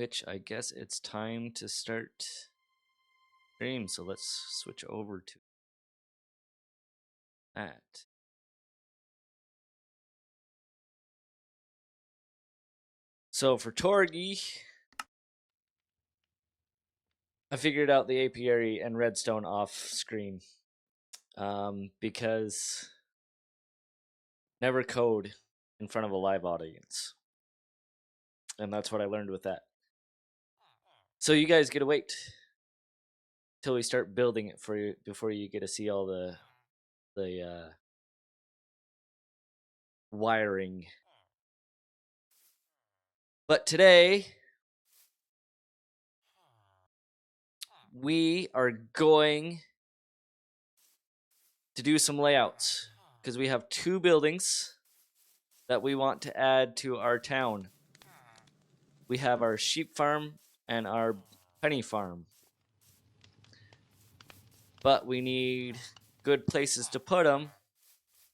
which I guess it's time to start stream. So let's switch over to that. So for Torgi, I figured out the apiary and redstone off screen because never code in front of a live audience. And that's what I learned with that. So you guys get to wait till we start building it for you before you get to see all the wiring. But today we are going to do some layouts because we have 2 buildings that we want to add to our town. We have our sheep farm and our honey farm. But we need good places to put them.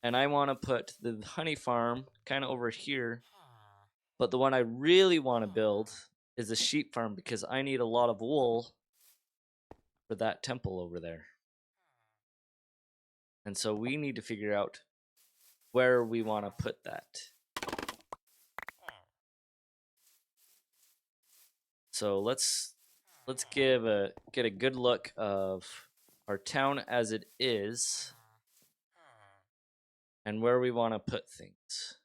And I want to put the honey farm kind of over here. But the one I really want to build is a sheep farm because I need a lot of wool for that temple over there. And so we need to figure out where we want to put that. So let's get a good look of our town as it is and where we want to put things.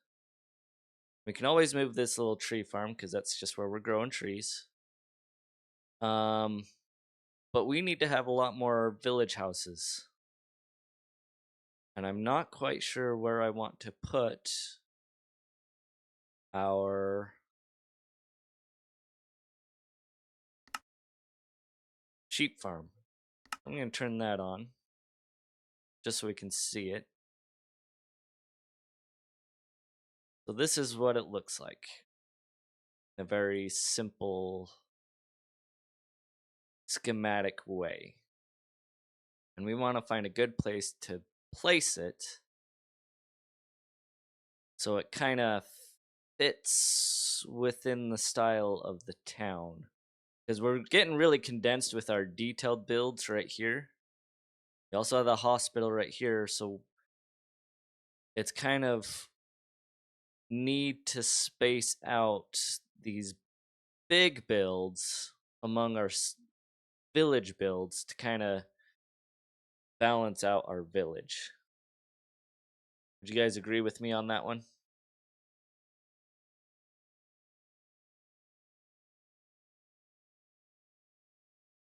We can always move this little tree farm because that's just where we're growing trees. But we need to have a lot more village houses. And I'm not quite sure where I want to put our sheep farm. I'm going to turn that on just so we can see it. So this is what it looks like. In a very simple schematic way. And we want to find a good place to place it so it kind of fits within the style of the town. Because we're getting really condensed with our detailed builds right here. We also have the hospital right here, so it's kind of need to space out these big builds among our village builds to kind of balance out our village. Would you guys agree with me on that one?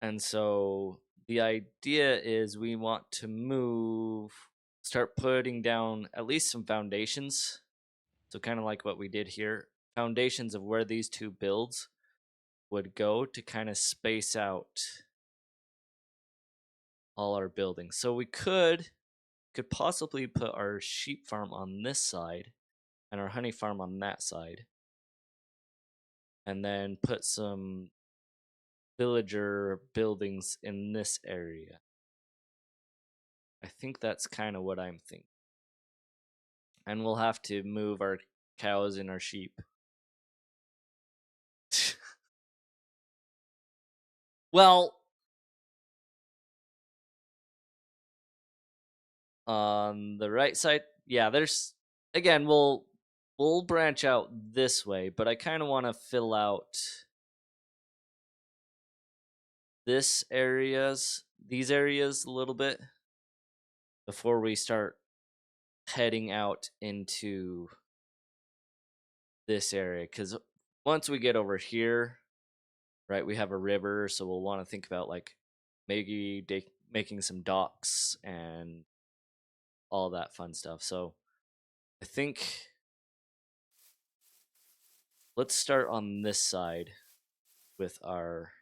And so the idea is we want to start putting down at least some foundations. So kind of like what we did here, foundations of where these 2 builds would go to kind of space out all our buildings. So we could possibly put our sheep farm on this side and our honey farm on that side. And then put some villager buildings in this area. I think that's kind of what I'm thinking. And we'll have to move our cows and our sheep. Well, on the right side, yeah, there's again, we'll branch out this way, but I kind of want to fill out these areas a little bit before we start heading out into this area, because once we get over here, right, we have a river, so we'll want to think about like maybe making some docks and all that fun stuff. So I think let's start on this side with our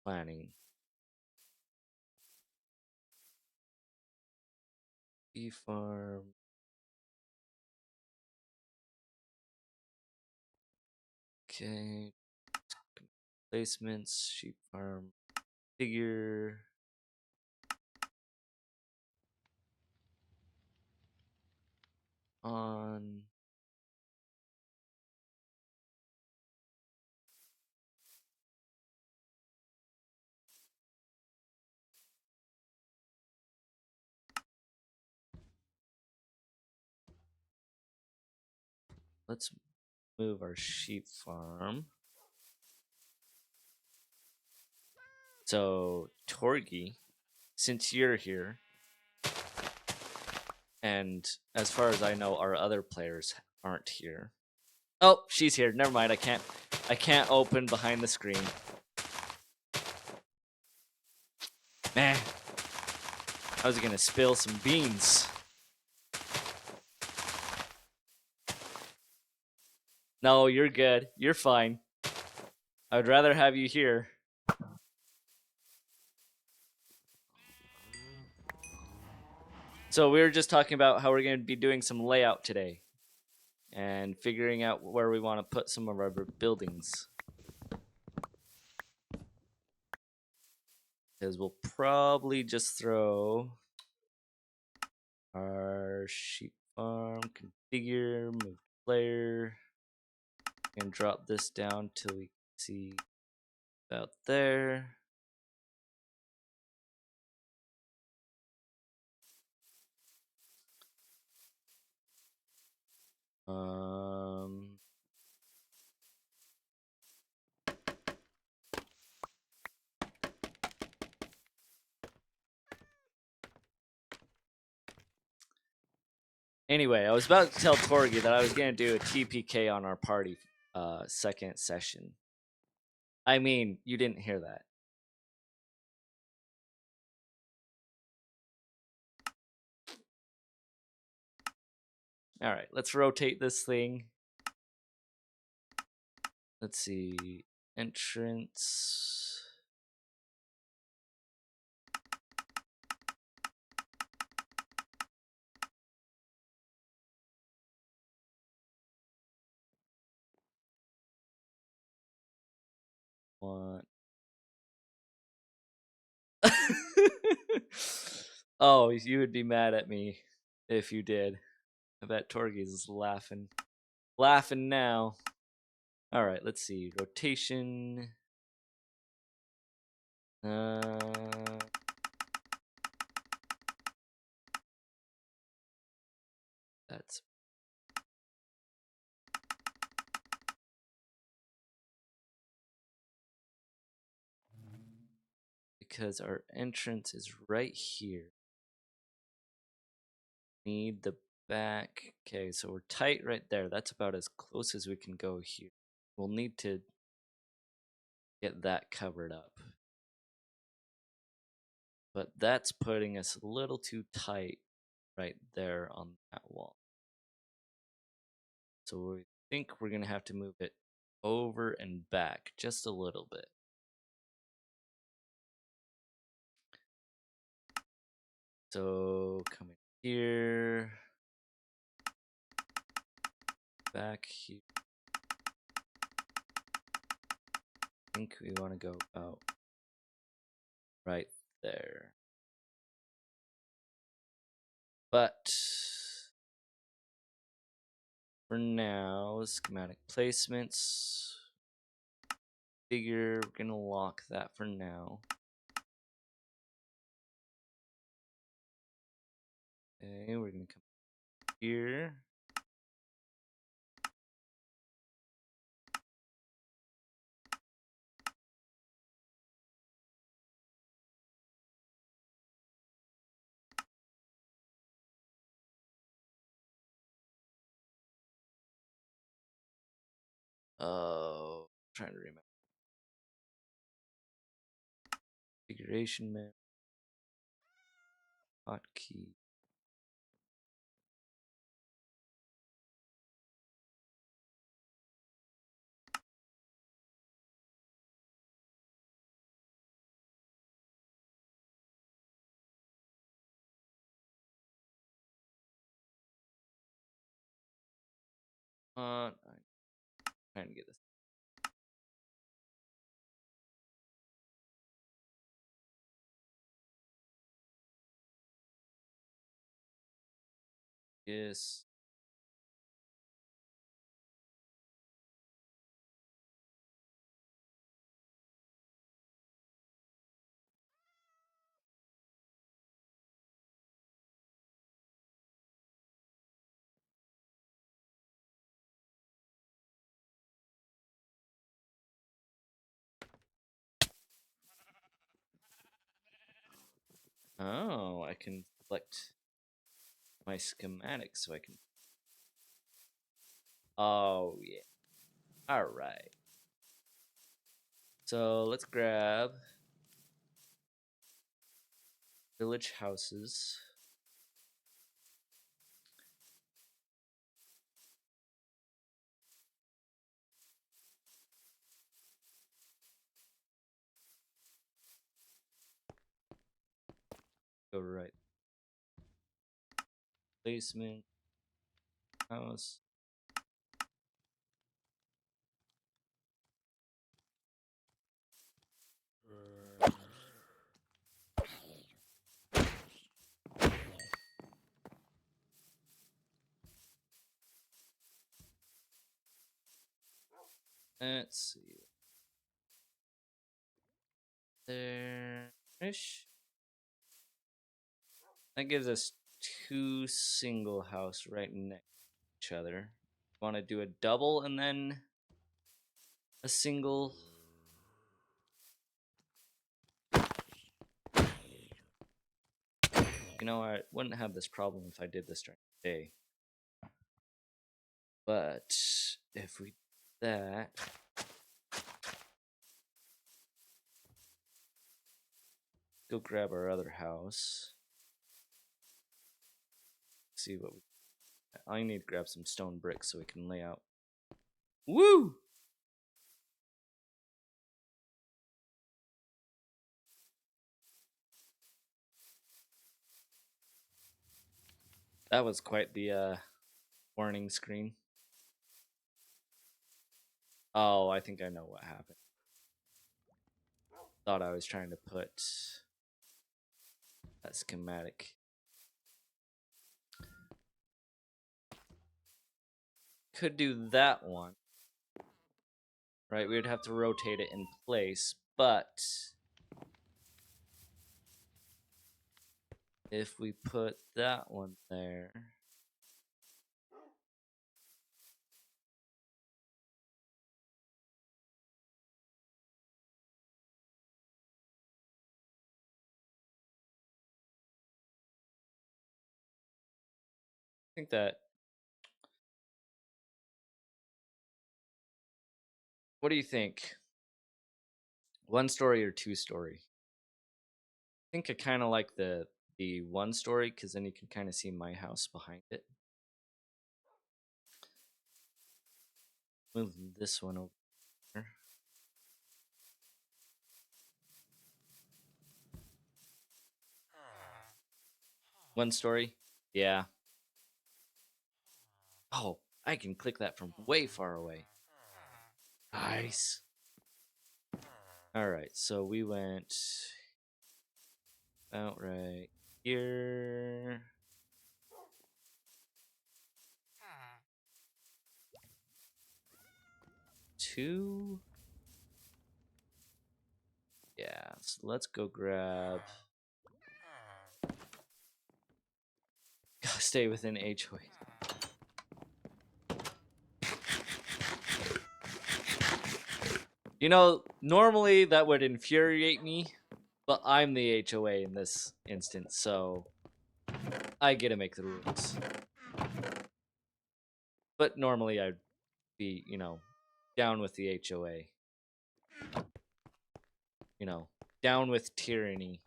planning. Bee farm. Okay. Placements, sheep farm, figure. On. let's move our sheep farm. So, Torgi, since you're here, and as far as I know, our other players aren't here. Oh, she's here. Never mind. I can't open behind the screen. Man, I was gonna spill some beans. No, you're good. You're fine. I would rather have you here. So we were just talking about how we're going to be doing some layout today and figuring out where we want to put some of our buildings. Because we'll probably just throw our sheep farm, configure, move player, and drop this down till we see about there. Um, Anyway, I was about to tell Torgi that I was going to do a TPK on our party second session. I mean, you didn't hear that. All right, let's rotate this thing. Let's see. Entrance. One. Oh, you would be mad at me if you did. I bet Torgies is laughing. Laughing now. All right, let's see. Rotation. That's because our entrance is right here. Need the back. Okay, so we're tight right there. That's about as close as we can go here. We'll need to get that covered up. But that's putting us a little too tight right there on that wall. So we think we're going to have to move it over and back just a little bit. So coming here, back here. I think we want to go about right there. But for now, schematic placements. Figure we're going to lock that for now. Okay, we're going to come here. Oh, trying to remember. Configuration map. Hotkey. I'm trying to get this. Yes. Oh, I can select my schematic so I can. Oh, yeah. All right. So let's grab village houses. Go right. Basement. House. Let's see. There-ish. That gives us two single house right next to each other. Want to do a double and then a single? You know, I wouldn't have this problem if I did this during the day. But if we do that, go grab our other house. See what we. I need to grab some stone bricks so we can lay out. Woo! That was quite the warning screen. Oh, I think I know what happened. Thought I was trying to put that schematic. Could do that one. Right, we would have to rotate it in place, but if we put that one there, I think that. What do you think? One story or two story? I think I kind of like the one story because then you can kind of see my house behind it. Move this one over here. One story? Yeah. Oh, I can click that from way far away. Nice. All right, so we went out right here. Two. Yeah, so let's go grab. Gotta stay within HOA. You know, normally that would infuriate me, but I'm the HOA in this instance, so I get to make the rules. But normally I'd be, down with the HOA. Down with tyranny.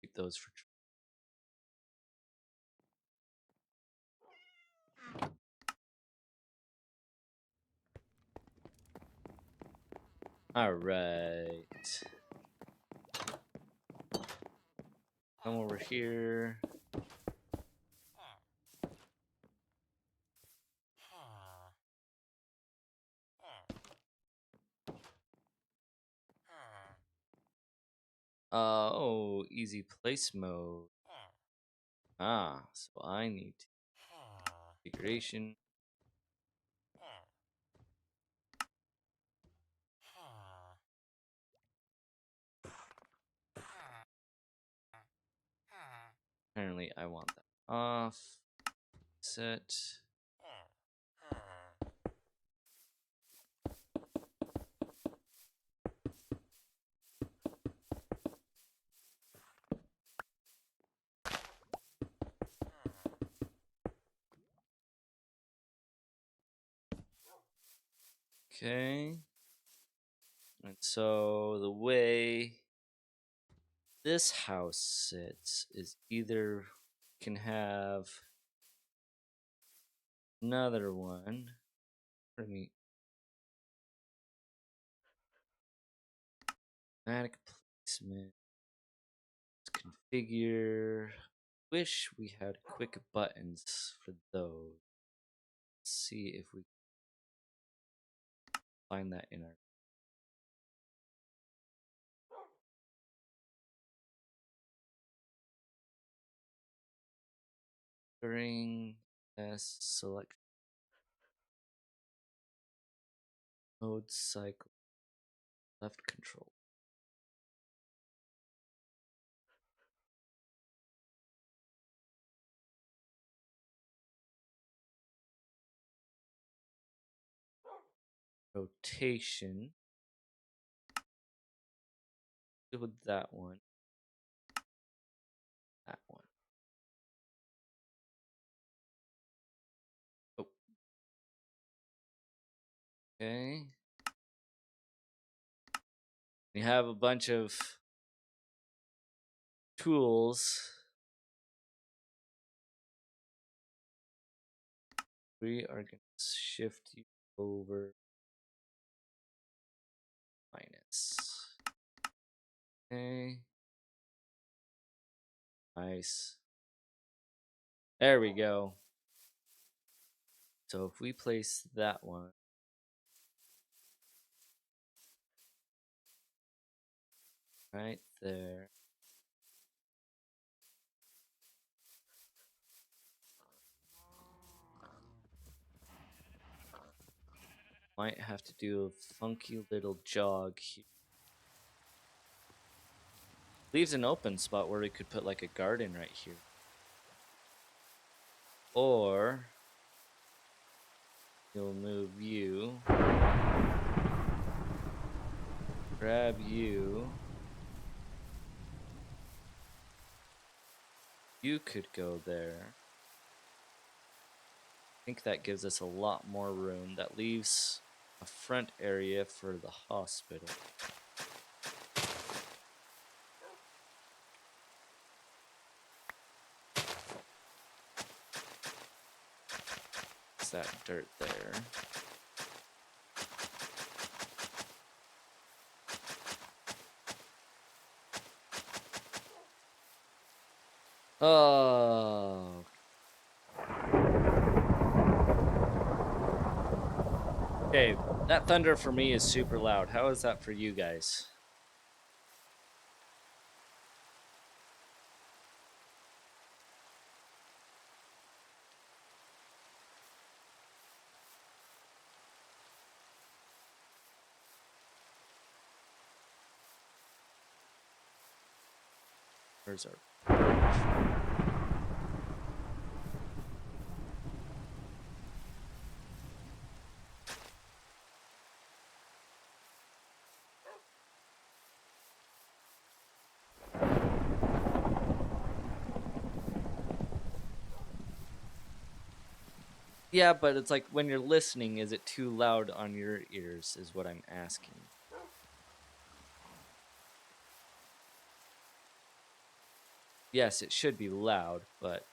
Keep those for. All right. Come over here. Oh, easy place mode. So I need configuration. Apparently, I want that off. Set. Okay. And so the way this house sits is either can have another one. Let me automatic placement. Let's configure. Wish we had quick buttons for those. Let's see if we find that in our during S select mode cycle left control. Rotation. With that one. That one. Oh. Okay. We have a bunch of tools. We are going to shift you over minus. Okay. Nice. There we go. So if we place that one right there. Might have to do a funky little jog here. Leaves an open spot where we could put like a garden right here. Or you'll move you. Grab you. You could go there. I think that gives us a lot more room. That leaves a front area for the hospital. It's that dirt there. Oh. Okay, that thunder for me is super loud. How is that for you guys? Where's our... Yeah, but it's like when you're listening, is it too loud on your ears is what I'm asking. Yes, it should be loud, but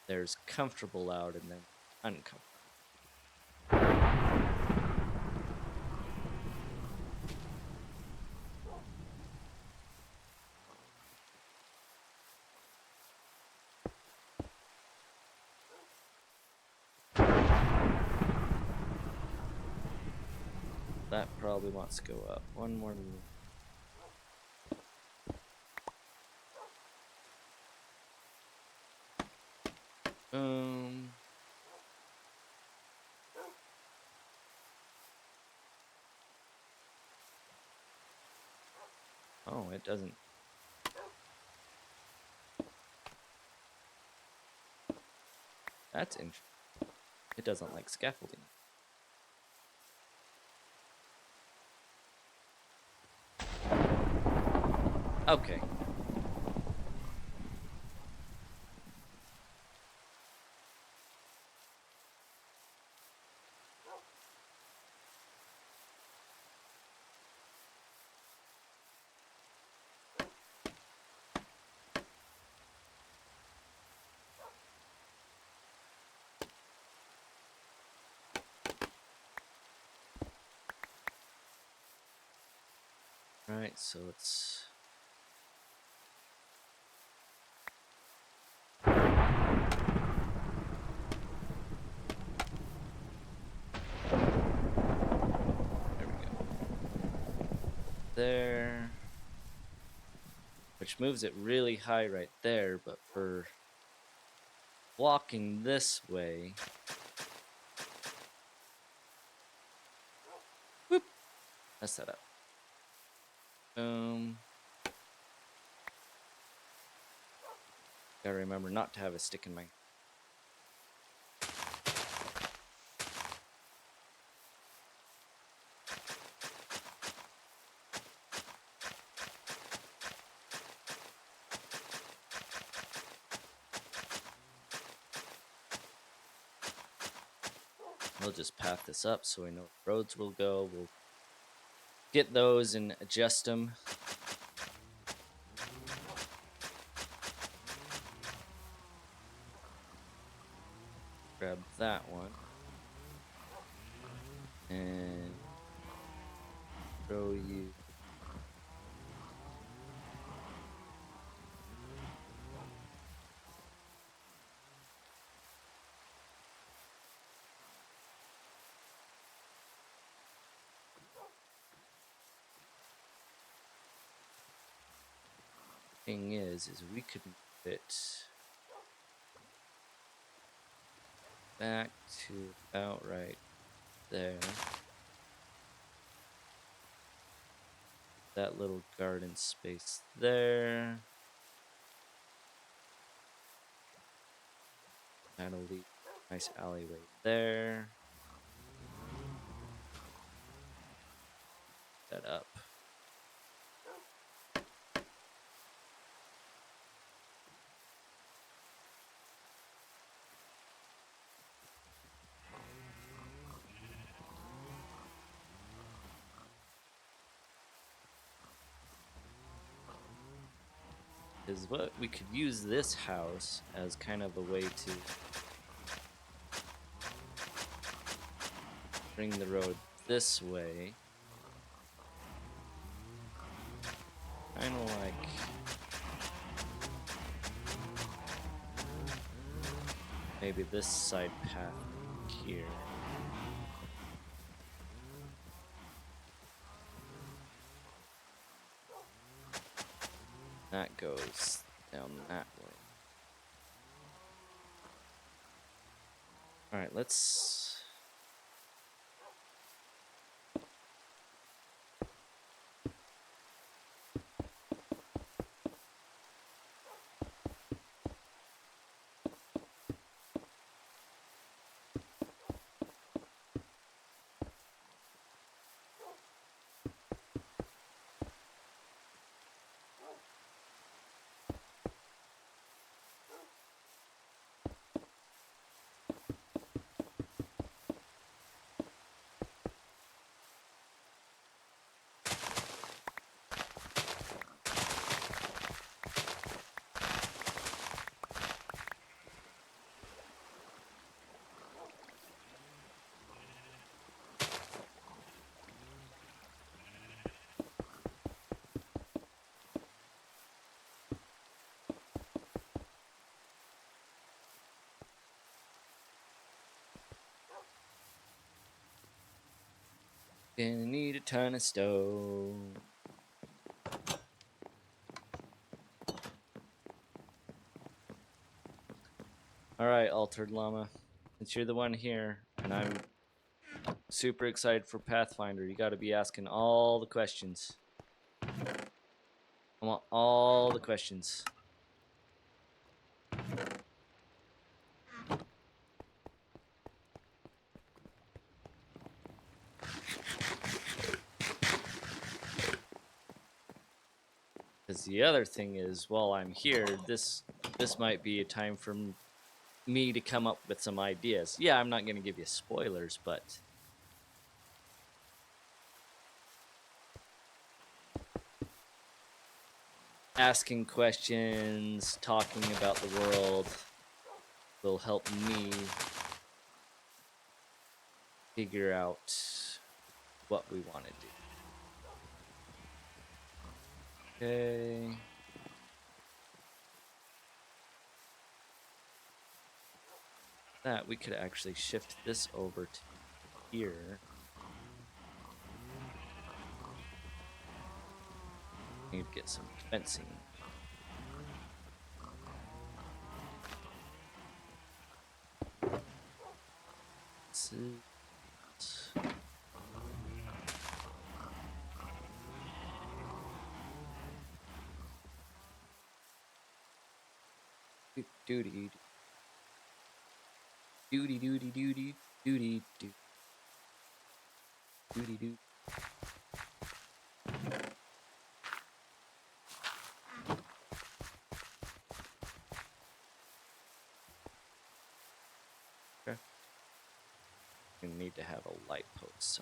there's comfortable loud and then uncomfortable. That probably wants to go up. One more. Um. Oh, it doesn't. That's interesting. It doesn't like scaffolding. Okay. Alright, so let's... There we go. There. Which moves it really high right there, but for walking this way... Whoop! Mess that up. Gotta remember not to have a stick in my... We'll just path this up so we know where roads will go. We'll get those and adjust them. Grab that one. And throw you. Thing is we could move it back to about right there. That little garden space there. That'll leave a nice alleyway there. That up. Is what we could use this house as kind of a way to bring the road this way. Kind of like maybe this side path here. That goes down that way. Alright, let's... Gonna need a ton of stone. Alright, Altered Llama. Since you're the one here, and I'm super excited for Pathfinder, you gotta be asking all the questions. I want all the questions. Because the other thing is, while I'm here, this might be a time for me to come up with some ideas. Yeah, I'm not going to give you spoilers, but asking questions, talking about the world will help me figure out what we want to do. Okay. That we could actually shift this over to here. Need to get some fencing. This is... Doody. Doody doody doody doody doo. Doody doo. Okay. We need to have a light post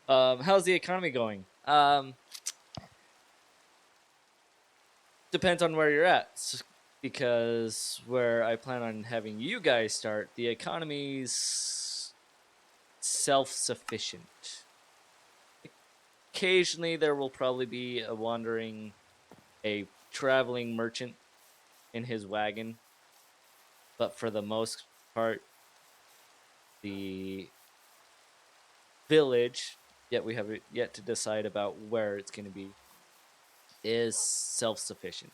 somewhere. How's the economy going? Depends on where you're at, because where I plan on having you guys start, the economy's self-sufficient. Occasionally, there will probably be a traveling merchant in his wagon, but for the most part, the village, yet we have yet to decide about where it's going to be, is self-sufficient.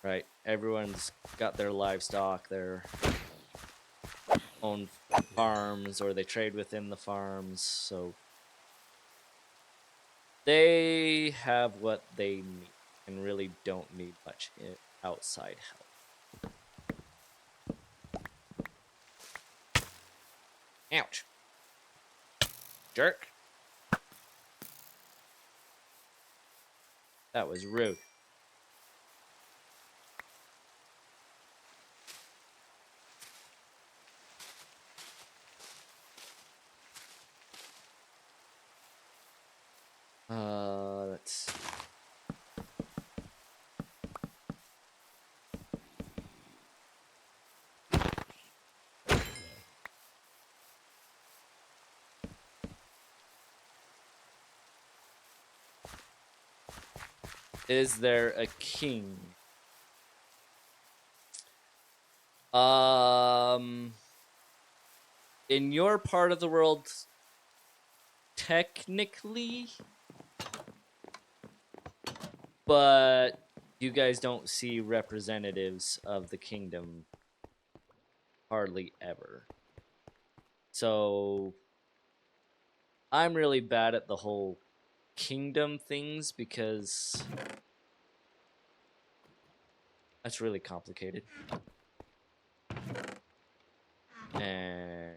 Right? Everyone's got their livestock, their own farms, or they trade within the farms, so they have what they need and really don't need much outside help. Ouch. Jerk. That was rude. Let's see. Is there a king? In your part of the world, technically, but you guys don't see representatives of the kingdom hardly ever. So I'm really bad at the whole kingdom things because that's really complicated. And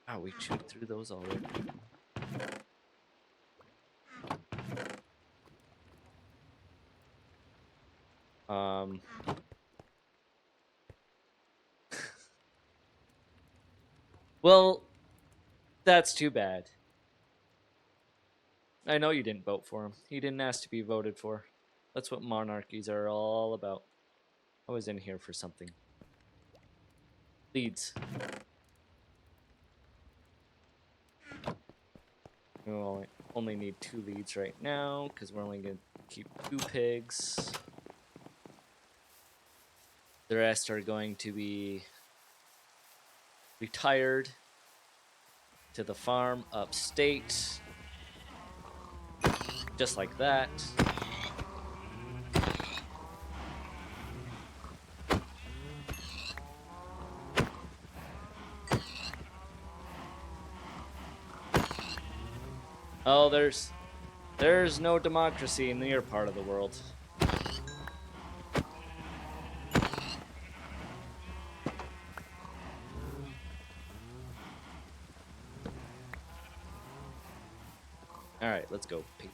wow, we chewed through those already. Well, that's too bad. I know you didn't vote for him. He didn't ask to be voted for. That's what monarchies are all about. I was in here for something. Leads. We only need 2 leads right now because we're only going to keep 2 pigs. The rest are going to be retired to the farm upstate. Just like that. Oh, there's no democracy in your part of the world. All right, let's go, piggies.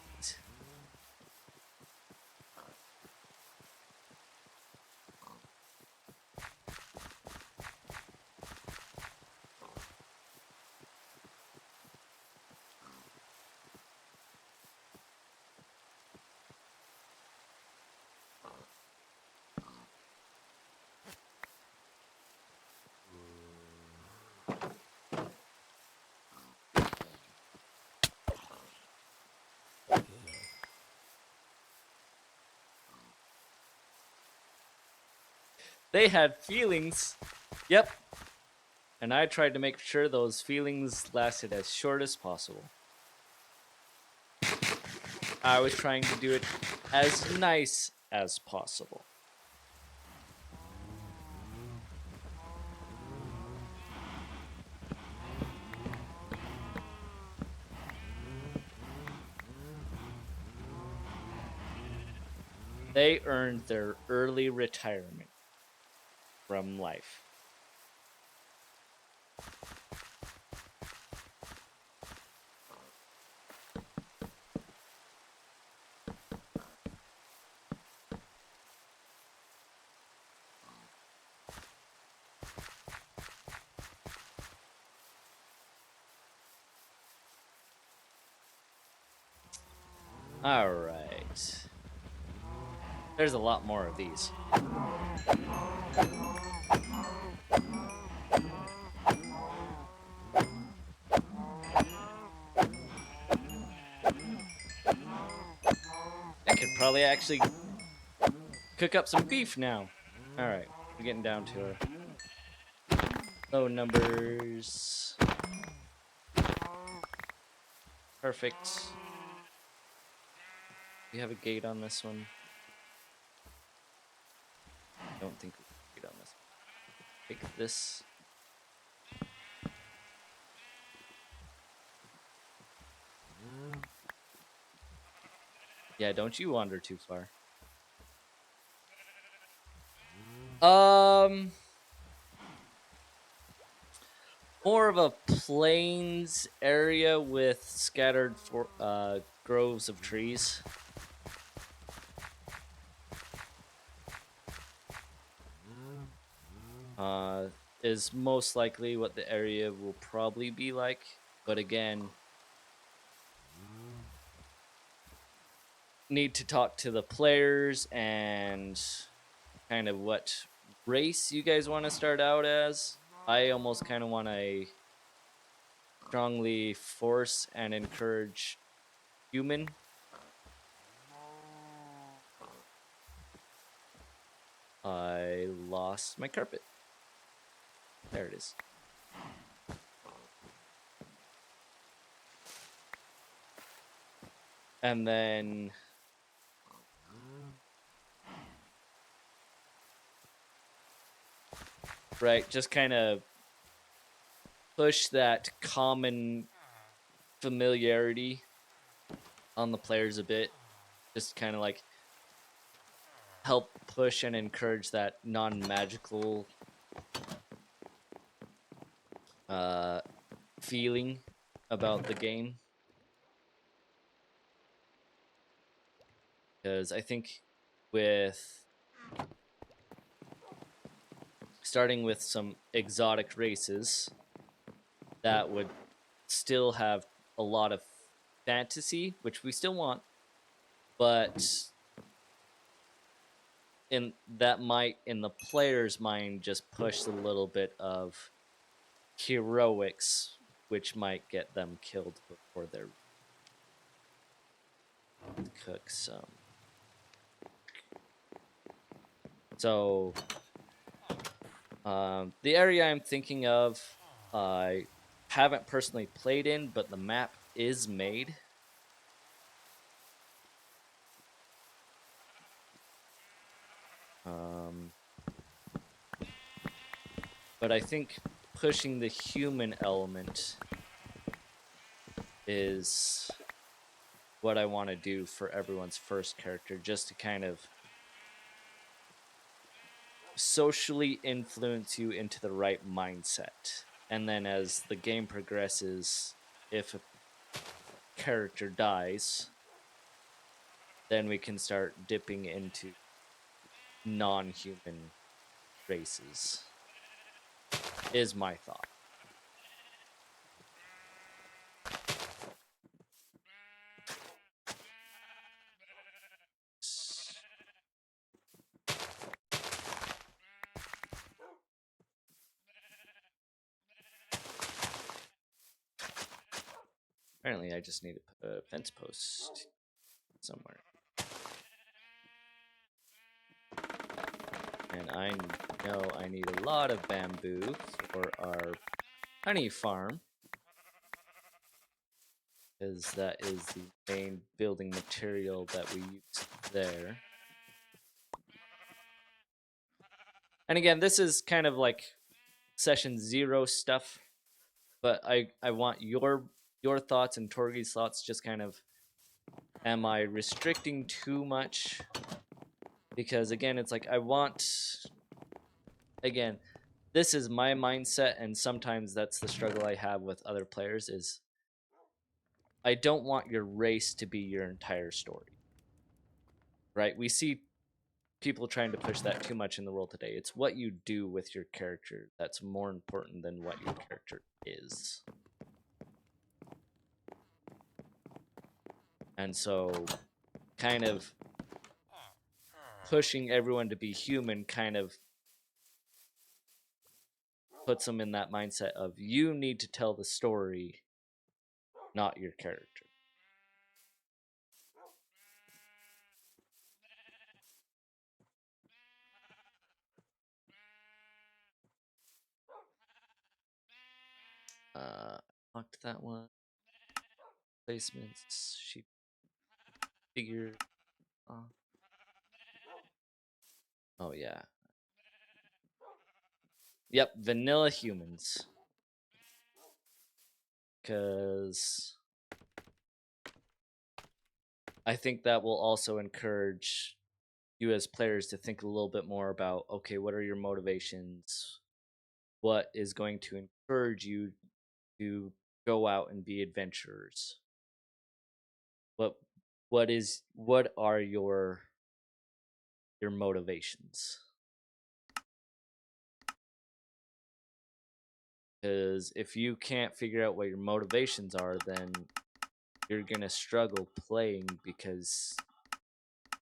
They had feelings. Yep. And I tried to make sure those feelings lasted as short as possible. I was trying to do it as nice as possible. They earned their early retirement from life. All right. There's a lot more of these. I could probably actually cook up some beef now. All right, we're getting down to our low numbers. Perfect. We have a gate on this one. I don't think we have a gate on this one. Take this. Yeah, don't you wander too far. More of a plains area with scattered groves of trees. Is most likely what the area will probably be like. But again, need to talk to the players and kind of what race you guys want to start out as. I almost kind of want to strongly force and encourage human. I lost my carpet. There it is. And then right, just kind of push that common familiarity on the players a bit. Just kind of like help push and encourage that non-magical feeling about the game. Because I think with starting with some exotic races, that would still have a lot of fantasy, which we still want, but in that might in the player's mind just push a little bit of heroics, which might get them killed before they're cook some. So the area I'm thinking of, I haven't personally played in, but the map is made. But I think pushing the human element is what I want to do for everyone's first character, just to kind of socially influence you into the right mindset. And then as the game progresses, if a character dies, then we can start dipping into non-human races, is my thought. Apparently, I just need to put a fence post somewhere. And I know I need a lot of bamboo for our honey farm, because that is the main building material that we use there. And again, this is kind of like session 0 stuff, but I want your thoughts and Torgi's thoughts. Just kind of, am I restricting too much? Because again, it's like, I want, again, this is my mindset, and sometimes that's the struggle I have with other players, is I don't want your race to be your entire story. Right? We see people trying to push that too much in the world today. It's what you do with your character that's more important than what your character is. And so, kind of pushing everyone to be human kind of puts them in that mindset of, you need to tell the story, not your character. Locked that one. Placements. She figured. Oh yeah. Yep, vanilla humans. Because I think that will also encourage you as players to think a little bit more about, okay, what are your motivations? What is going to encourage you to go out and be adventurers? What are your motivations? Because if you can't figure out what your motivations are, then you're gonna struggle playing, because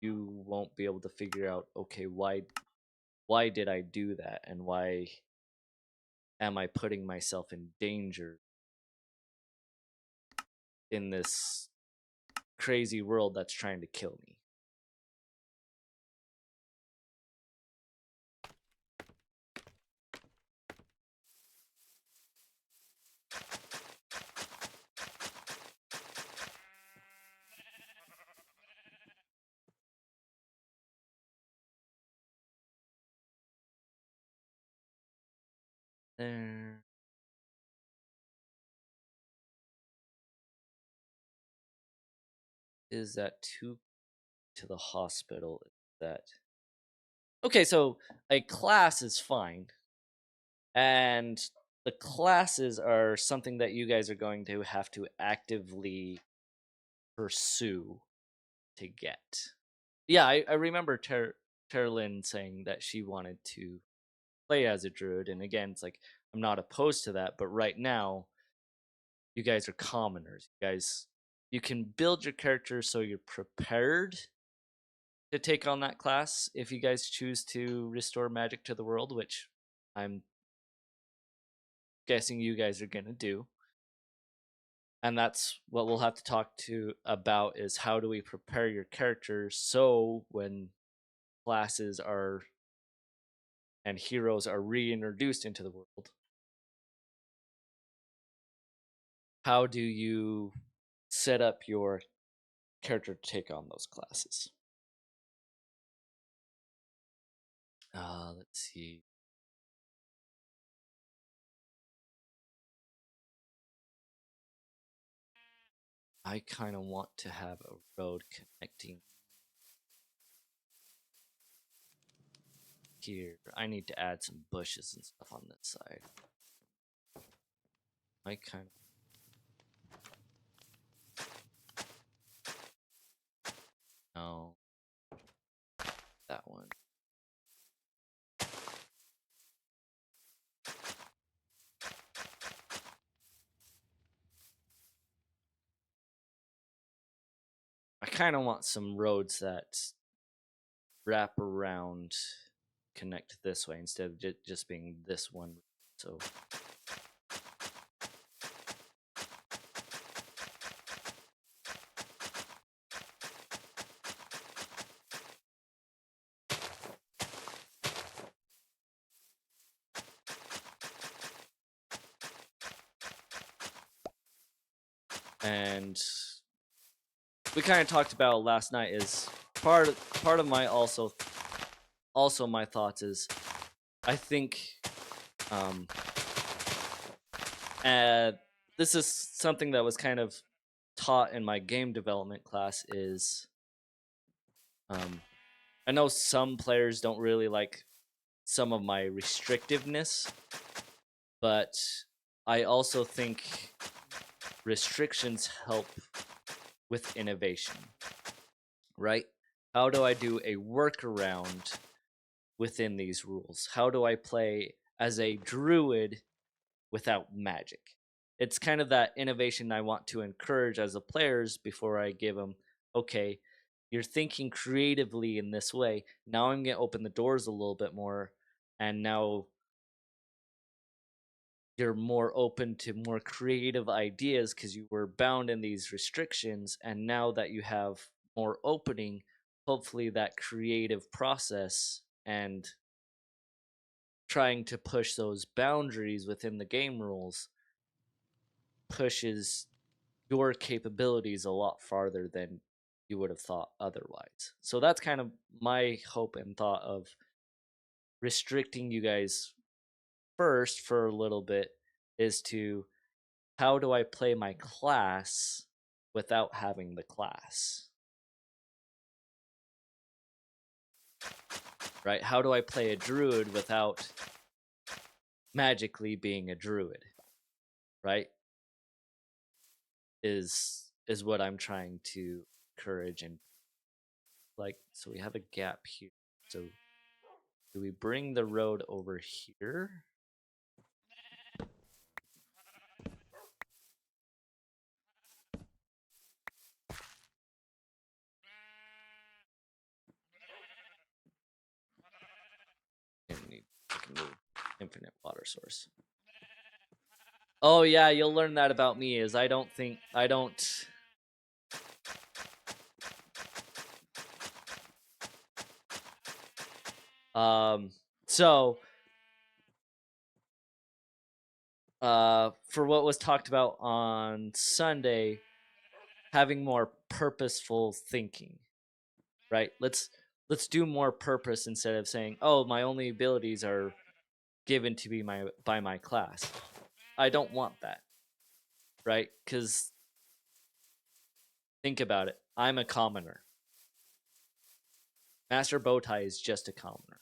you won't be able to figure out, okay, why did I do that, and why am I putting myself in danger in this crazy world that's trying to kill me? There is that too to the hospital. That okay? So a class is fine, and the classes are something that you guys are going to have to actively pursue to get. Yeah, I remember Terlin saying that she wanted to play as a druid, and again, it's like, I'm not opposed to that, but right now, you guys are commoners. You can build your character so you're prepared to take on that class if you guys choose to restore magic to the world, which I'm guessing you guys are gonna do. And that's what we'll have to talk to about, is how do we prepare your character so when classes are and heroes are reintroduced into the world, how do you set up your character to take on those classes? Let's see. I kind of want to have a road connecting here. I need to add some bushes and stuff on this side. I kind of I kind of want some roads that wrap around, connect this way instead of just being this one. So and we kind of talked about last night is part of my also my thoughts is I think um uh this is something that was kind of taught in my game development class is I know some players don't really like some of my restrictiveness, but I also think restrictions help with innovation, right? How do I do a workaround within these rules? How do I play as a druid without magic? It's kind of that innovation I want to encourage as the players before I give them, okay, you're thinking creatively in this way. Now I'm going to open the doors a little bit more, and now you're more open to more creative ideas because you were bound in these restrictions. And now that you have more opening, hopefully that creative process and trying to push those boundaries within the game rules pushes your capabilities a lot farther than you would have thought otherwise. So that's kind of my hope and thought of restricting you guys first for a little bit is to how do I play my class without having the class? Right? How do I play a druid without magically being a druid? Right? Is what I'm trying to encourage and like so we have a gap here. So do we bring the road over here? And we can move infinite water source. Oh yeah, you'll learn that about me is I don't so for what was talked about on Sunday, having more purposeful thinking, right? Let's do more purpose instead of saying, "Oh, my only abilities are given to be by my class." I don't want that, right? Cuz think about it. I'm a commoner. Master Bowtie is just a commoner.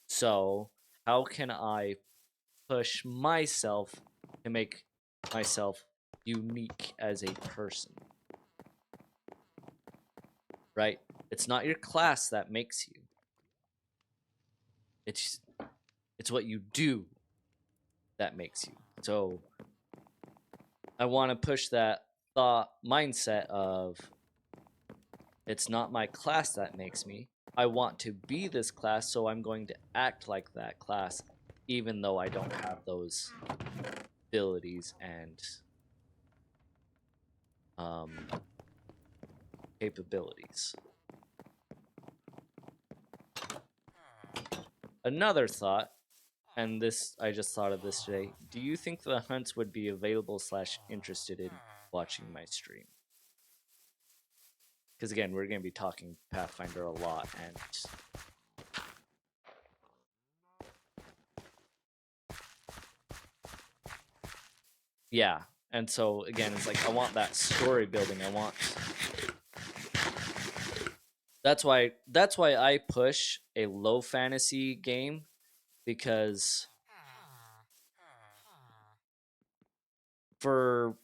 So, how can I push myself to make myself unique as a person? Right? It's not your class that makes you. It's what you do that makes you. So I want to push that thought mindset of it's not my class that makes me. I want to be this class, so I'm going to act like that class, even though I don't have those abilities and capabilities. Another thought, and this I just thought of this today. Do you think the hunts would be available / interested in watching my stream? Because again, we're going to be talking Pathfinder a lot, and yeah, and so again, it's like I want that story building. I want that's why I push a low fantasy game because for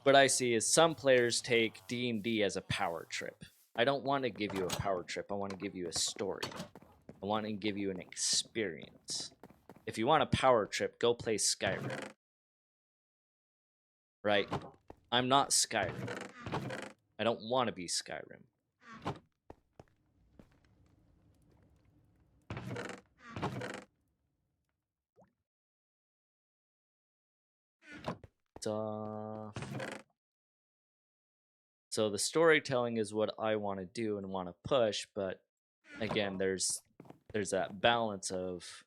what I see is some players take D&D as a power trip. I don't want to give you a power trip. I want to give you a story. I want to give you an experience. If you want a power trip, go play Skyrim. Right? I'm not Skyrim. I don't want to be Skyrim. Stuff. So the storytelling is what I want to do and want to push, but again, there's that balance of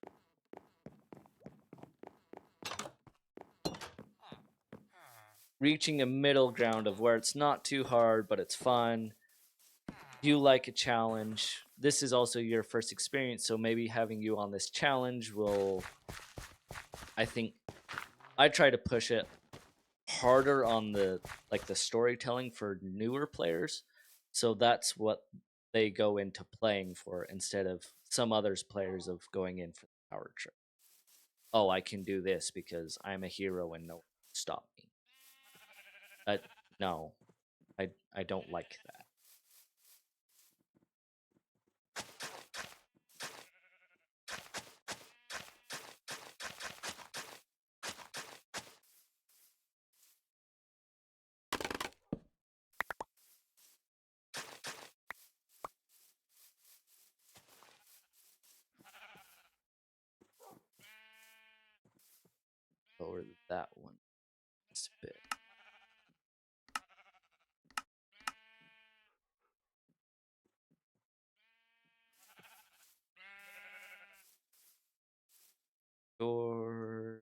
reaching a middle ground of where it's not too hard, but it's fun. You like a challenge. This is also your first experience, so maybe having you on this challenge will, I think, I try to push it harder on the storytelling for newer players. So that's what they go into playing for instead of some others players of going in for the power trip. Oh, I can do this because I'm a hero and no one can stop me. No, I don't like that. Lower that one just a bit. Door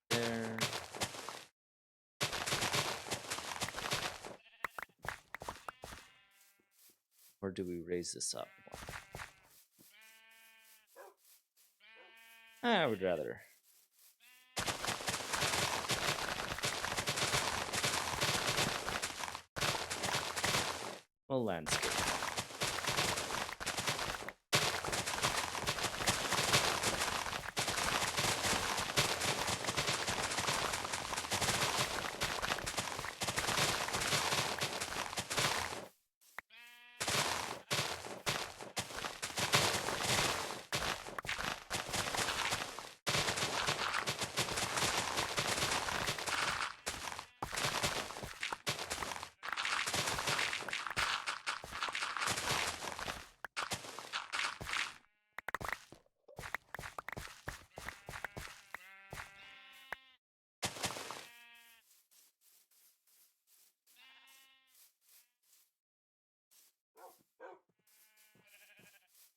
there. Or do we raise this up more? I would rather. Well, landscape.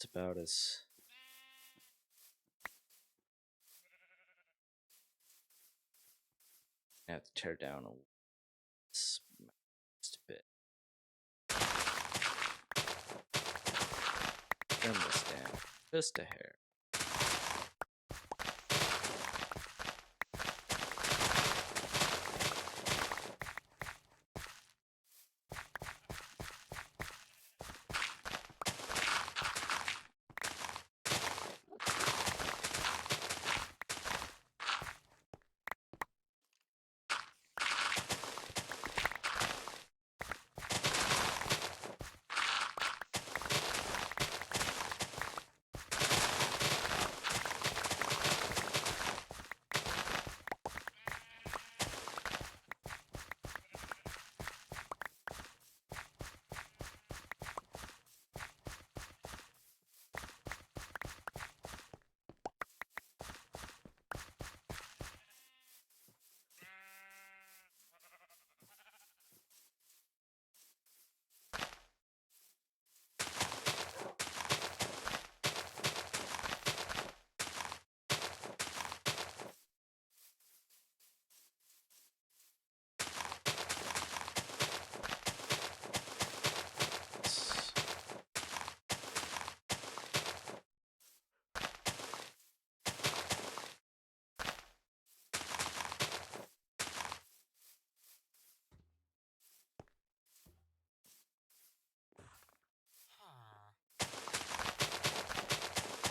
It's about as I have to tear down just a bit. Trim this down just a hair.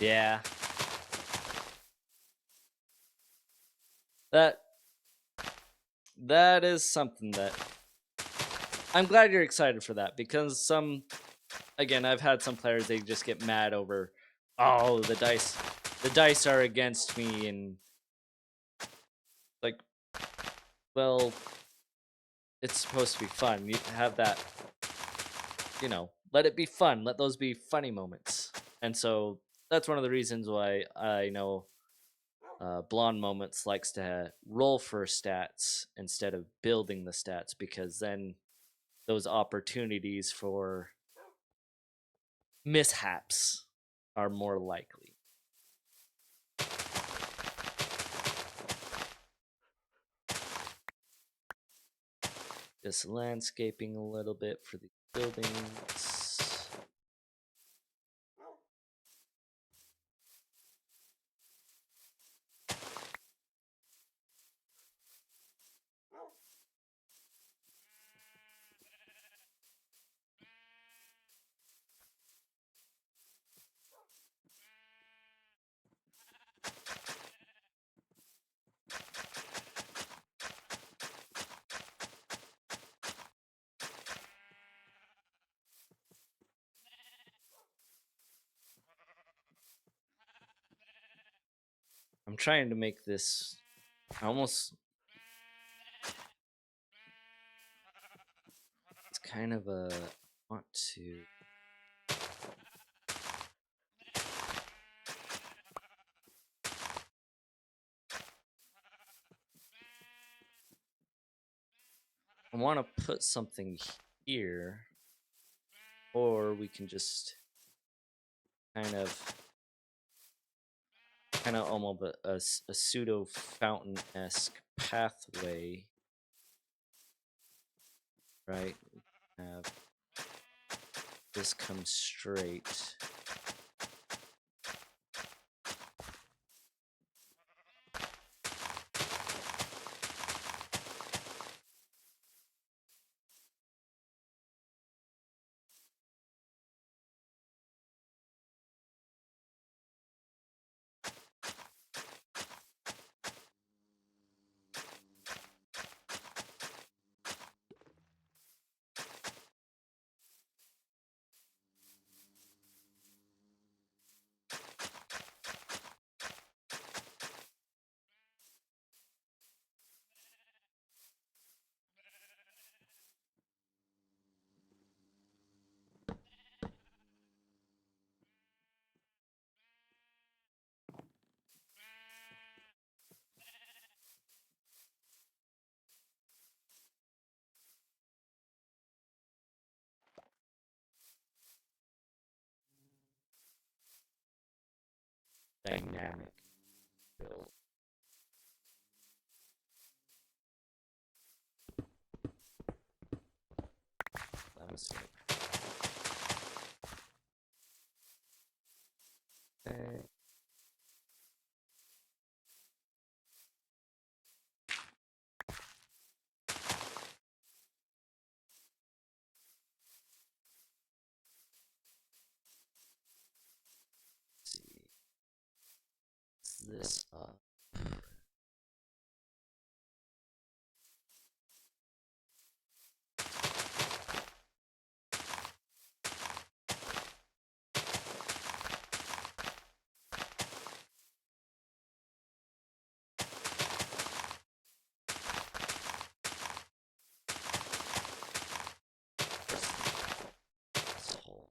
Yeah. That is something that I'm glad you're excited for that because again, I've had some players they just get mad over, oh, the dice are against me and Like, well, it's supposed to be fun. You have that, let it be fun. Let those be funny moments. And so that's one of the reasons why I know Blonde Moments likes to roll for stats instead of building the stats, because then those opportunities for mishaps are more likely. Just landscaping a little bit for the buildings. I'm trying to make this almost, it's kind of a, want to, I want to put something here, or we can just kind of almost a pseudo fountain-esque pathway, right? We have this come straight. Dynamic build. Let's see. Okay. Let's see. This up. This whole.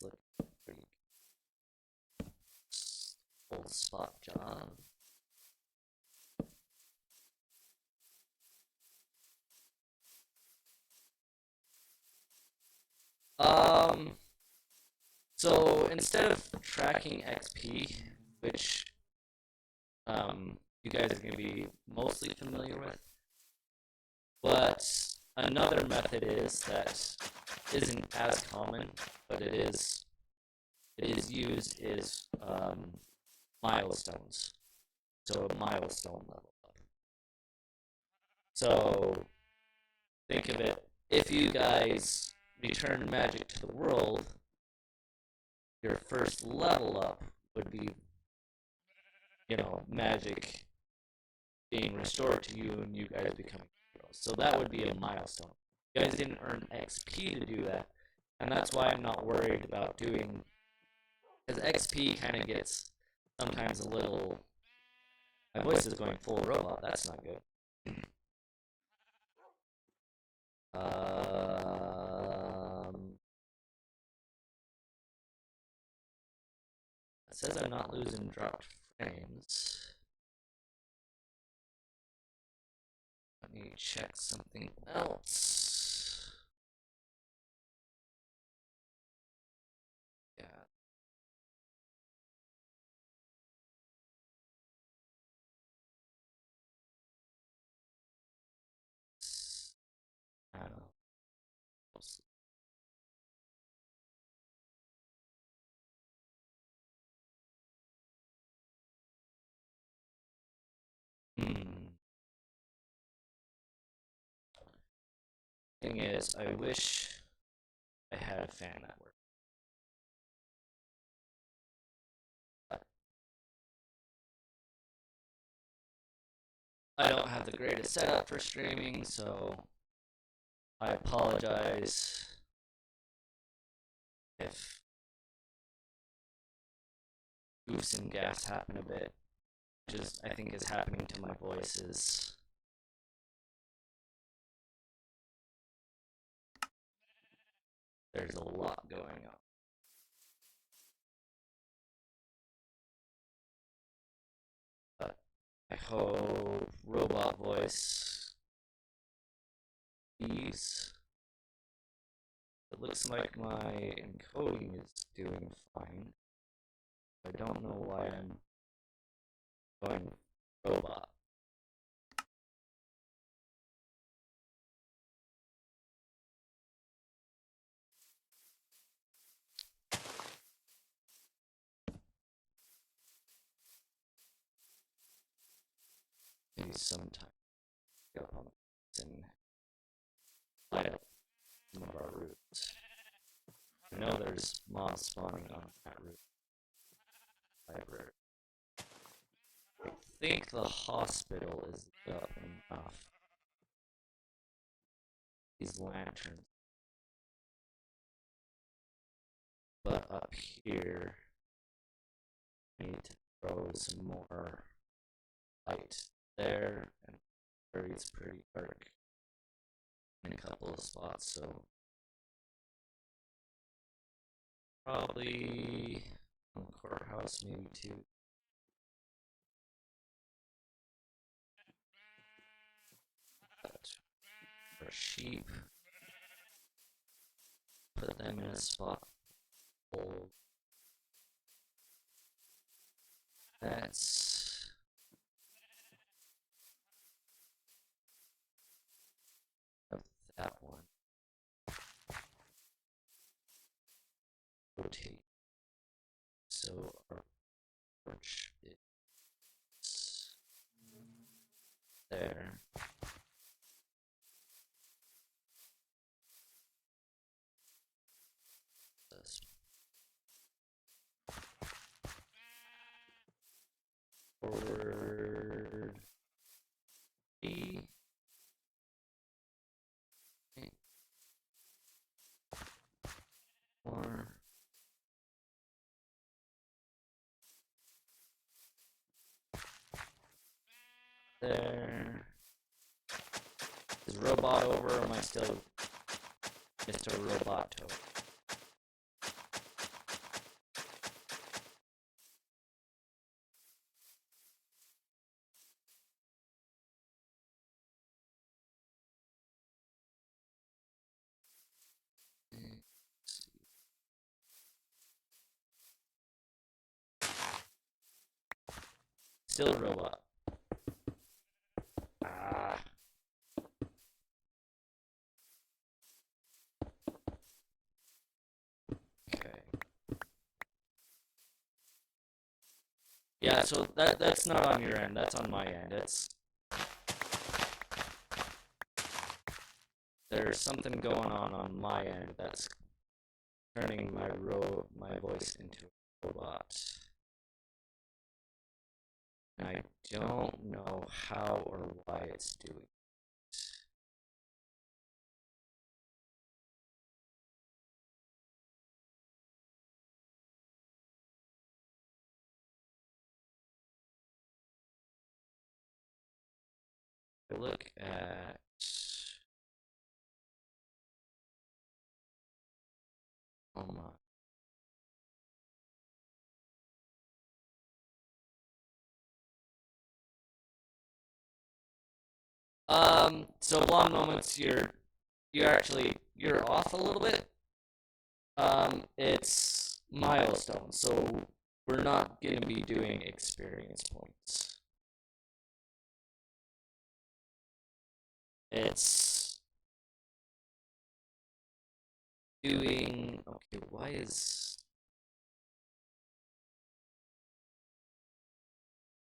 It's looking pretty full spot job. So instead of tracking XP, which you guys are going to be mostly familiar with, but another method is that isn't as common, but it is used is milestones. So a milestone level up. So think of it, if you guys return magic to the world, your first level up would be, magic being restored to you and you guys becoming heroes. So that would be a milestone. You guys didn't earn XP to do that, and that's why I'm not worried about doing, because XP kind of gets sometimes a little. My voice is going full robot. That's not good. It says I'm not losing dropped frames. Let me check something else. Yeah. I don't know. Thing is, I wish I had a fan network. But I don't have the greatest setup for streaming, so I apologize if goofs and gas happen a bit. Just I think is happening to my voice is there's a lot going on. But I hope robot voice ease. It looks like my encoding is doing fine. I don't know why I'm going robot. Maybe sometime go home and light up some of our routes. I know there's mobs spawning on that route. Library. I think the hospital is up enough. These lanterns. But up here, I need to throw some more light there, and where it's pretty dark in a couple of spots, so probably on the courthouse, maybe too. But for sheep, put them in a spot. That's that one. Rotate. So our torch is there. This forward E. More. There. Is robot over or am I still Mr. Roboto? Still robot. Ah. Okay. Yeah, so that's not on your end, that's on my end. There's something going on my end that's turning my voice into a robot. And I don't know how or why it's doing it. Look at oh my. So blonde moments, you're off a little bit. It's milestone, so we're not gonna be doing experience points. It's doing okay. Why is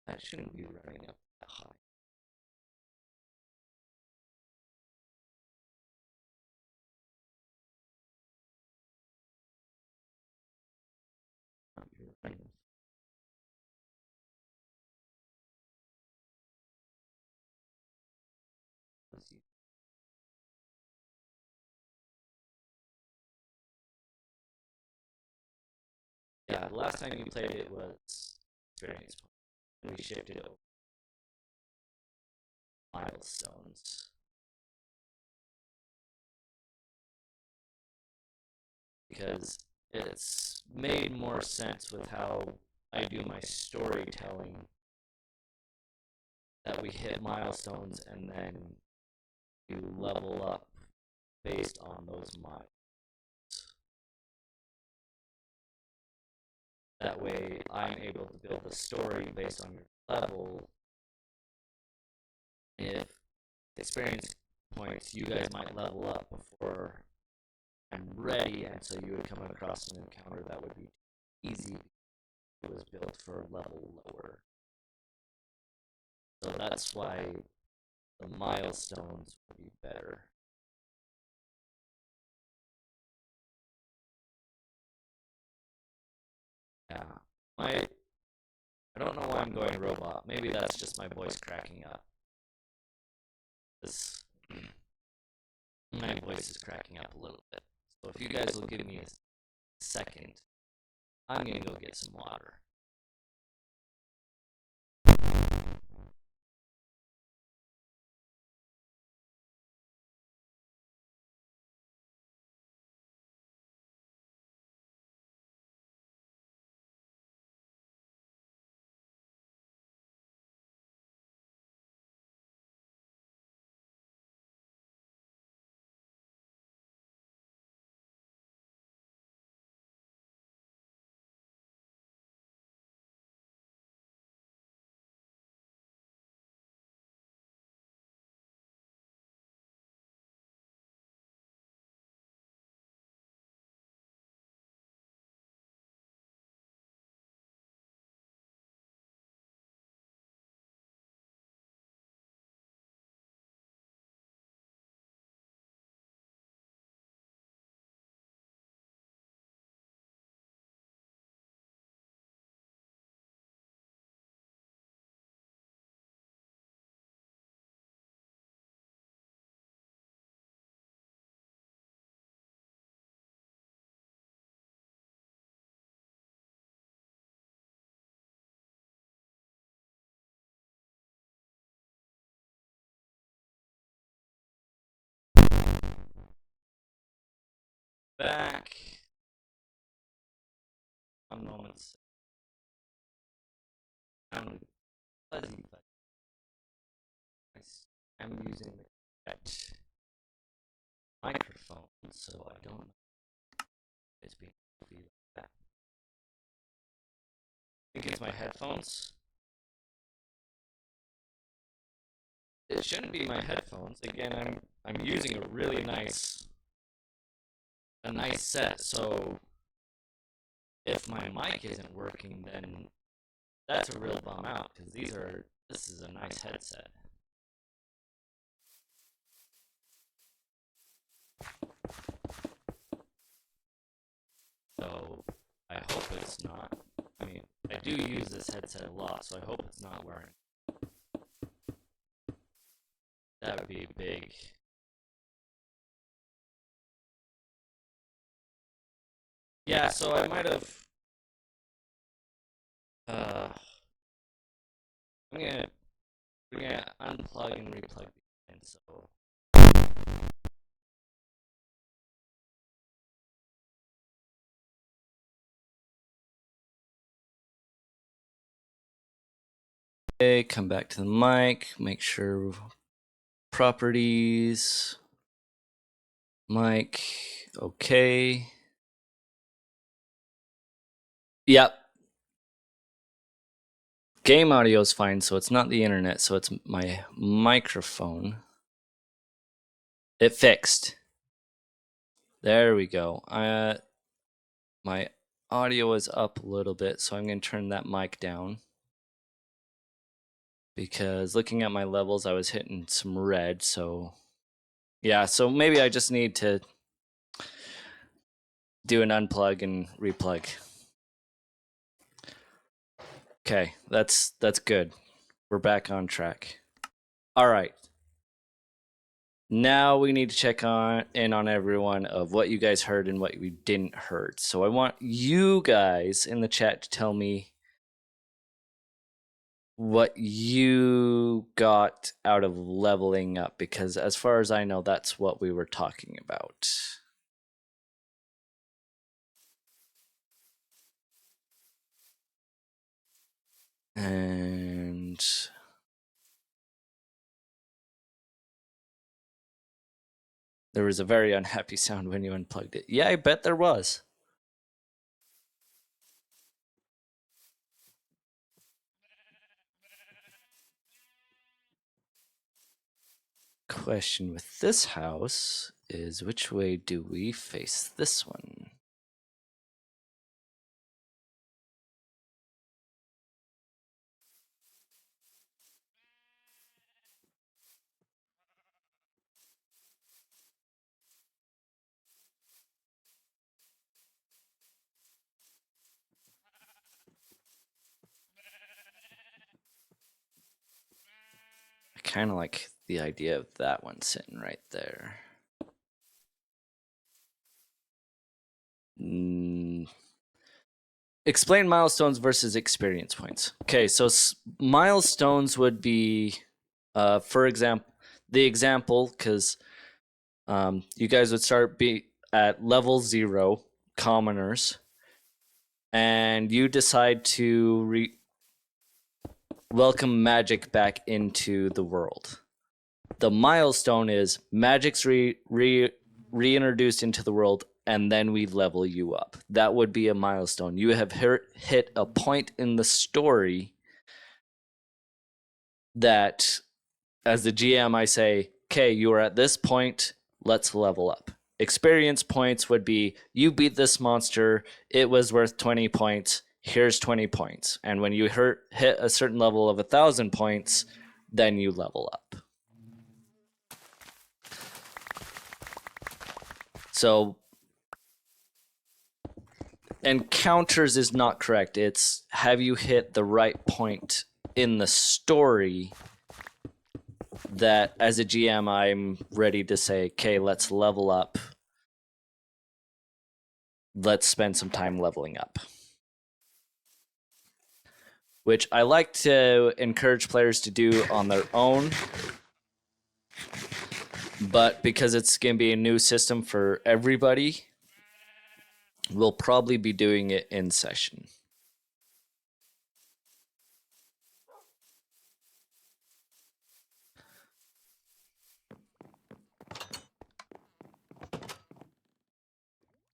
that shouldn't be running up that high? Yeah, the last time you played it was experience point. And we shifted over milestones because it's made more sense with how I do my storytelling that we hit milestones and then you level up based on those miles. That way, I'm able to build a story based on your level. If experience points, you guys might level up before I'm ready, and so you would come across an encounter that would be easy. It was built for a level lower. So that's why the milestones would be better. Yeah. I don't know why I'm going robot. Maybe that's just my voice cracking up. This my voice is cracking up a little bit. So if you guys will give me a second, I'm gonna go get some water. Back. On moments. I'm fuzzy, but I'm using the correct microphone, so I don't know if it's being like that. I think it's my headphones. it shouldn't be my headphones. Again, I'm using a really nice set, so if my mic isn't working, then that's a real bum out because this is a nice headset. So I hope it's not. I mean, I do use this headset a lot, so I hope it's not wearing. That would be big. Yeah, so I might have. I'm gonna unplug and replug again. So okay, come back to the mic. Make sure properties. Mic. Okay. Yep. Game audio is fine, so it's not the internet, so it's my microphone. It fixed. There we go. My audio is up a little bit, so I'm going to turn that mic down. Because looking at my levels, I was hitting some red, so yeah, so maybe I just need to do an unplug and replug. Okay, that's good. We're back on track. All right. Now we need to check in on everyone of what you guys heard and what we didn't heard. So I want you guys in the chat to tell me what you got out of leveling up, because as far as I know, that's what we were talking about. And there was a very unhappy sound when you unplugged it. Yeah, I bet there was. Question with this house is, which way do we face this one? I kind of like the idea of that one sitting right there. Explain milestones versus experience points. Okay, so milestones would be, for example, because you guys would start at level 0, commoners, and you decide to welcome magic back into the world. The milestone is magic's reintroduced into the world, and then we level you up. That would be a milestone. You have hit a point in the story that, as the GM, I say, okay, you are at this point, let's level up. Experience points would be, you beat this monster, it was worth 20 points, here's 20 points. And when you hit a certain level of 1,000 points, then you level up. So encounters is not correct. It's, have you hit the right point in the story that, as a GM, I'm ready to say, okay, let's level up. Let's spend some time leveling up. Which I like to encourage players to do on their own. But because it's going to be a new system for everybody, we'll probably be doing it in session.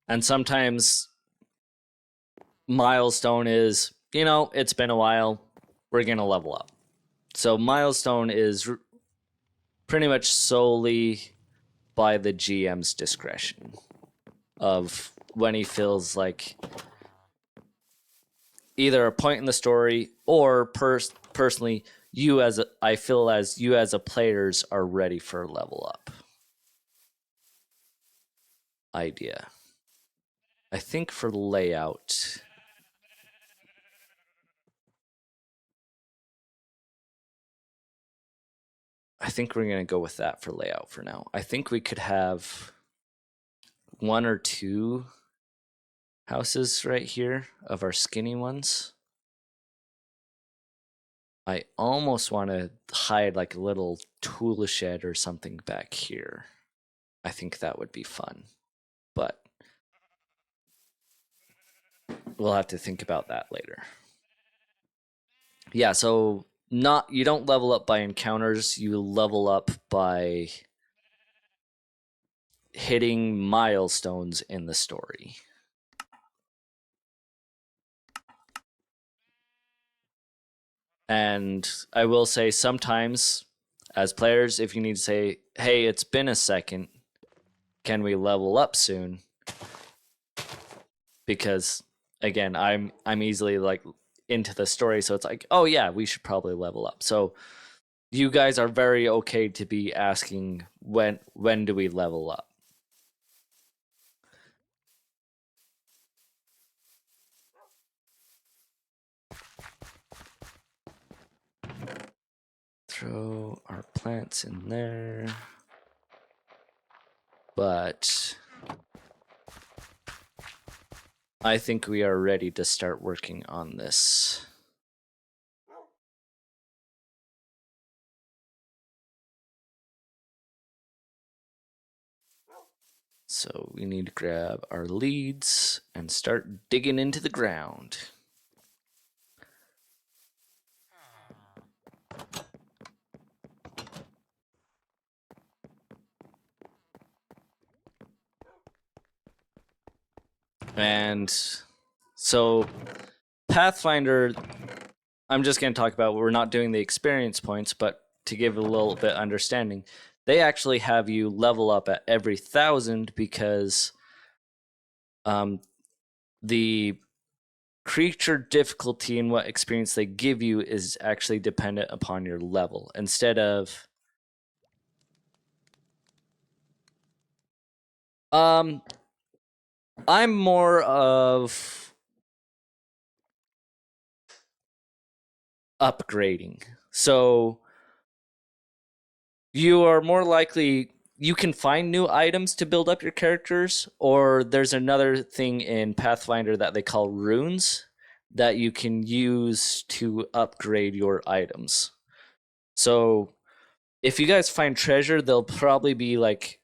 And sometimes milestone is, it's been a while, we're going to level up. So milestone is pretty much solely by the GM's discretion of when he feels like either a point in the story or personally I feel as you as a players are ready for a level up idea. I think for layout, I think we're going to go with that for layout for now. I think we could have one or two houses right here of our skinny ones. I almost want to hide like a little tool shed or something back here. I think that would be fun, but we'll have to think about that later. Yeah, so you don't level up by encounters, you level up by hitting milestones in the story. And I will say sometimes as players, if you need to say, hey, it's been a second, can we level up soon? Because again, I'm easily like into the story, so it's like, oh yeah, we should probably level up. So you guys are very okay to be asking when do we level up? Throw our plants in there. But I think we are ready to start working on this. So we need to grab our leads and start digging into the ground. And so Pathfinder, I'm just going to talk about, we're not doing the experience points, but to give a little bit understanding, they actually have you level up at every 1,000 because the creature difficulty and what experience they give you is actually dependent upon your level instead of I'm more of upgrading. So you are more likely you can find new items to build up your characters, or there's another thing in Pathfinder that they call runes that you can use to upgrade your items. So if you guys find treasure, they'll probably be like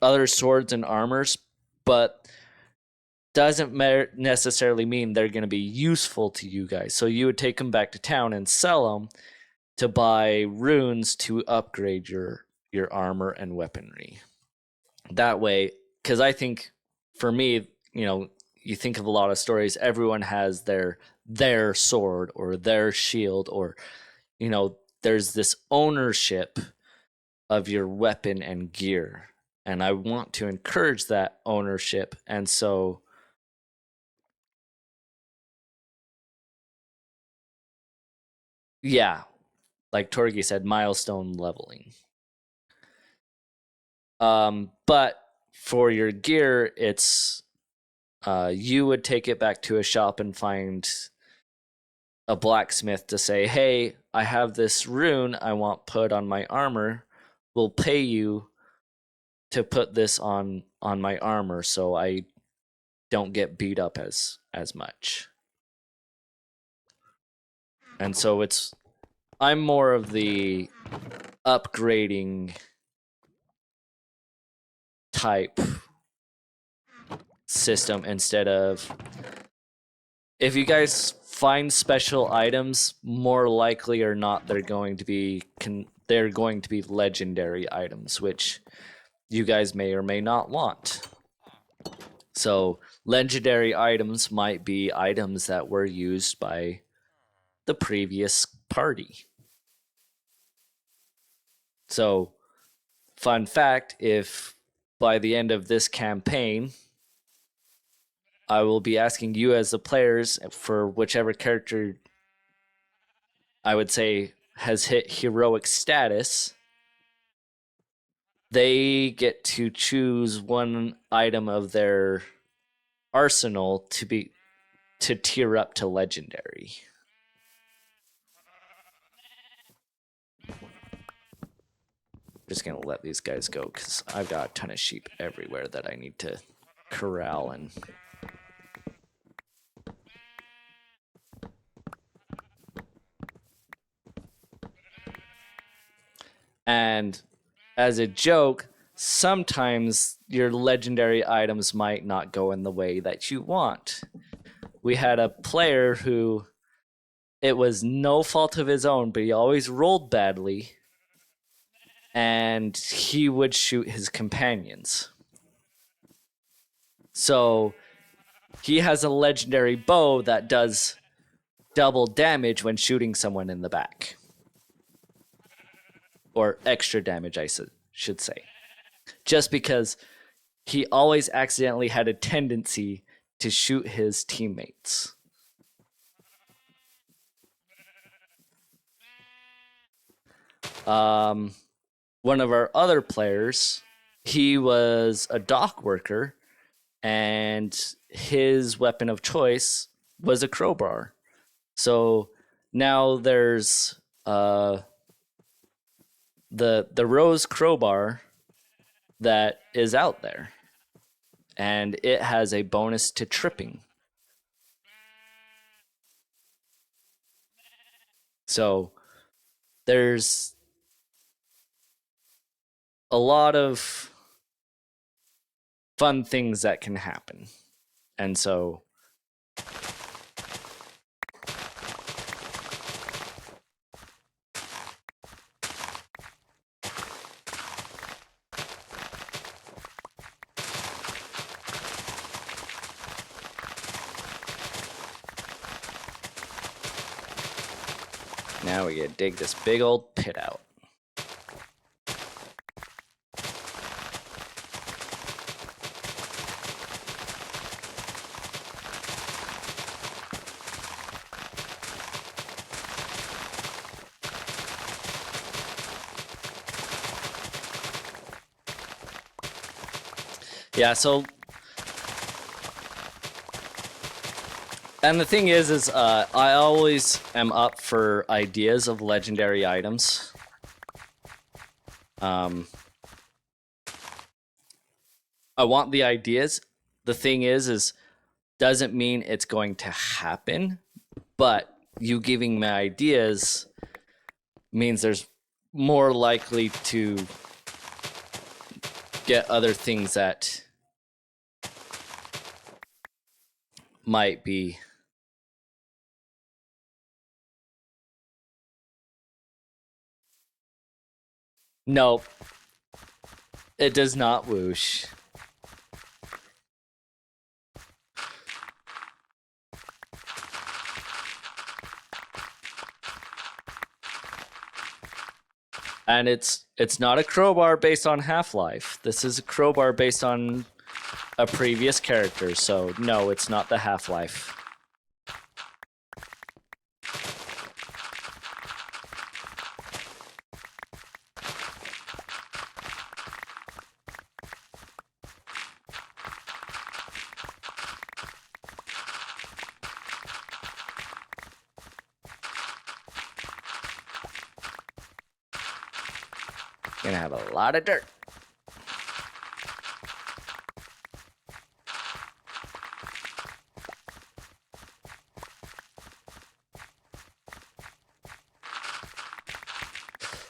other swords and armors, but doesn't necessarily mean they're going to be useful to you guys. So you would take them back to town and sell them to buy runes to upgrade your armor and weaponry. That way, because I think for me, you think of a lot of stories, everyone has their sword or their shield, or there's this ownership of your weapon and gear, and I want to encourage that ownership. And so yeah, like Torgi said, milestone leveling. But for your gear, it's you would take it back to a shop and find a blacksmith to say, hey, I have this rune I want put on my armor. We'll pay you to put this on my armor so I don't get beat up as much. And so I'm more of the upgrading type system instead of, if you guys find special items, more likely or not they're going to be legendary items, which you guys may or may not want. So legendary items might be items that were used by the previous party. So, fun fact, if by the end of this campaign, I will be asking you as the players for whichever character I would say has hit heroic status, they get to choose one item of their arsenal to tier up to legendary. Just gonna let these guys go because I've got a ton of sheep everywhere that I need to corral and. And as a joke, sometimes your legendary items might not go in the way that you want. We had a player who it was no fault of his own, but he always rolled badly, and he would shoot his companions. So he has a legendary bow that does double damage when shooting someone in the back. Or extra damage, I should say. Just because he always accidentally had a tendency to shoot his teammates. One of our other players, he was a dock worker, and his weapon of choice was a crowbar. So now there's the rose crowbar that is out there, and it has a bonus to tripping. So there's a lot of fun things that can happen. And so now we gotta dig this big old pit out. Yeah, so and the thing is I always am up for ideas of legendary items. I want the ideas. The thing is doesn't mean it's going to happen, but you giving me ideas means there's more likely to get other things that might be nope, it does not whoosh. And it's not a crowbar based on Half-Life. This is a crowbar based on a previous character, so no, it's not the Half-Life. Gonna have a lot of dirt.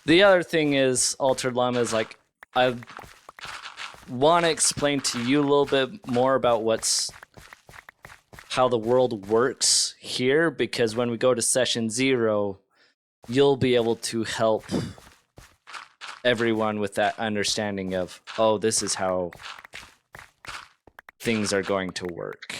The other thing is, Altered Llama is like, I want to explain to you a little bit more about how the world works here, because when we go to session 0, you'll be able to help everyone with that understanding of, oh, this is how things are going to work.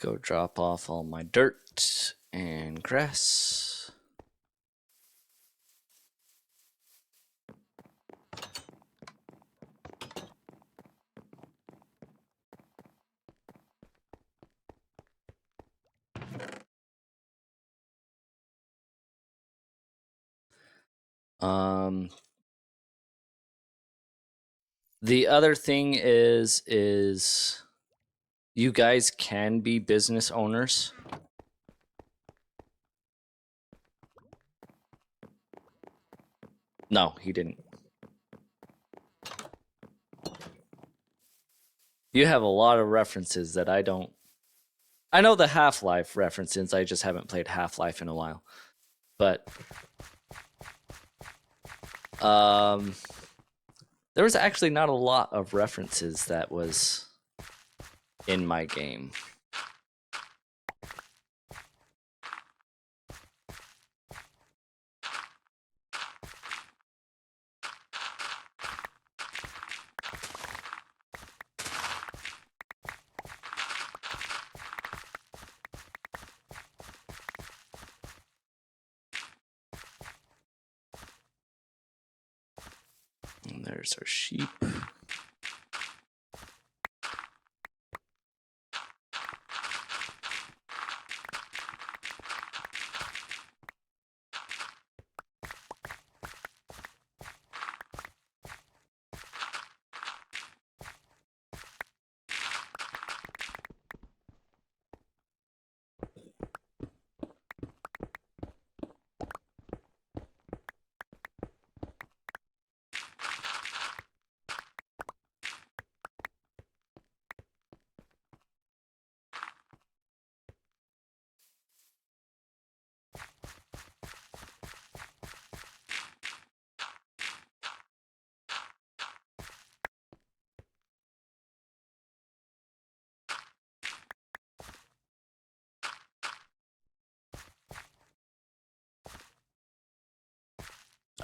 go drop off all my dirt and grass. The other thing is you guys can be business owners. No, he didn't. You have a lot of references that I don't. I know the Half-Life references, I just haven't played Half-Life in a while. But there was actually not a lot of references that was in my game. And there's our sheep.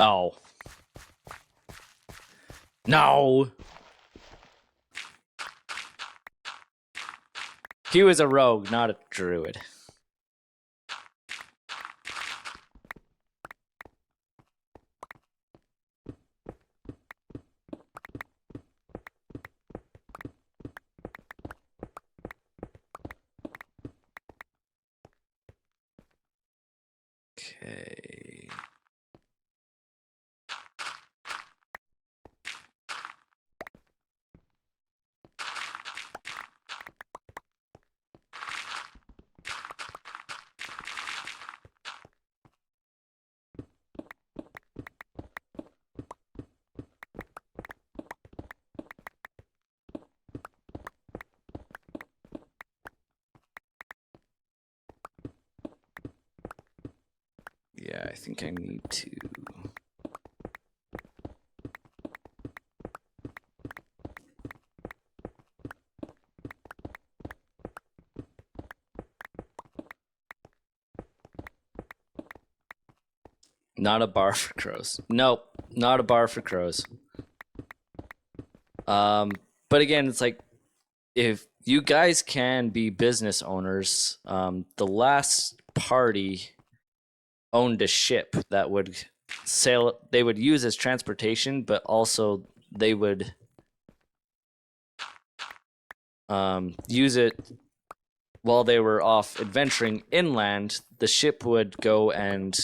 Oh. No! He was a rogue, not a druid. Okay. Yeah, I think I need to. Not a bar for crows. Nope, not a bar for crows. But again, it's like if you guys can be business owners, the last party owned a ship that would sail. They would use as transportation, but also they would use it while they were off adventuring inland. The ship would go and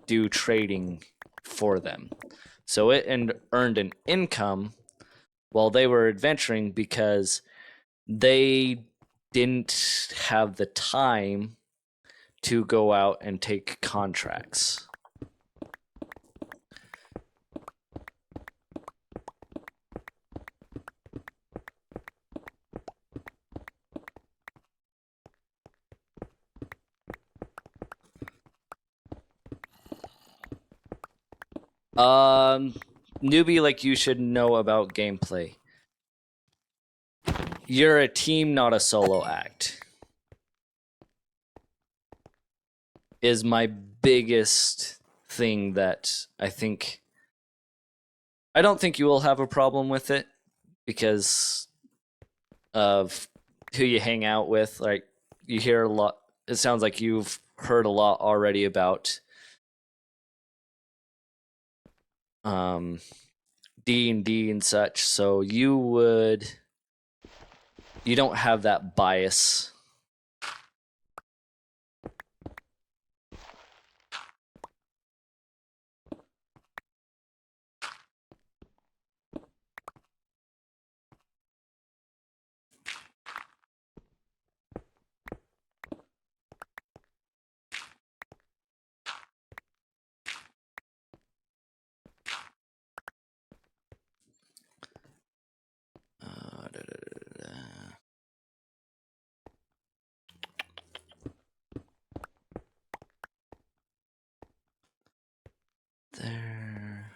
do trading for them, so it earned an income while they were adventuring because they didn't have the time to go out and take contracts. Newbie like you should know about gameplay. You're a team, not a solo act. Is my biggest thing that I think. I don't think you will have a problem with it because of who you hang out with. Like, you hear a lot. It sounds like you've heard a lot already about D&D and such, so you don't have that bias. Da, da, da, da. There.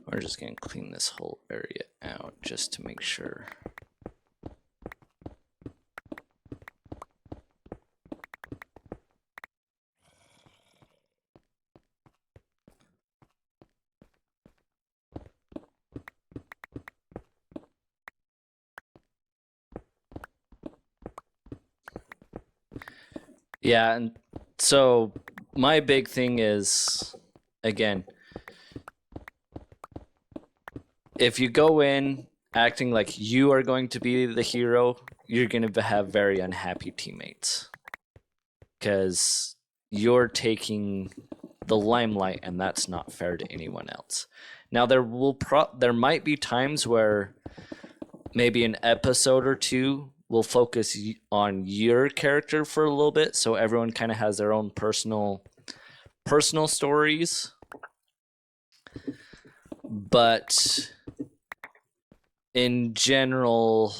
We're just gonna clean this whole area out just to make sure. Yeah, and so my big thing is, again, if you go in acting like you are going to be the hero, you're going to have very unhappy teammates because you're taking the limelight, and that's not fair to anyone else. Now there might be times where maybe an episode or two will focus on your character for a little bit, so everyone kind of has their own personal stories. But in general,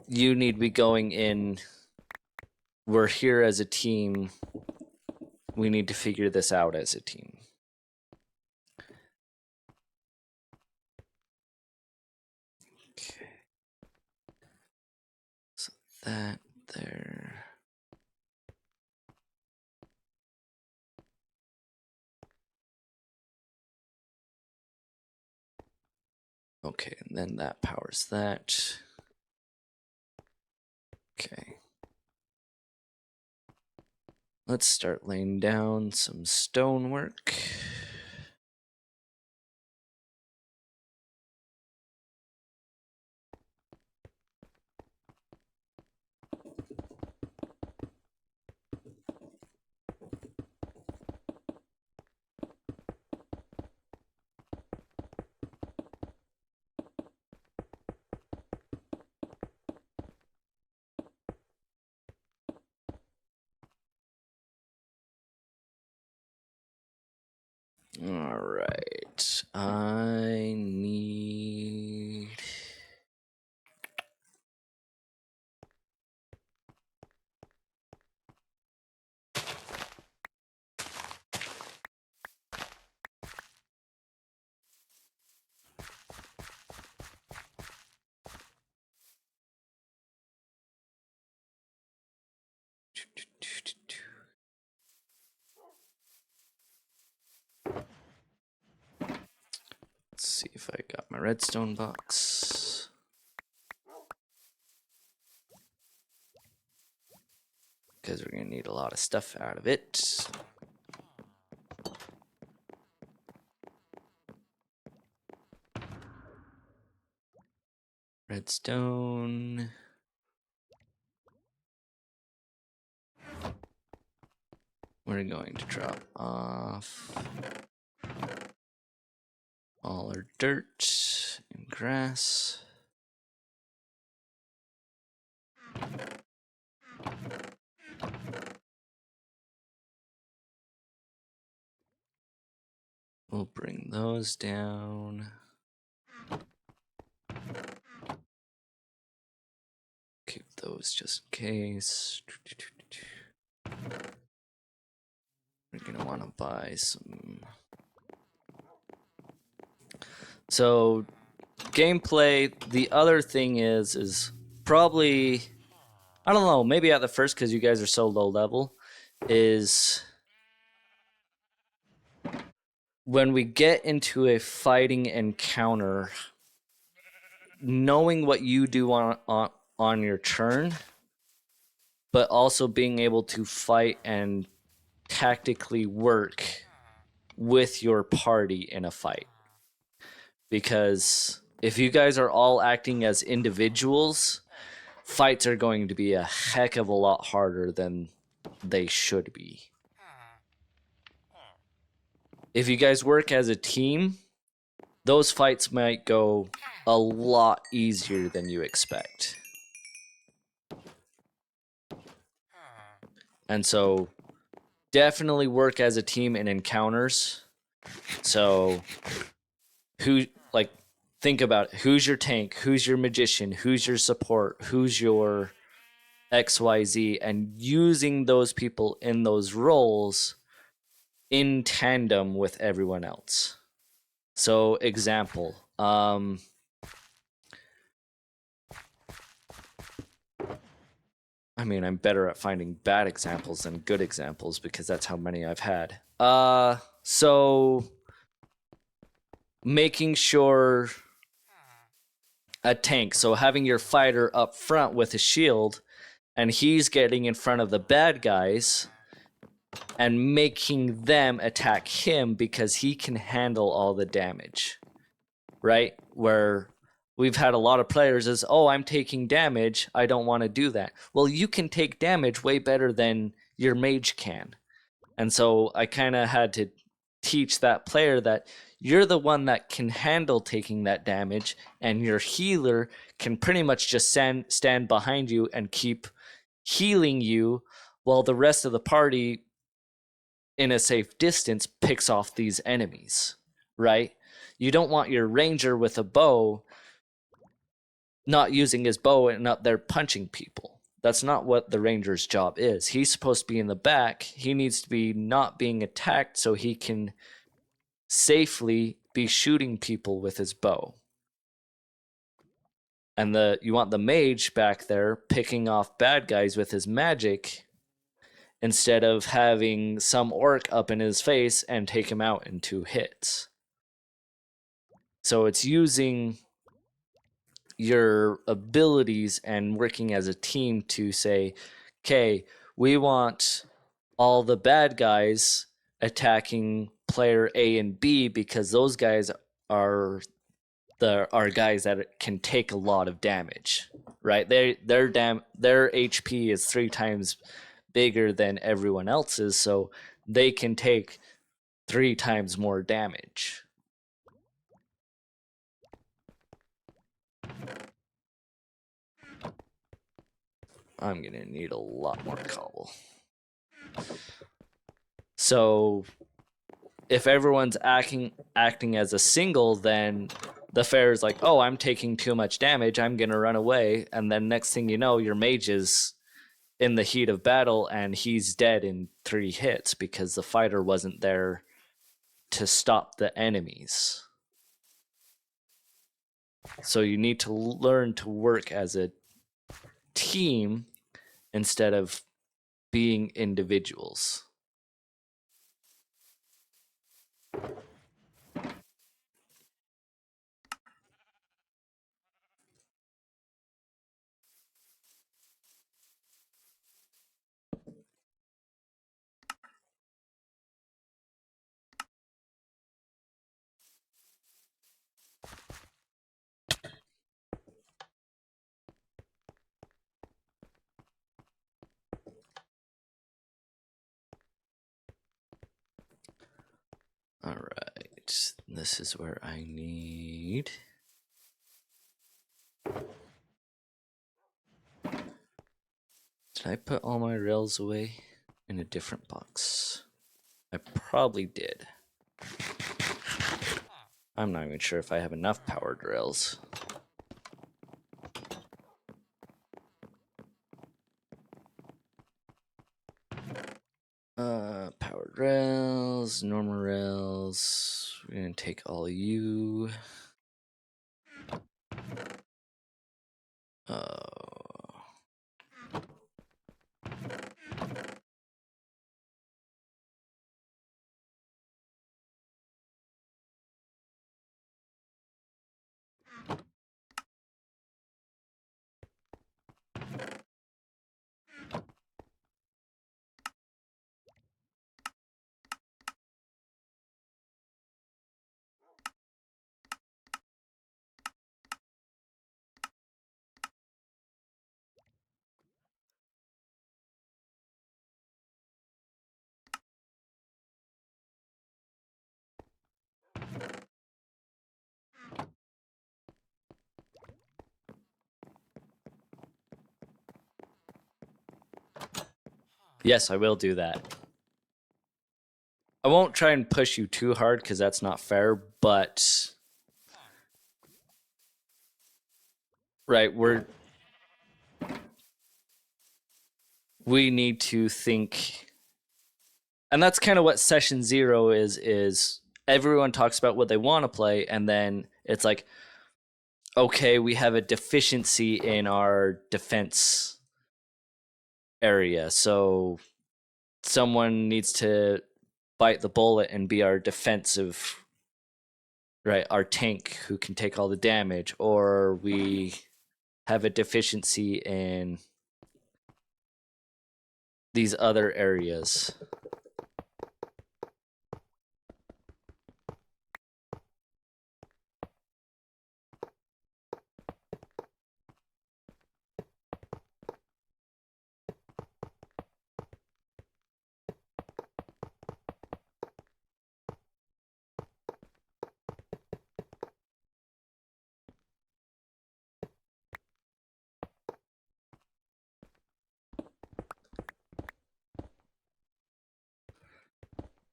you need to be going in. We're here as a team. We need to figure this out as a team. Okay. So that there. Okay, and then that powers that. Okay. Let's start laying down some stonework. All right. I need. Let's see if I got my redstone box. Because we're going to need a lot of stuff out of it. Redstone. We're going to drop off all our dirt and grass. We'll bring those down. Keep those just in case. We're gonna want to buy some. So, gameplay. The other thing is probably, I don't know, maybe at the first because you guys are so low level, is when we get into a fighting encounter, knowing what you do on your turn, but also being able to fight and tactically work with your party in a fight. Because if you guys are all acting as individuals, fights are going to be a heck of a lot harder than they should be. If you guys work as a team, those fights might go a lot easier than you expect. And so definitely work as a team in encounters. So think about it. Who's your tank? Who's your magician? Who's your support? Who's your XYZ? And using those people in those roles in tandem with everyone else. So example, I mean, I'm better at finding bad examples than good examples because that's how many I've had. So making sure a tank, so having your fighter up front with a shield, and he's getting in front of the bad guys and making them attack him because he can handle all the damage, right? Where we've had a lot of players is, oh, I'm taking damage, I don't want to do that. Well, you can take damage way better than your mage can. And so I kind of had to teach that player that you're the one that can handle taking that damage, and your healer can pretty much just stand behind you and keep healing you while the rest of the party in a safe distance picks off these enemies, right? You don't want your ranger with a bow not using his bow and up there punching people. That's not what the ranger's job is. He's supposed to be in the back. He needs to be not being attacked so he can safely be shooting people with his bow. And you want the mage back there picking off bad guys with his magic instead of having some orc up in his face and take him out in 2 hits. So it's using your abilities and working as a team to say, okay, we want all the bad guys attacking player A and B because those guys are guys that can take a lot of damage, right? Their HP is 3 times bigger than everyone else's, so they can take 3 times more damage. I'm gonna need a lot more cobble. So if everyone's acting as a single, then the fair is like, oh, I'm taking too much damage, I'm gonna run away, and then next thing you know, your mage is in the heat of battle and he's dead in 3 hits because the fighter wasn't there to stop the enemies. So you need to learn to work as a team instead of being individuals. All right, this is where I need. Did I put all my rails away in a different box? I probably did. I'm not even sure if I have enough powered rails. Powered rails, normal rails. We're gonna take all you. Yes, I will do that. I won't try and push you too hard because that's not fair, but right, we need to think, and that's kind of what session 0 is everyone talks about what they want to play, and then it's like, okay, we have a deficiency in our defense area, so someone needs to bite the bullet and be our defensive, right, our tank who can take all the damage, or we have a deficiency in these other areas.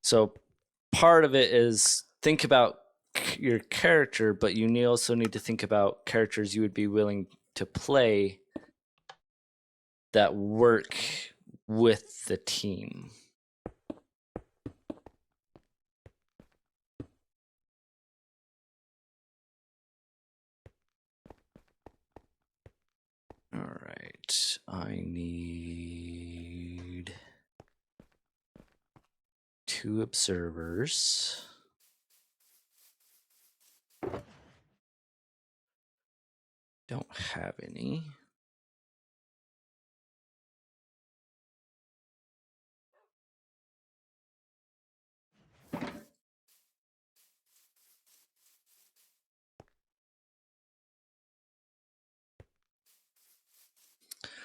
So part of it is think about your character, but you also need to think about characters you would be willing to play that work with the team. All right, I need 2 observers. Don't have any.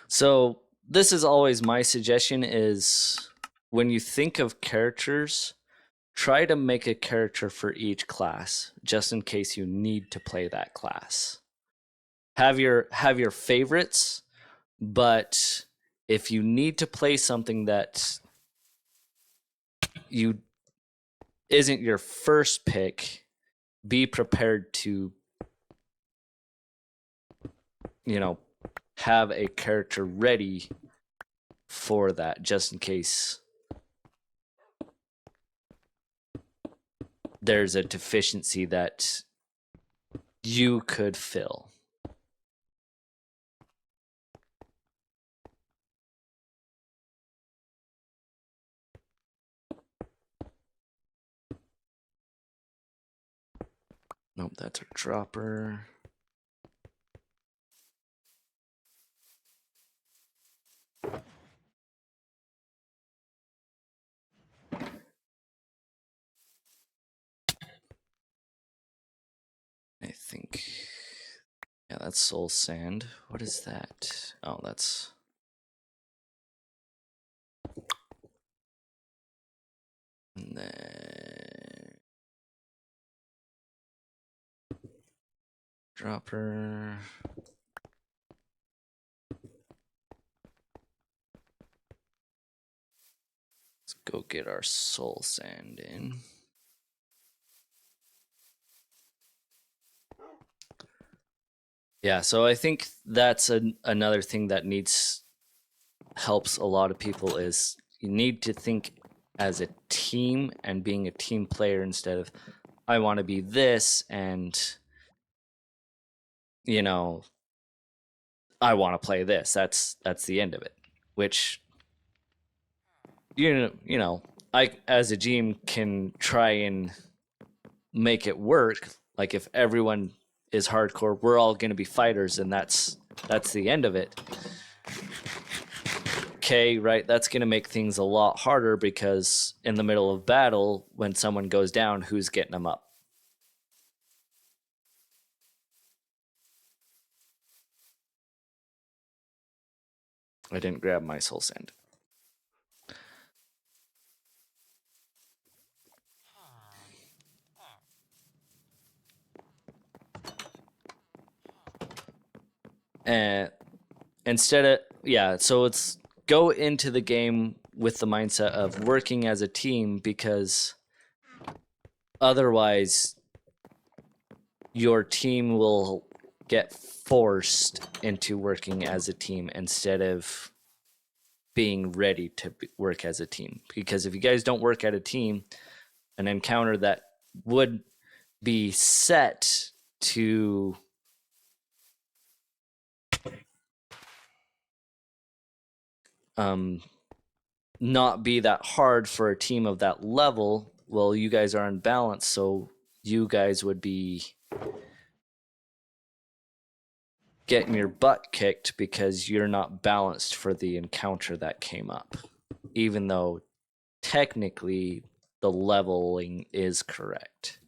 So this is always my suggestion is when you think of characters, try to make a character for each class, just in case you need to play that class. Have your favorites, but if you need to play something that you isn't your first pick, be prepared to, have a character ready for that, just in case there's a deficiency that you could fill. Nope, that's our dropper. I think, yeah, that's soul sand. What is that? Oh, that's... And then Dropper. Let's go get our soul sand in. Yeah, so I think that's another thing that helps a lot of people is you need to think as a team and being a team player instead of I want to be this and you know I want to play this. That's the end of it. Which you know I as a GM can try and make it work. Like if everyone is hardcore, we're all going to be fighters, and that's the end of it. Okay, right? That's going to make things a lot harder because in the middle of battle, when someone goes down, who's getting them up? I didn't grab my soul sand. And instead of so it's go into the game with the mindset of working as a team because otherwise your team will get forced into working as a team instead of being ready to work as a team. Because if you guys don't work at a team, an encounter that would be set to not be that hard for a team of that level, well, you guys are unbalanced, so you guys would be getting your butt kicked because you're not balanced for the encounter that came up, even though technically the leveling is correct.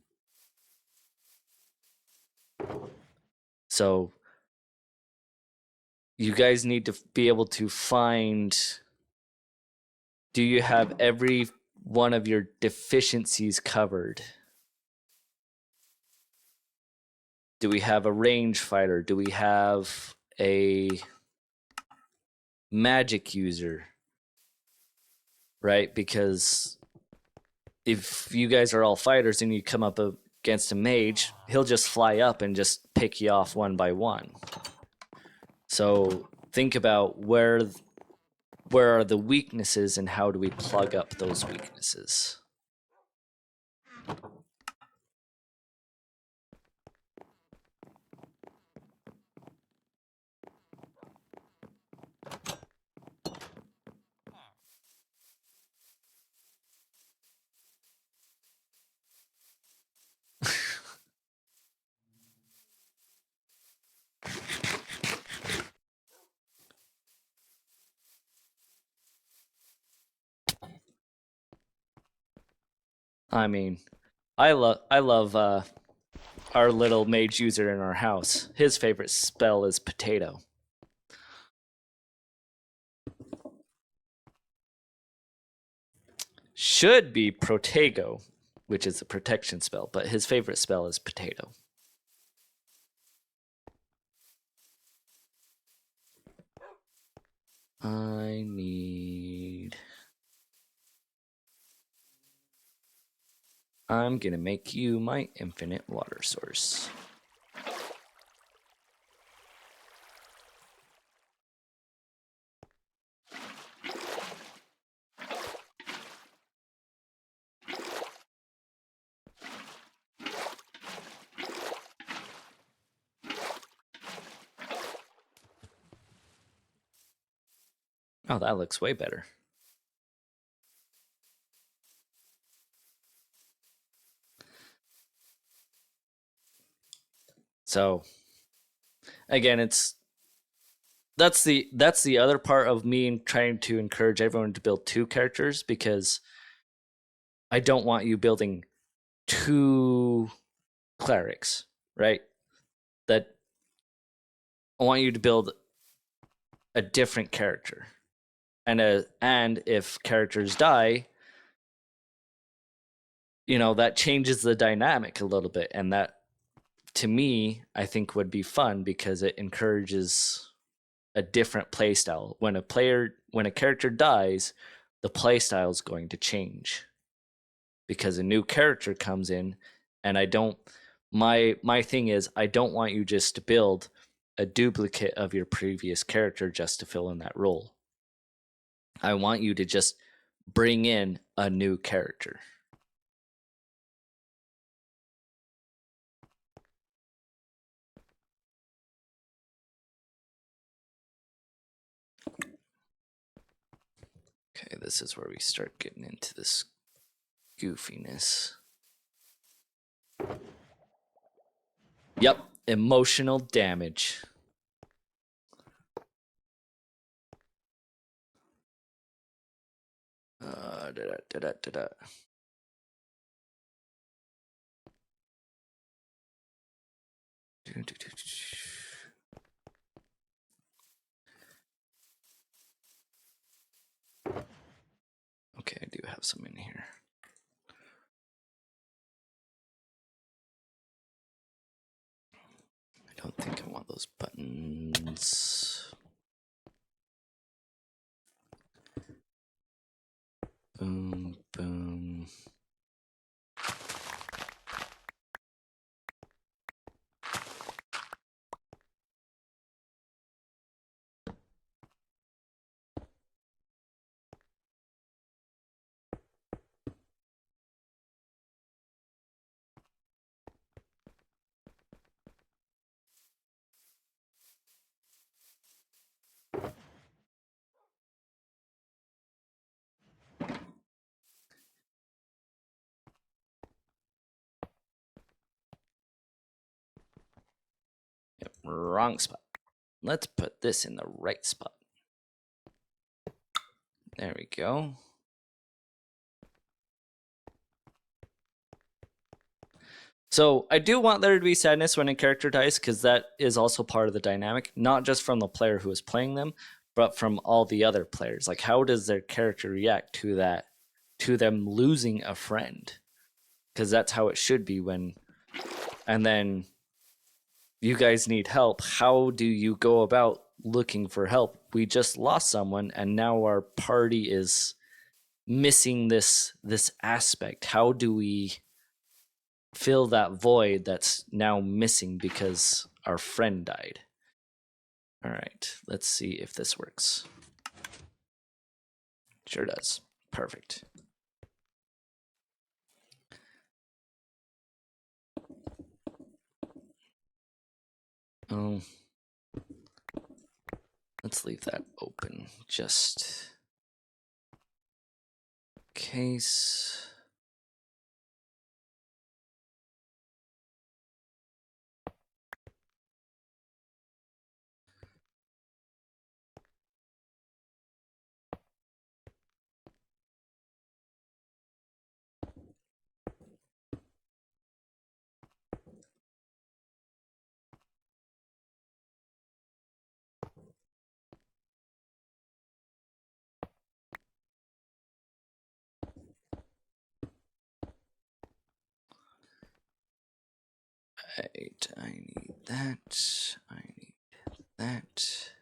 So you guys need to be able to find, do you have every one of your deficiencies covered? Do we have a range fighter? Do we have a magic user? Right? Because if you guys are all fighters and you come up against a mage, he'll just fly up and just pick you off one by one. So think about where are the weaknesses and how do we plug up those weaknesses? I mean, I love our little mage user in our house. His favorite spell is potato. Should be Protego, which is a protection spell, but his favorite spell is potato. I'm gonna make you my infinite water source. Oh, that looks way better. So again, that's the other part of me trying to encourage everyone to build two characters, because I don't want you building two clerics, right? That I want you to build a different character. And if characters die, that changes the dynamic a little bit, and that to me, I think would be fun because it encourages a different playstyle. When a character dies, the playstyle is going to change because a new character comes in, and I don't. My thing is, I don't want you just to build a duplicate of your previous character just to fill in that role. I want you to just bring in a new character. Okay, this is where we start getting into this goofiness. Yep, emotional damage. Da-da. Okay, I do have some in here. I don't think I want those buttons. Boom, boom. Yep, wrong spot. Let's put this in the right spot. There we go. So I do want there to be sadness when a character dies, because that is also part of the dynamic, not just from the player who is playing them, but from all the other players. Like, how does their character react to that, to them losing a friend? Because that's how it should be when, and then you guys need help. How do you go about looking for help? We just lost someone, and now our party is missing this aspect. How do we fill that void that's now missing because our friend died? All right, let's see if this works. Sure does. Perfect. Oh, let's leave that open just in case. Right, I need that. I need that.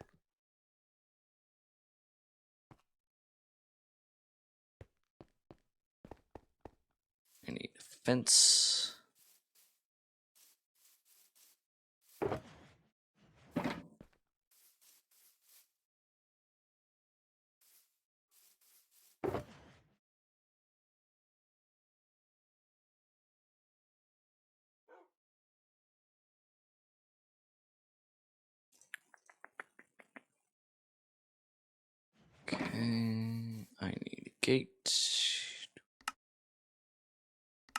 I need a fence. Okay, I need a gate.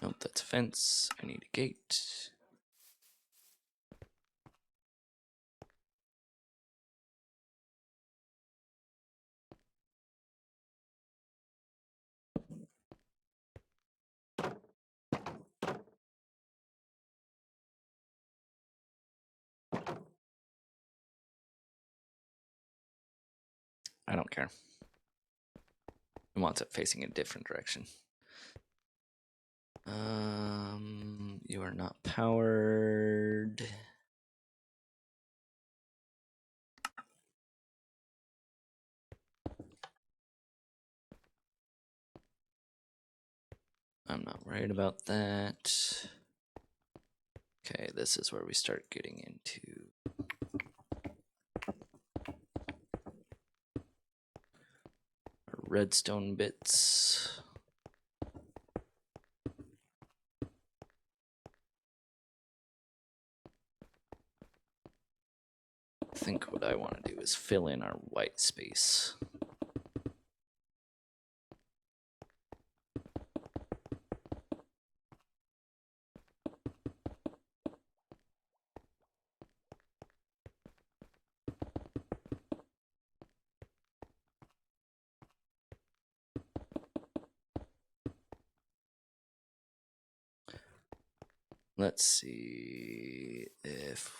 Nope, that's a fence. I need a gate. I don't care. It wants it facing a different direction. You are not powered. I'm not worried about that. Okay, this is where we start getting into our redstone bits. I think what I want to do is fill in our white space. Let's see if...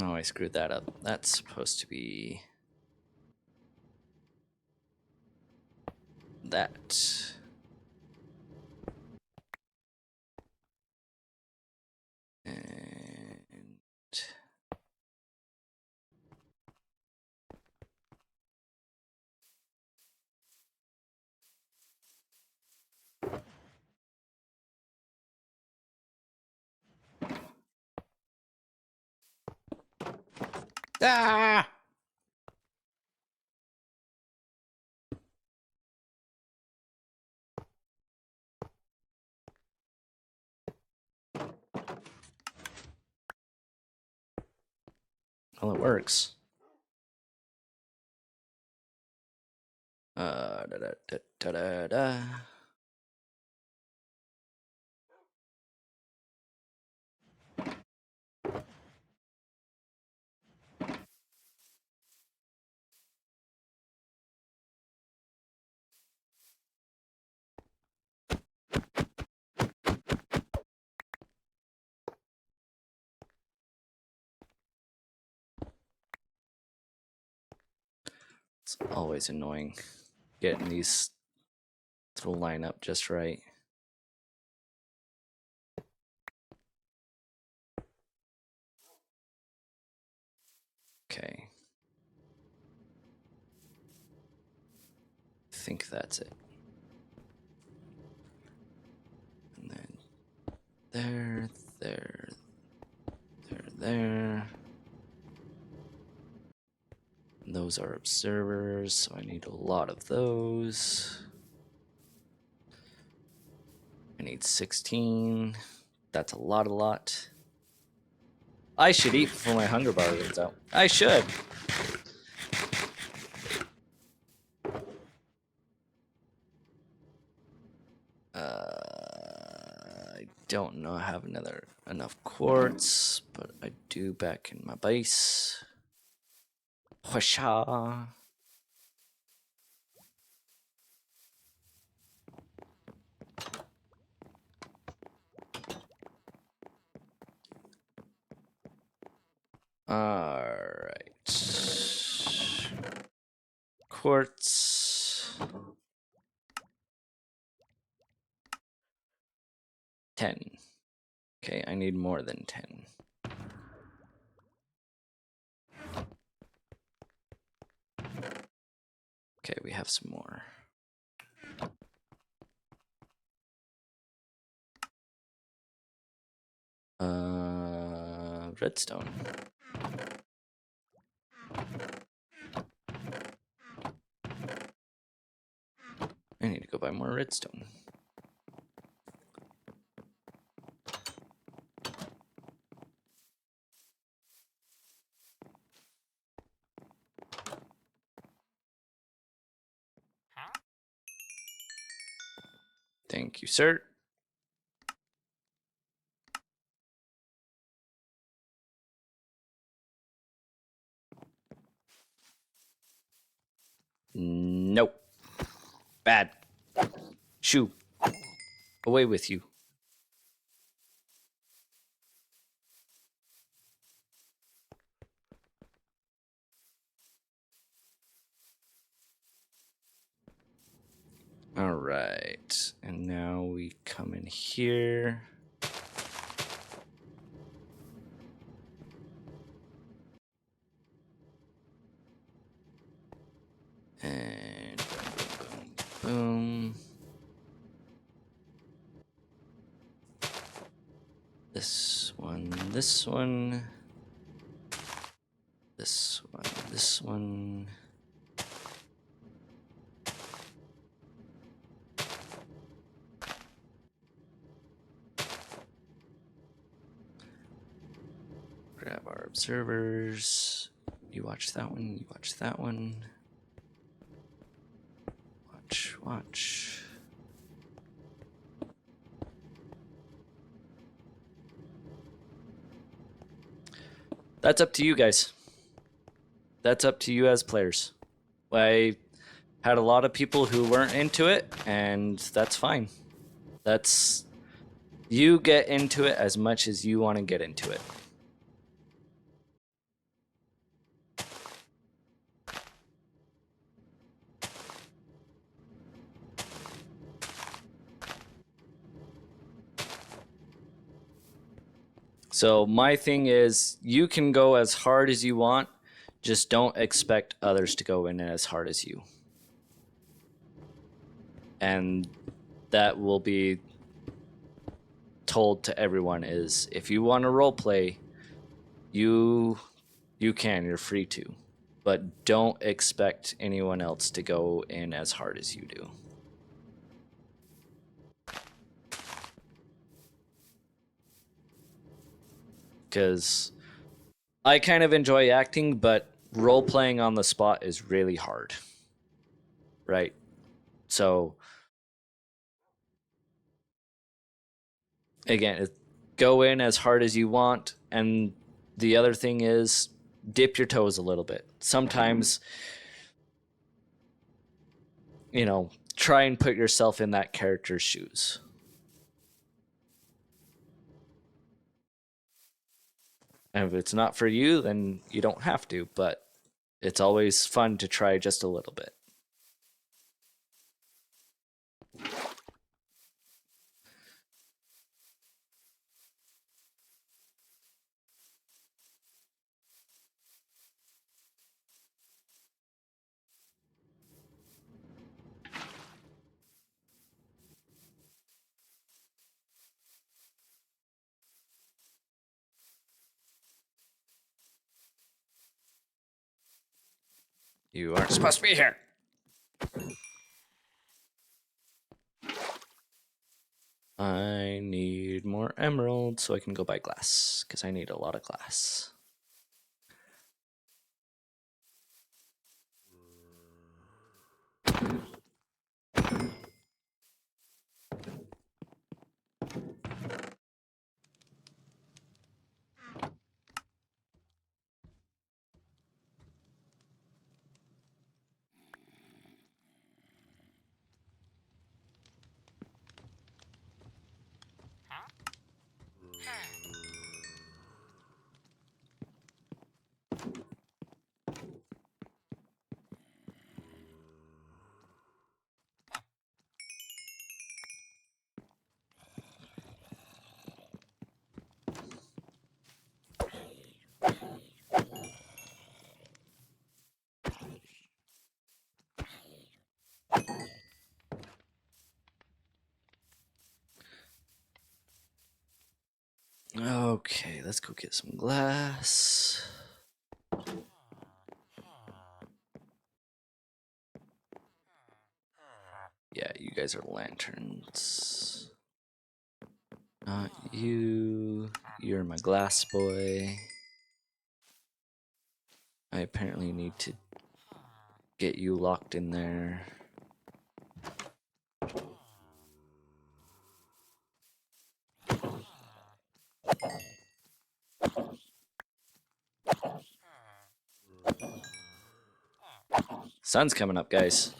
Oh, I screwed that up. That's supposed to be that. And ah! Well, it works. Da, da, da, da, da, da. It's always annoying getting these to line up just right. Okay. I think that's it. And then there, there, there. And those are observers, so I need a lot of those. I need 16. That's a lot. I should eat before my hunger bar runs out. I should. I don't know I have enough quartz, but I do back in my base. Whoosha. Alright. Quartz. 10. Okay, I need more than 10. Okay, we have some more. Redstone. I need to go buy more redstone. Thank you, sir. Nope. Bad. Shoo. Away with you. All right. And now we come in here. And boom, boom, boom. This one, this one. This one, this one. Grab our observers. You watch that one, you watch that one. Watch, watch. That's up to you guys. That's up to you as players. I had a lot of people who weren't into it, and that's fine. That's you get into it as much as you want to get into it. So my thing is you can go as hard as you want, just don't expect others to go in as hard as you. And that will be told to everyone is if you want to role play, you can, you're free to. But don't expect anyone else to go in as hard as you do. Because I kind of enjoy acting, but role playing on the spot is really hard. Right? So, again, go in as hard as you want. And the other thing is dip your toes a little bit. Sometimes, try and put yourself in that character's shoes. And if it's not for you, then you don't have to, but it's always fun to try just a little bit. You aren't supposed to be here. I need more emeralds so I can go buy glass, because I need a lot of glass. Okay, let's go get some glass. Yeah, you guys are lanterns. Not you. You're my glass boy. I apparently need to get you locked in there. Sun's coming up, guys.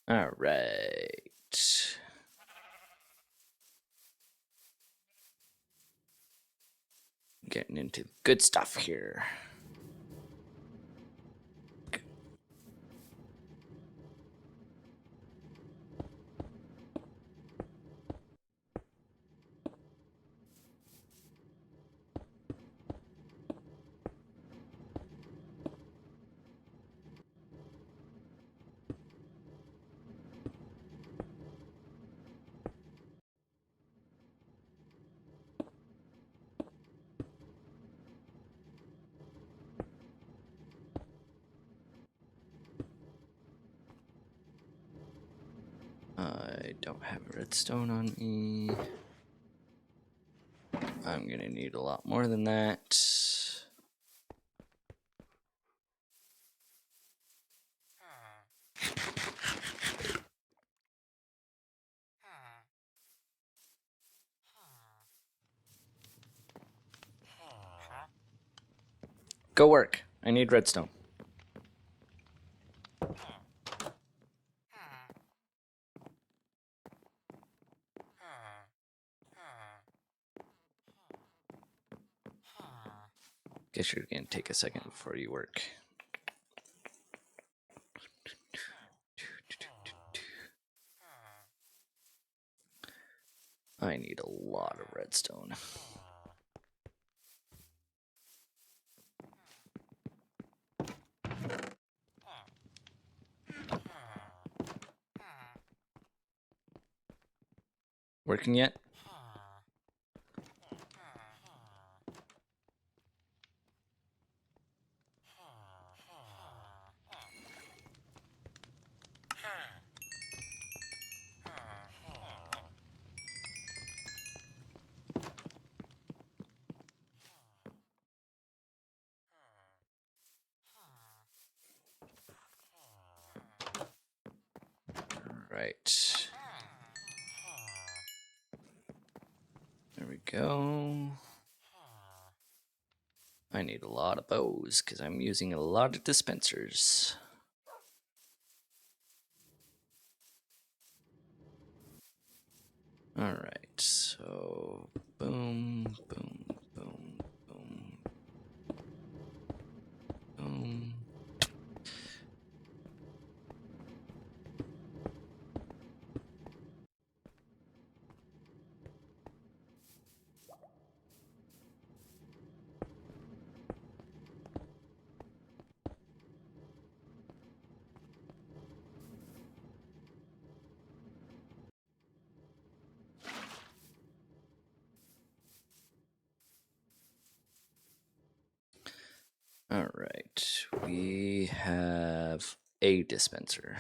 All right. Getting into good stuff here. I don't have redstone on me. I'm gonna need a lot more than that. Go work. I need redstone. Guess you're gonna take a second before you work. I need a lot of redstone. Working yet? Right. There we go. I need a lot of bows because I'm using a lot of dispensers. All right, so boom, boom, boom, boom, boom. All right, we have a dispenser.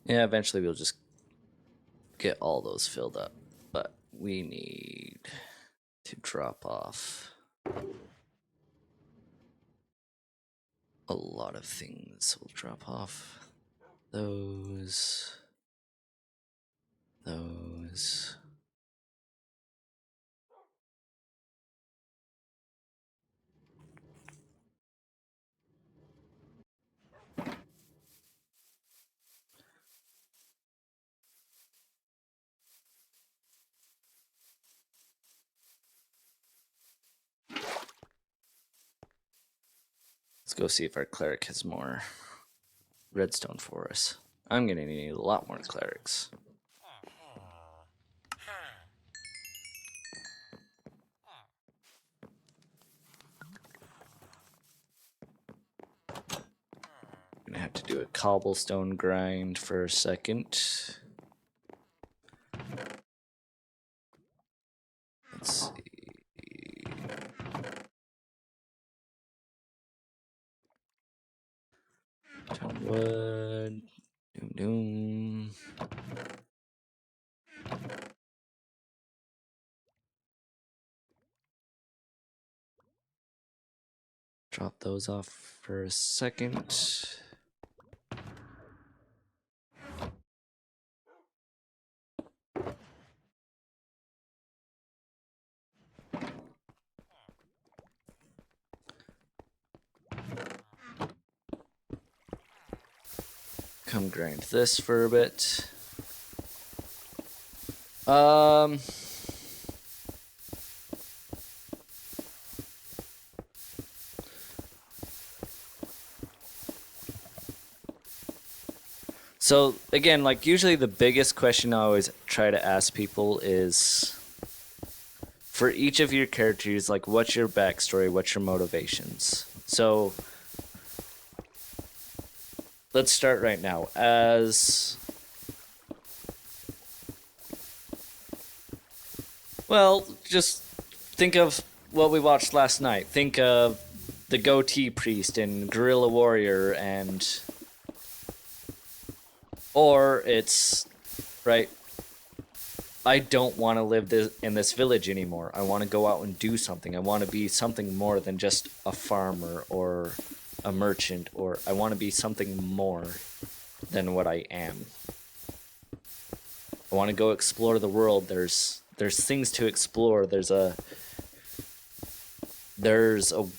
Yeah, eventually we'll just get all those filled up, but we need to drop off a lot of things. We'll drop off those. Let's go see if our cleric has more redstone for us. I'm gonna need a lot more clerics. Gonna have to do a cobblestone grind for a second. Let's see. Chop wood. Doom doom. Drop those off for a second. Come grind this for a bit. So again, like usually the biggest question I always try to ask people is, for each of your characters, like what's your backstory, what's your motivations? So let's start right now. Well, just think of what we watched last night. Think of the goatee priest and guerrilla warrior, and or it's right, I don't want to live in this village anymore. I want to go out and do something. I want to be something more than just a farmer or a merchant, or I want to be something more than what I am. I want to go explore the world. There's things to explore. There's a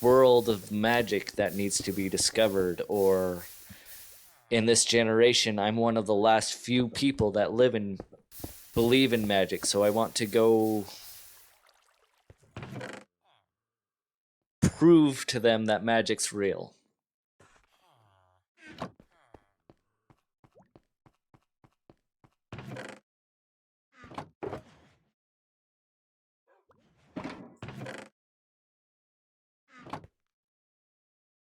world of magic that needs to be discovered, or in this generation, I'm one of the last few people that believe in magic, so I want to go prove to them that magic's real.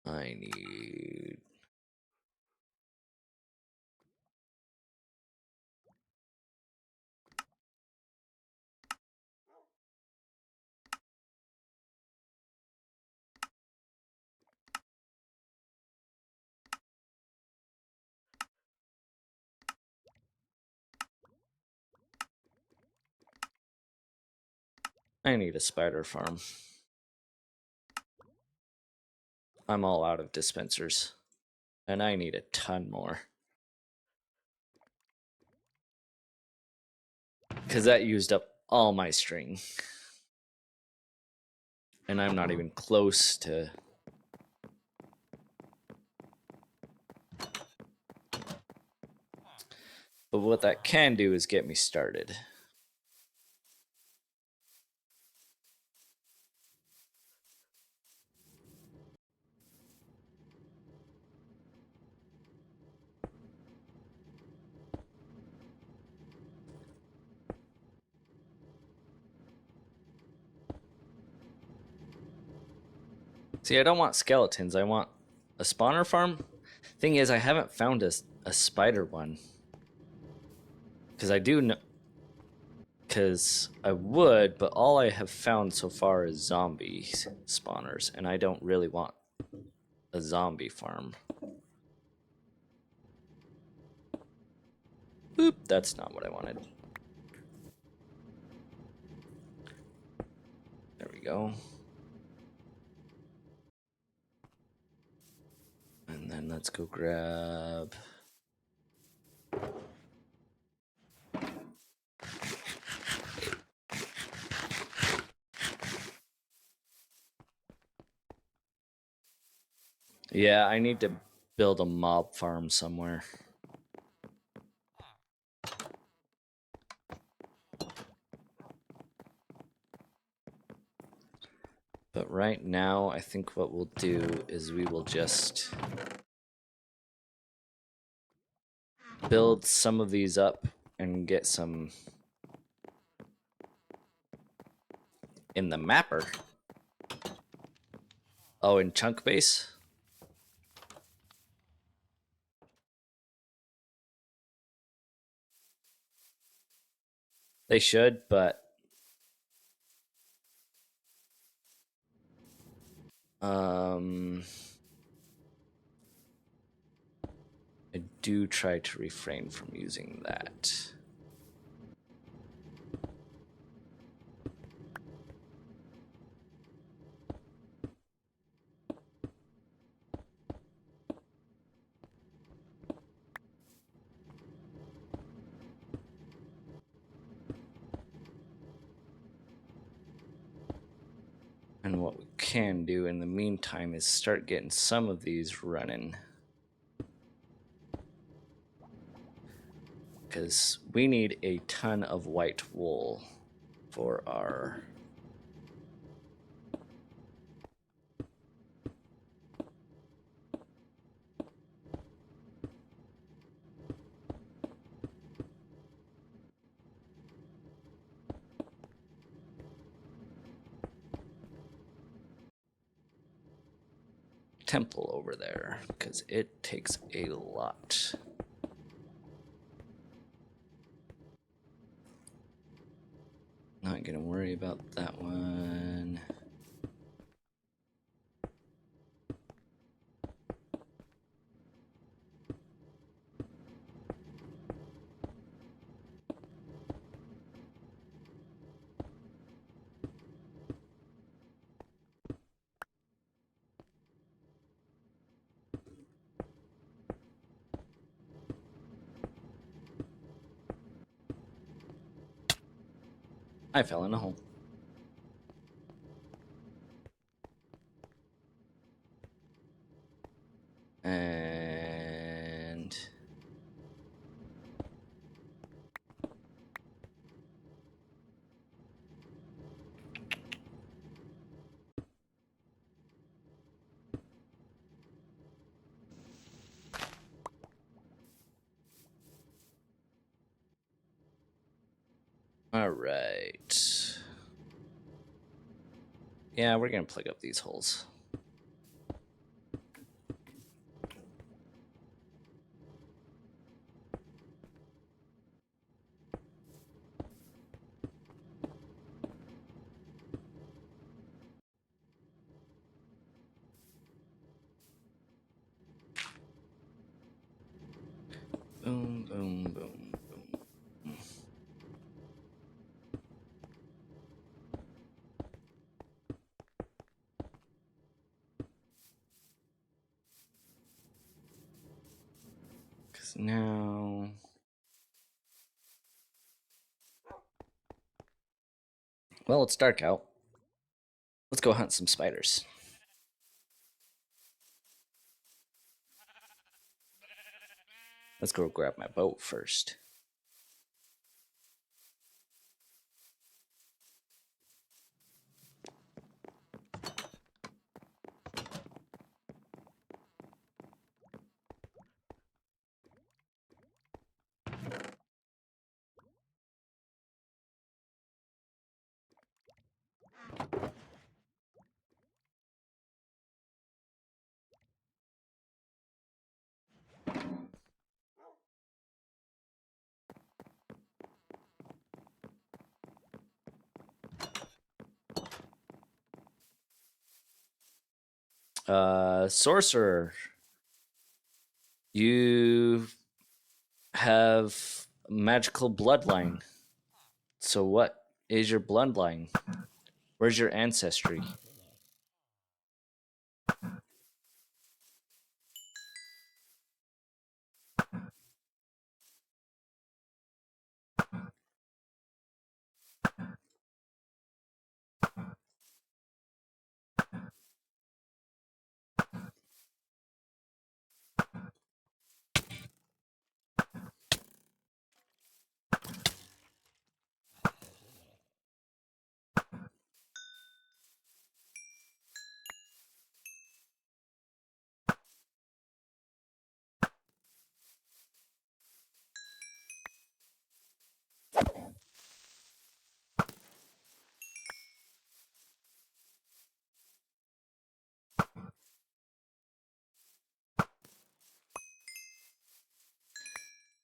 I need... I need a spider farm. I'm all out of dispensers. And I need a ton more. Because that used up all my string. And I'm not even close to... But what that can do is get me started. See, I don't want skeletons. I want a spawner farm. Thing is, I haven't found a spider one. Because I do know... Because I would, but all I have found so far is zombie spawners. And I don't really want a zombie farm. Boop, that's not what I wanted. There we go. And then let's go grab... Yeah, I need to build a mob farm somewhere. But right now, I think what we'll do is we will just build some of these up and get some in the mapper. Oh, in chunk base? They should, but I do try to refrain from using that. And what we can do in the meantime is start getting some of these running. Because we need a ton of white wool for our temple over there, because it takes a lot. Not gonna worry about that one. I fell in a hole. And all right. Yeah, we're gonna plug up these holes. Boom, boom, boom, boom. Because now... Well, it's dark out. Let's go hunt some spiders. Let's go grab my boat first. Sorcerer, you have magical bloodline. So what is your bloodline? Where's your ancestry?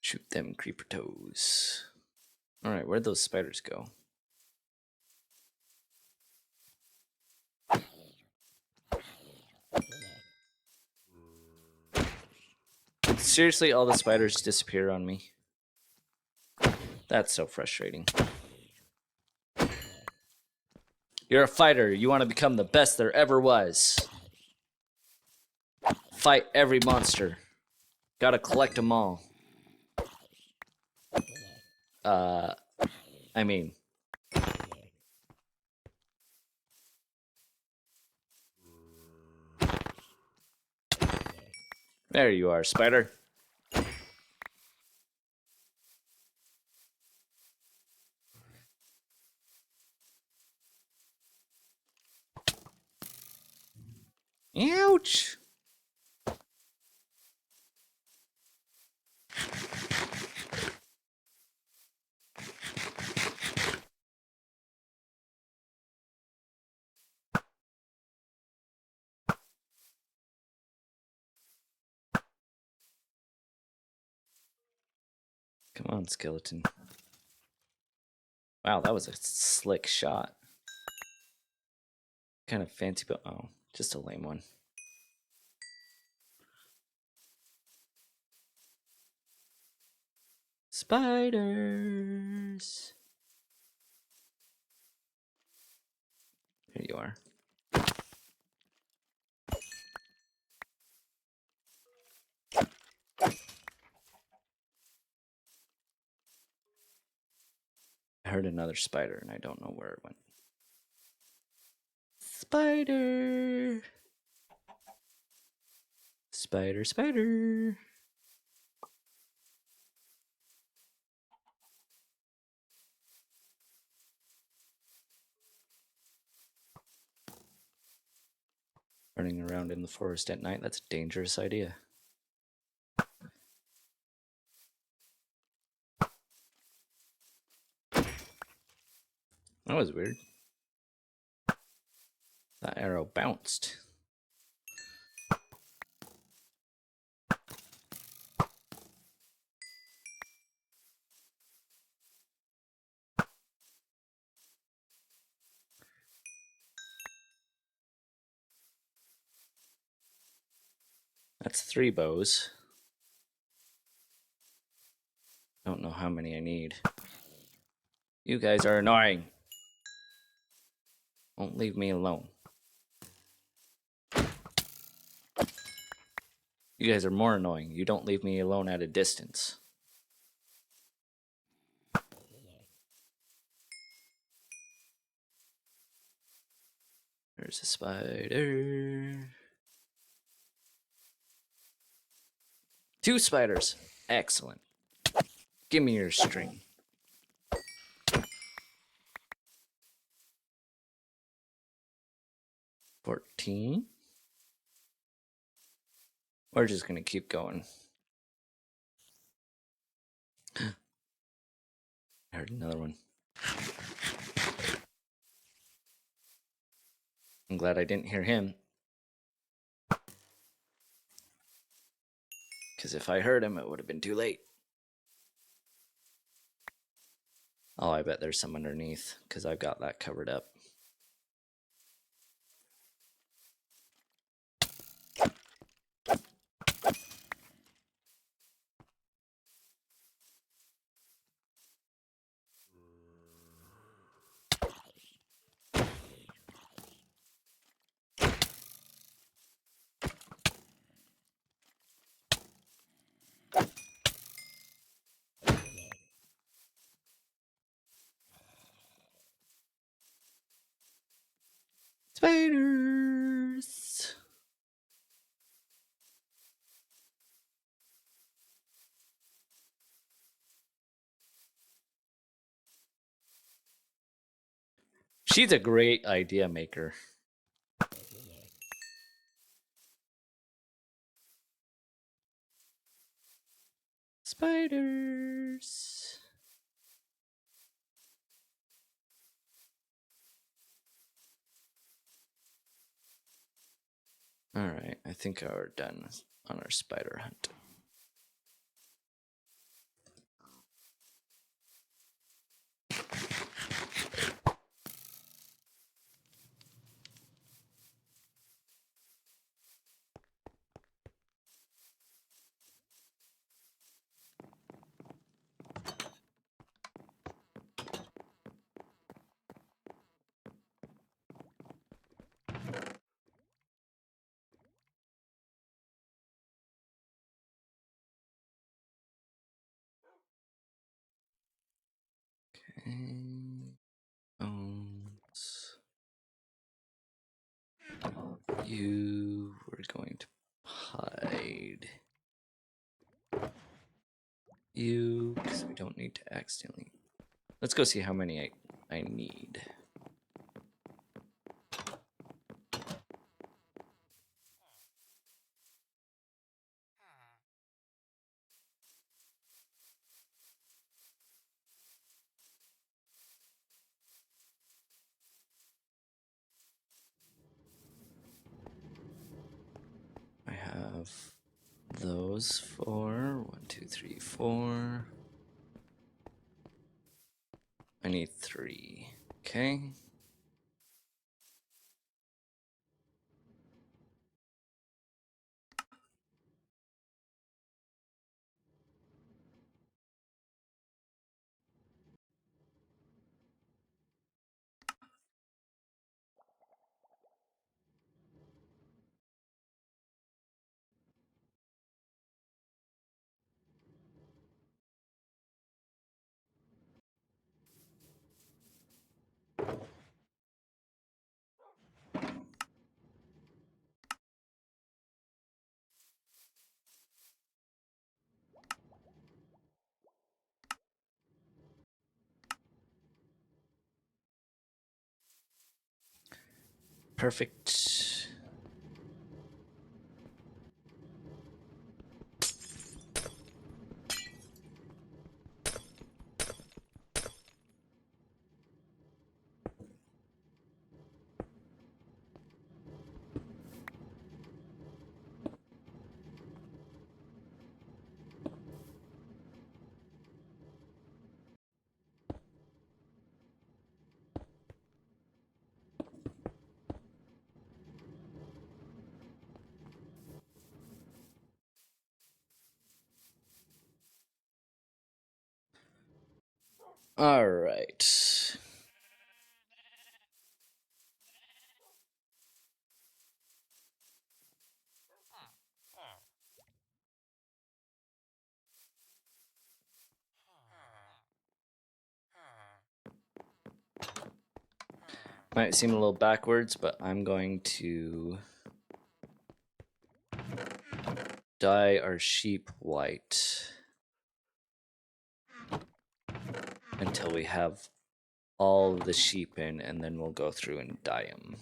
Shoot them creeper toes. All right, where'd those spiders go? Did seriously all the spiders disappear on me? That's so frustrating. You're a fighter. You want to become the best there ever was. Fight every monster. Gotta collect them all. I mean... There you are, spider. Ouch! Come on, skeleton. Wow, that was a slick shot. Kind of fancy, but oh, just a lame one. Spiders. There you are. I heard another spider and I don't know where it went. Spider. Spider, spider. Running around in the forest at night, that's a dangerous idea. That was weird. That arrow bounced. That's 3 bows. Don't know how many I need. You guys are annoying. Don't leave me alone. You guys are more annoying. You don't leave me alone at a distance. There's a spider. 2 spiders. Excellent. Give me your string. $14. We're just gonna keep going. I heard another one. I'm glad I didn't hear him. Because if I heard him, it would have been too late. Oh, I bet there's some underneath, because I've got that covered up. Spiders! She's a great idea maker. Spiders. Alright, I think we're done on our spider hunt. And bones. You were going to hide you because we don't need to accidentally. Let's go see how many I need. I have those 4. 1, 2, 3, 4. I need 3. Okay. Perfect. All right. Might seem a little backwards, but I'm going to dye our sheep white until we have all of the sheep in, and then we'll go through and dye them.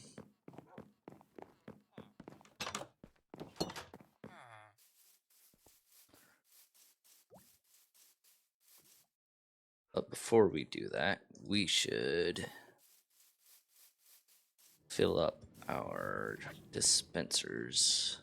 But before we do that, we should fill up our dispensers.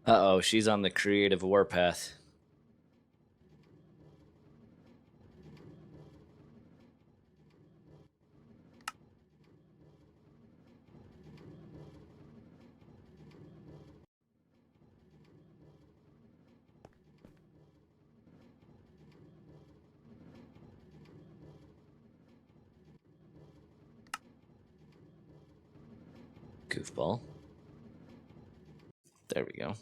Uh-oh, she's on the creative warpath. Goofball. There we go.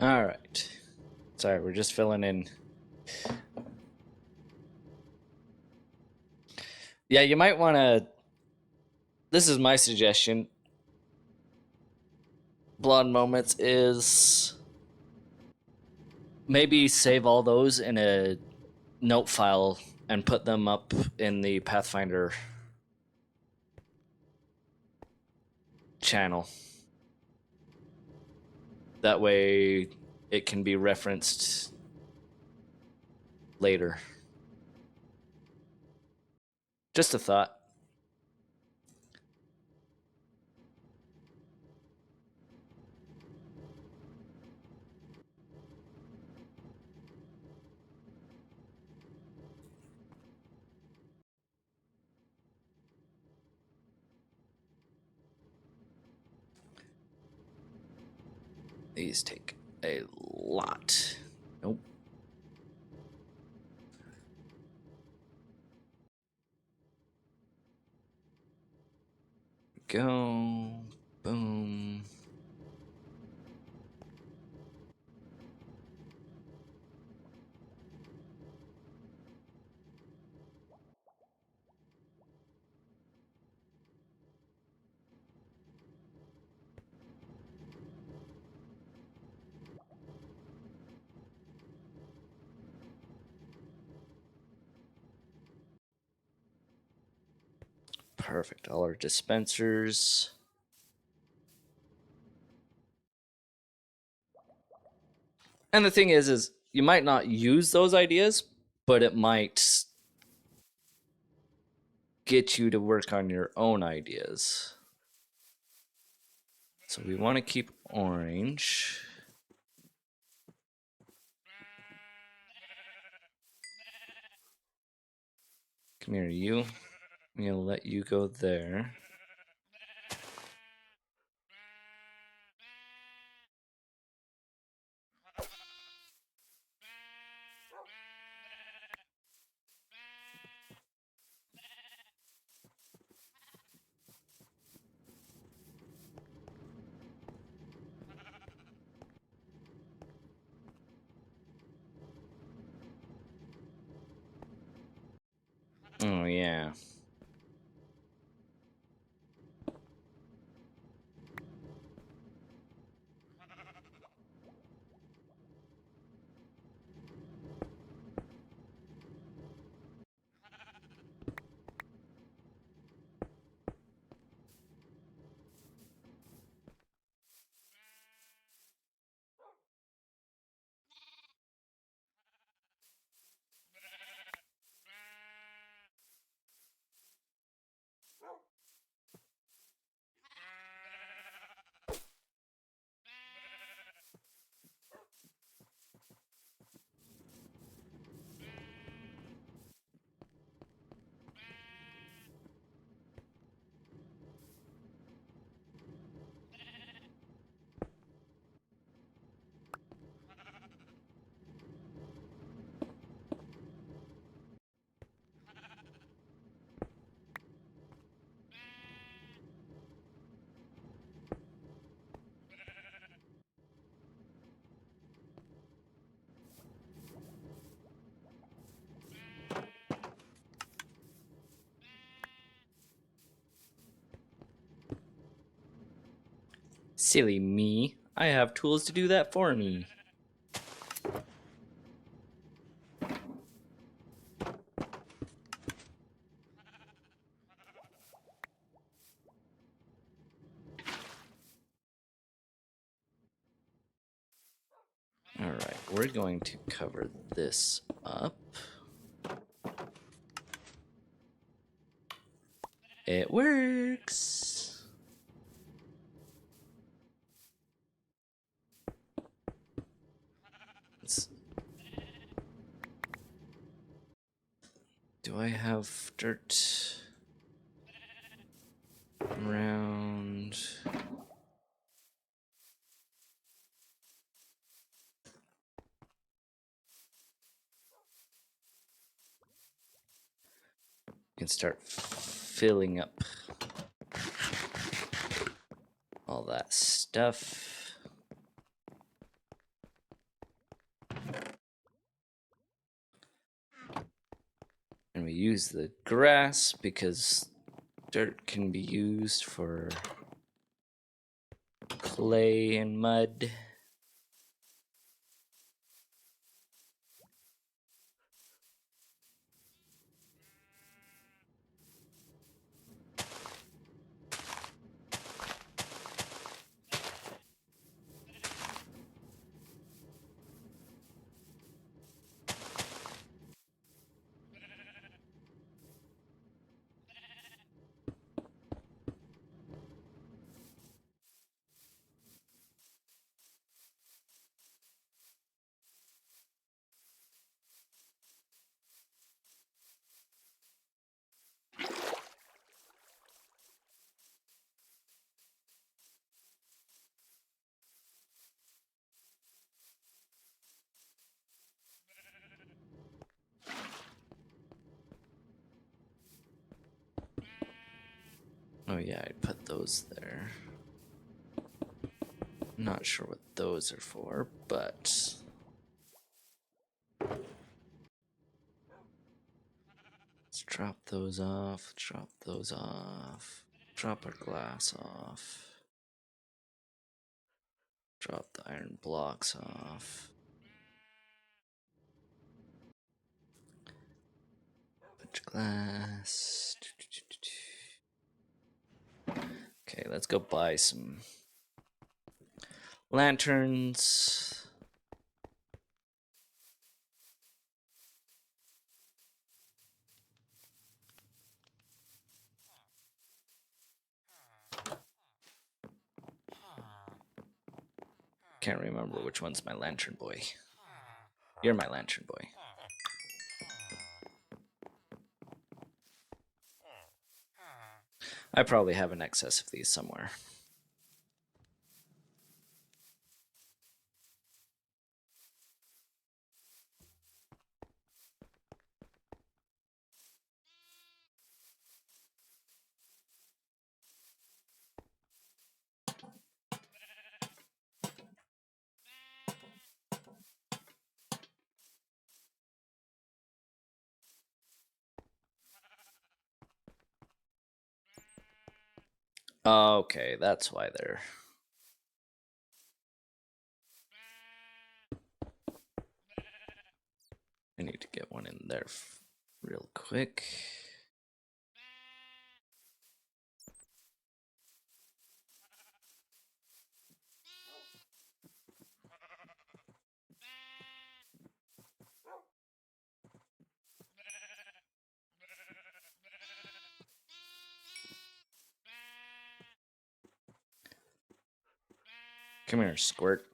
All right. Sorry, we're just filling in. Yeah, you might want to. This is my suggestion. Blonde moments is maybe save all those in a note file and put them up in the Pathfinder channel. That way it can be referenced later. Just a thought. These take a lot. Nope. Go. Boom. Perfect. All our dispensers. And the thing is you might not use those ideas, but it might get you to work on your own ideas. So we want to keep orange. Come here, you. I'm gonna let you go there. Oh, yeah. Silly me. I have tools to do that for me. Alright, we're going to cover this up. It works. Do I have dirt around? Can start filling up all that stuff. use the grass because dirt can be used for clay and mud. Oh yeah, I'd put those there. Not sure what those are for, but let's drop those off, drop those off, drop our glass off, drop the iron blocks off. Bunch of glass. Okay, let's go buy some lanterns. Can't remember which one's my lantern boy. You're my lantern boy. I probably have an excess of these somewhere. Okay, that's why they're... I need to get one in there real quick. Come here, Squirt.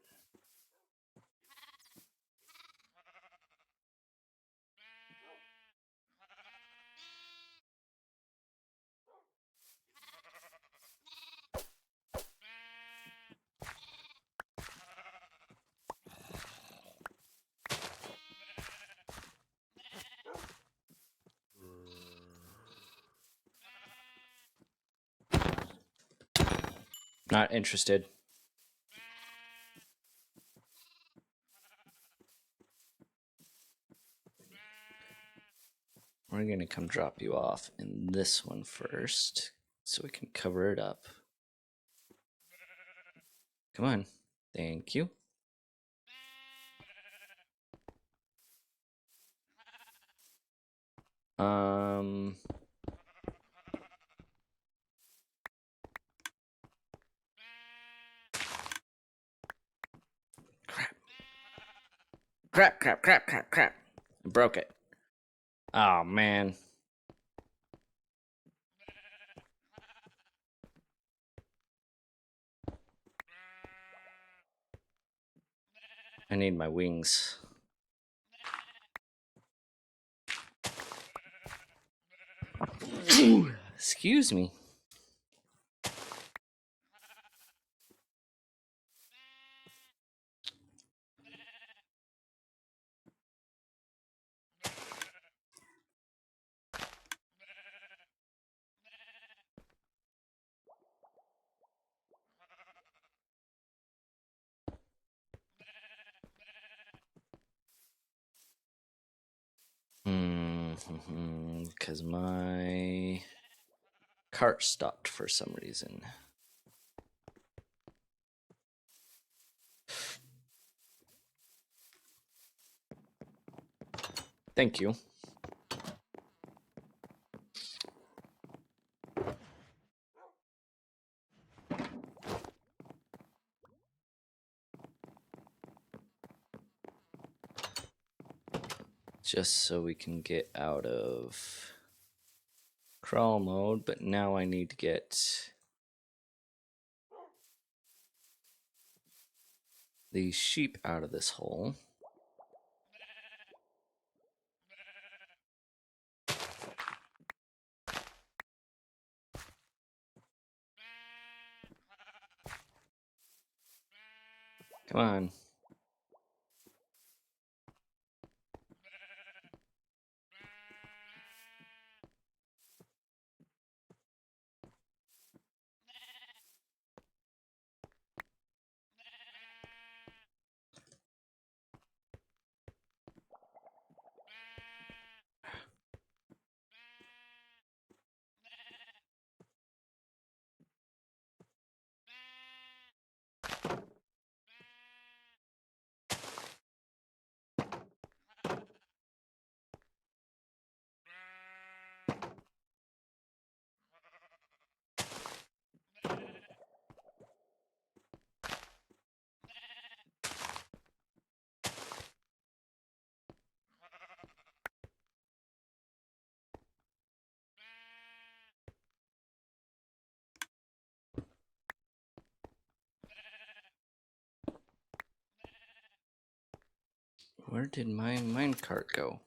Not interested. We're gonna come drop you off in this one first, so we can cover it up. Come on. Thank you. Crap. I broke it. Oh, man. I need my wings. Excuse me. Because my cart stopped for some reason. Thank you. Just so we can get out of crawl mode, but now I need to get the sheep out of this hole. Come on. Where did my minecart go?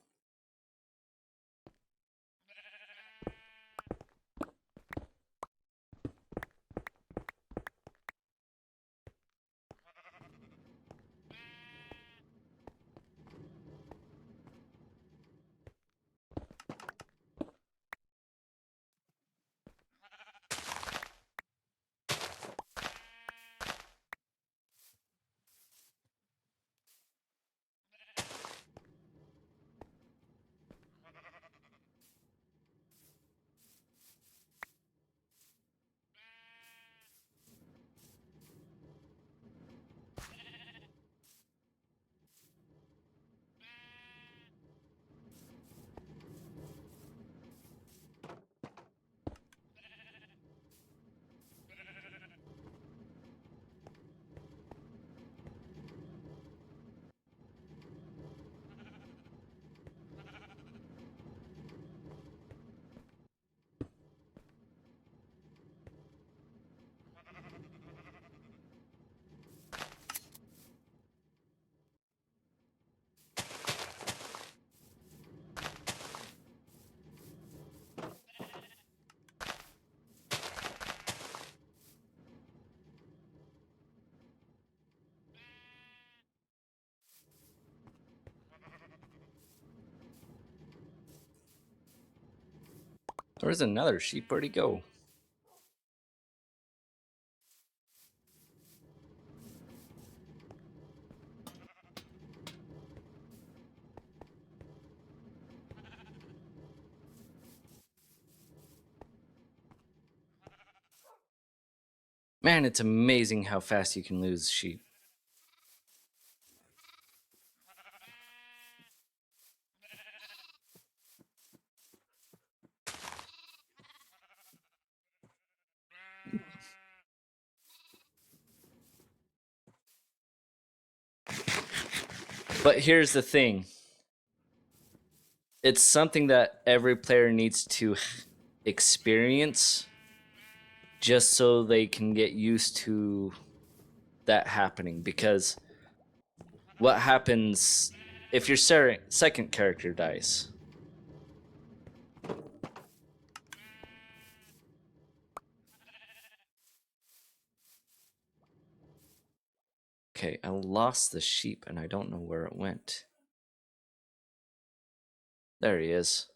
Where's another sheep? Where'd he go? Man, it's amazing how fast you can lose sheep. But here's the thing. It's something that every player needs to experience just so they can get used to that happening. Because what happens if your second character dies? Okay, I lost the sheep and I don't know where it went. There he is.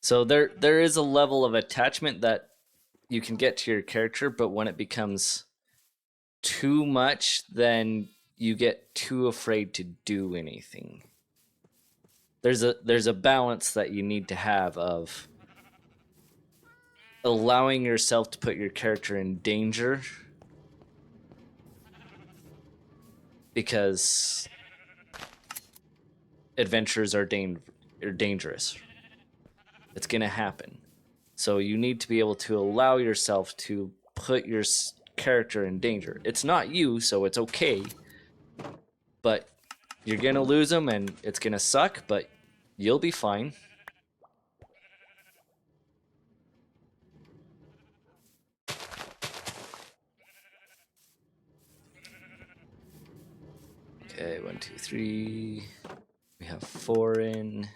So there is a level of attachment that you can get to your character, but when it becomes too much, then you get too afraid to do anything. There's a balance that you need to have of allowing yourself to put your character in danger, because adventures are dangerous. It's gonna happen. So you need to be able to allow yourself to put your character in danger. It's not you, so it's okay. But you're gonna lose them, and it's gonna suck. But you'll be fine. Okay, 1, 2, 3. We have 4 in.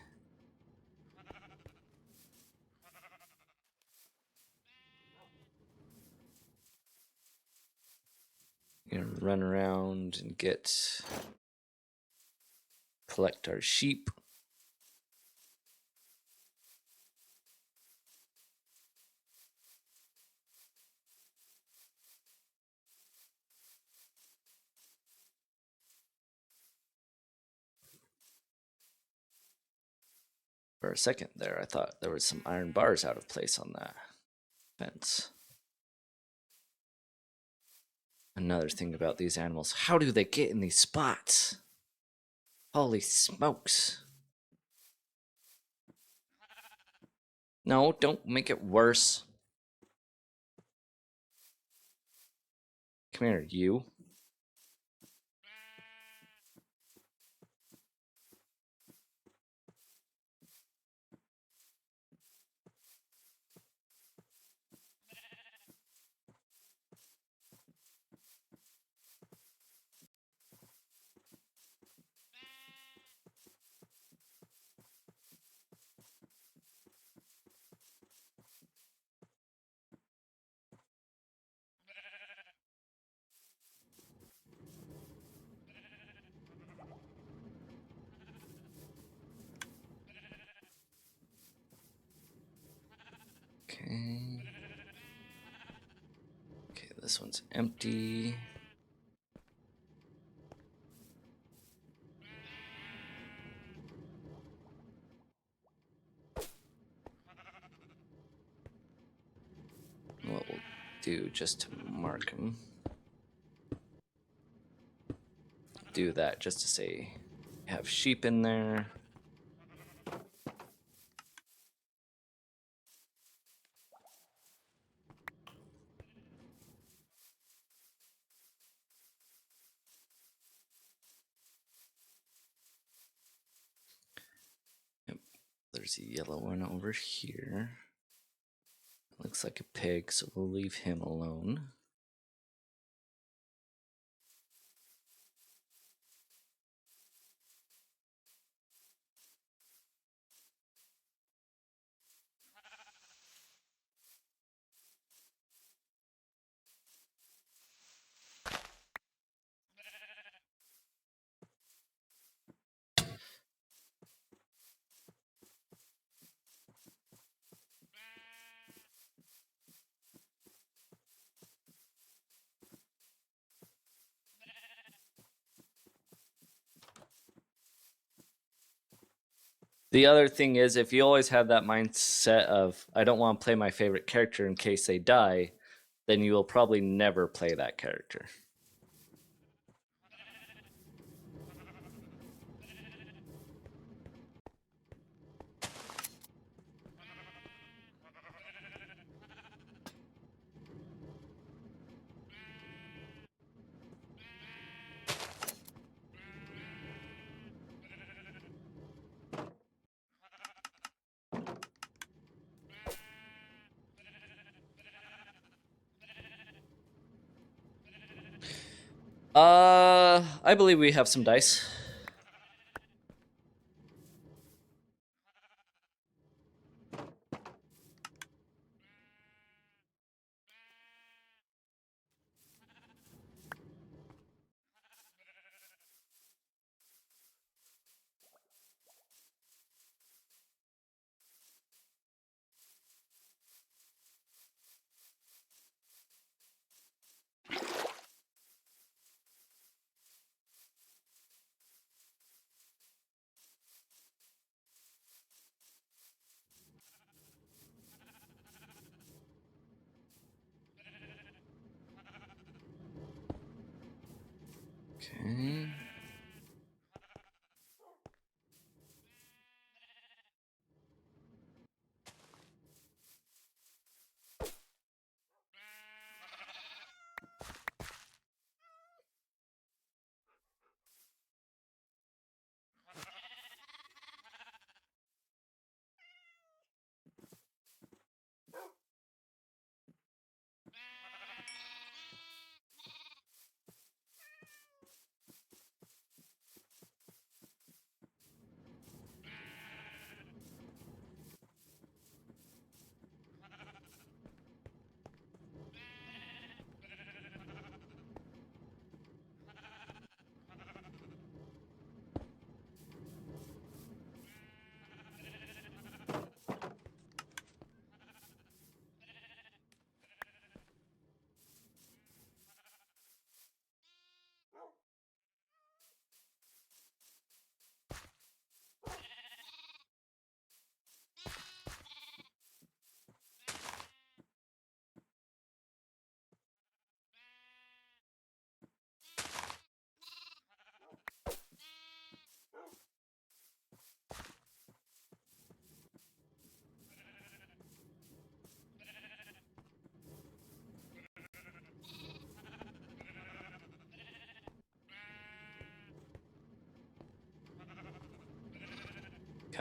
We're gonna run around and collect our sheep. For a second there, I thought there was some iron bars out of place on that fence. Another thing about these animals, how do they get in these spots? Holy smokes. No, don't make it worse. Come here, you. Okay. Okay, this one's empty. What we'll do, just to mark them, do that just to say have sheep in there. Yep. There's a yellow one over here. Looks like a pig, so we'll leave him alone. The other thing is, if you always have that mindset of, I don't want to play my favorite character in case they die, then you will probably never play that character. I believe we have some dice. Okay.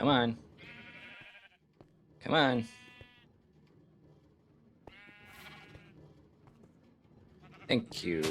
Come on. Come on. Thank you.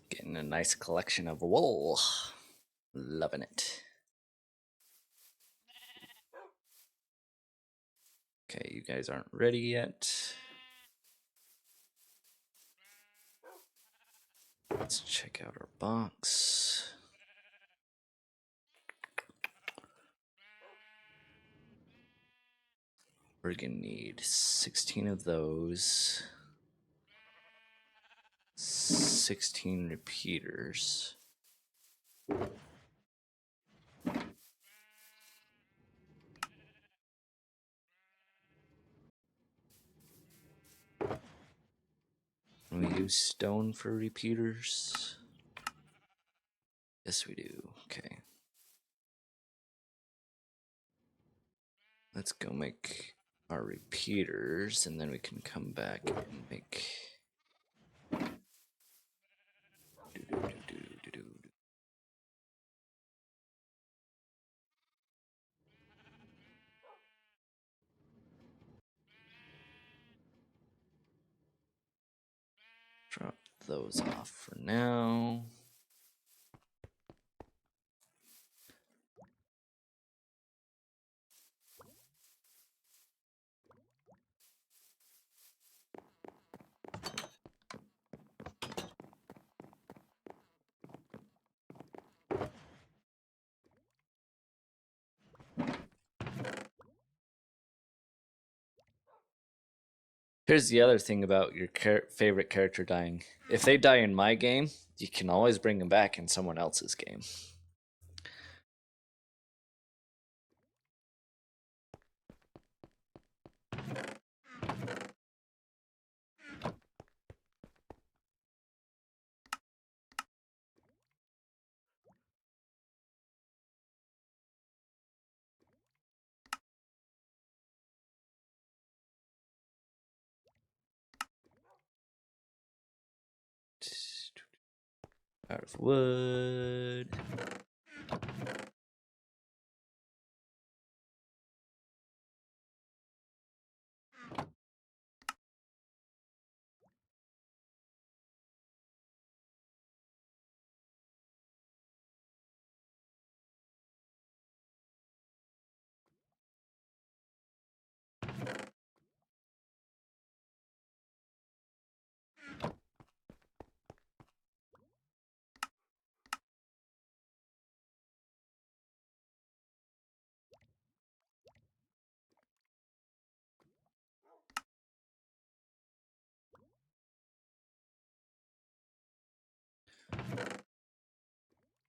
Getting a nice collection of wool. Loving it. Okay, you guys aren't ready yet. Let's check out our box. We're gonna need 16 of those. 16 repeaters. And we use stone for repeaters. Yes, we do. Okay. Let's go make our repeaters, and then we can come back and make. Drop those off for now. Here's the other thing about your favorite character dying. If they die in my game, you can always bring them back in someone else's game. Out of wood.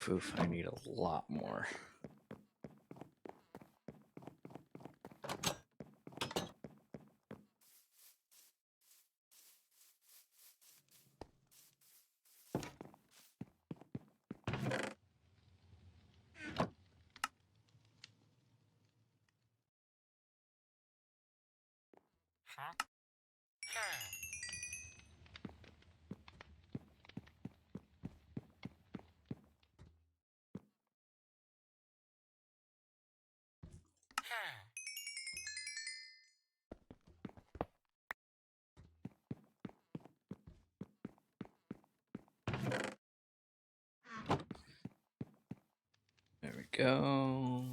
Poof, I need a lot more. There we go.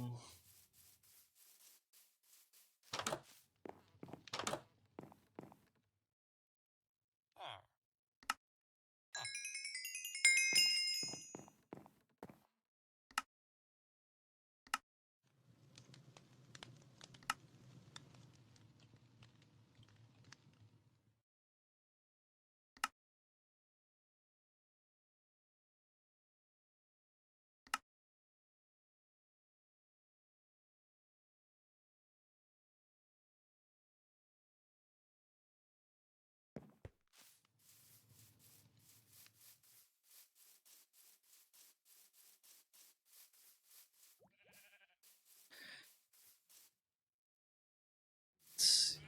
Let's see.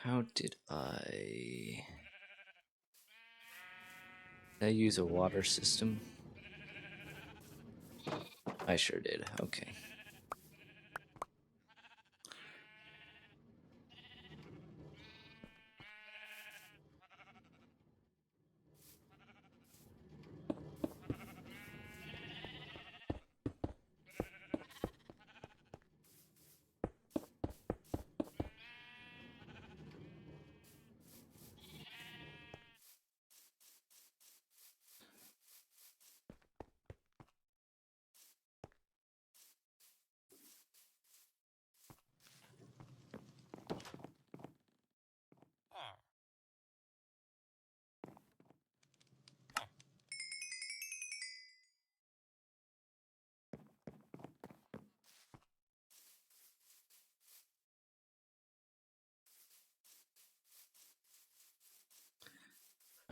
How did I use a water system? I sure did. Okay.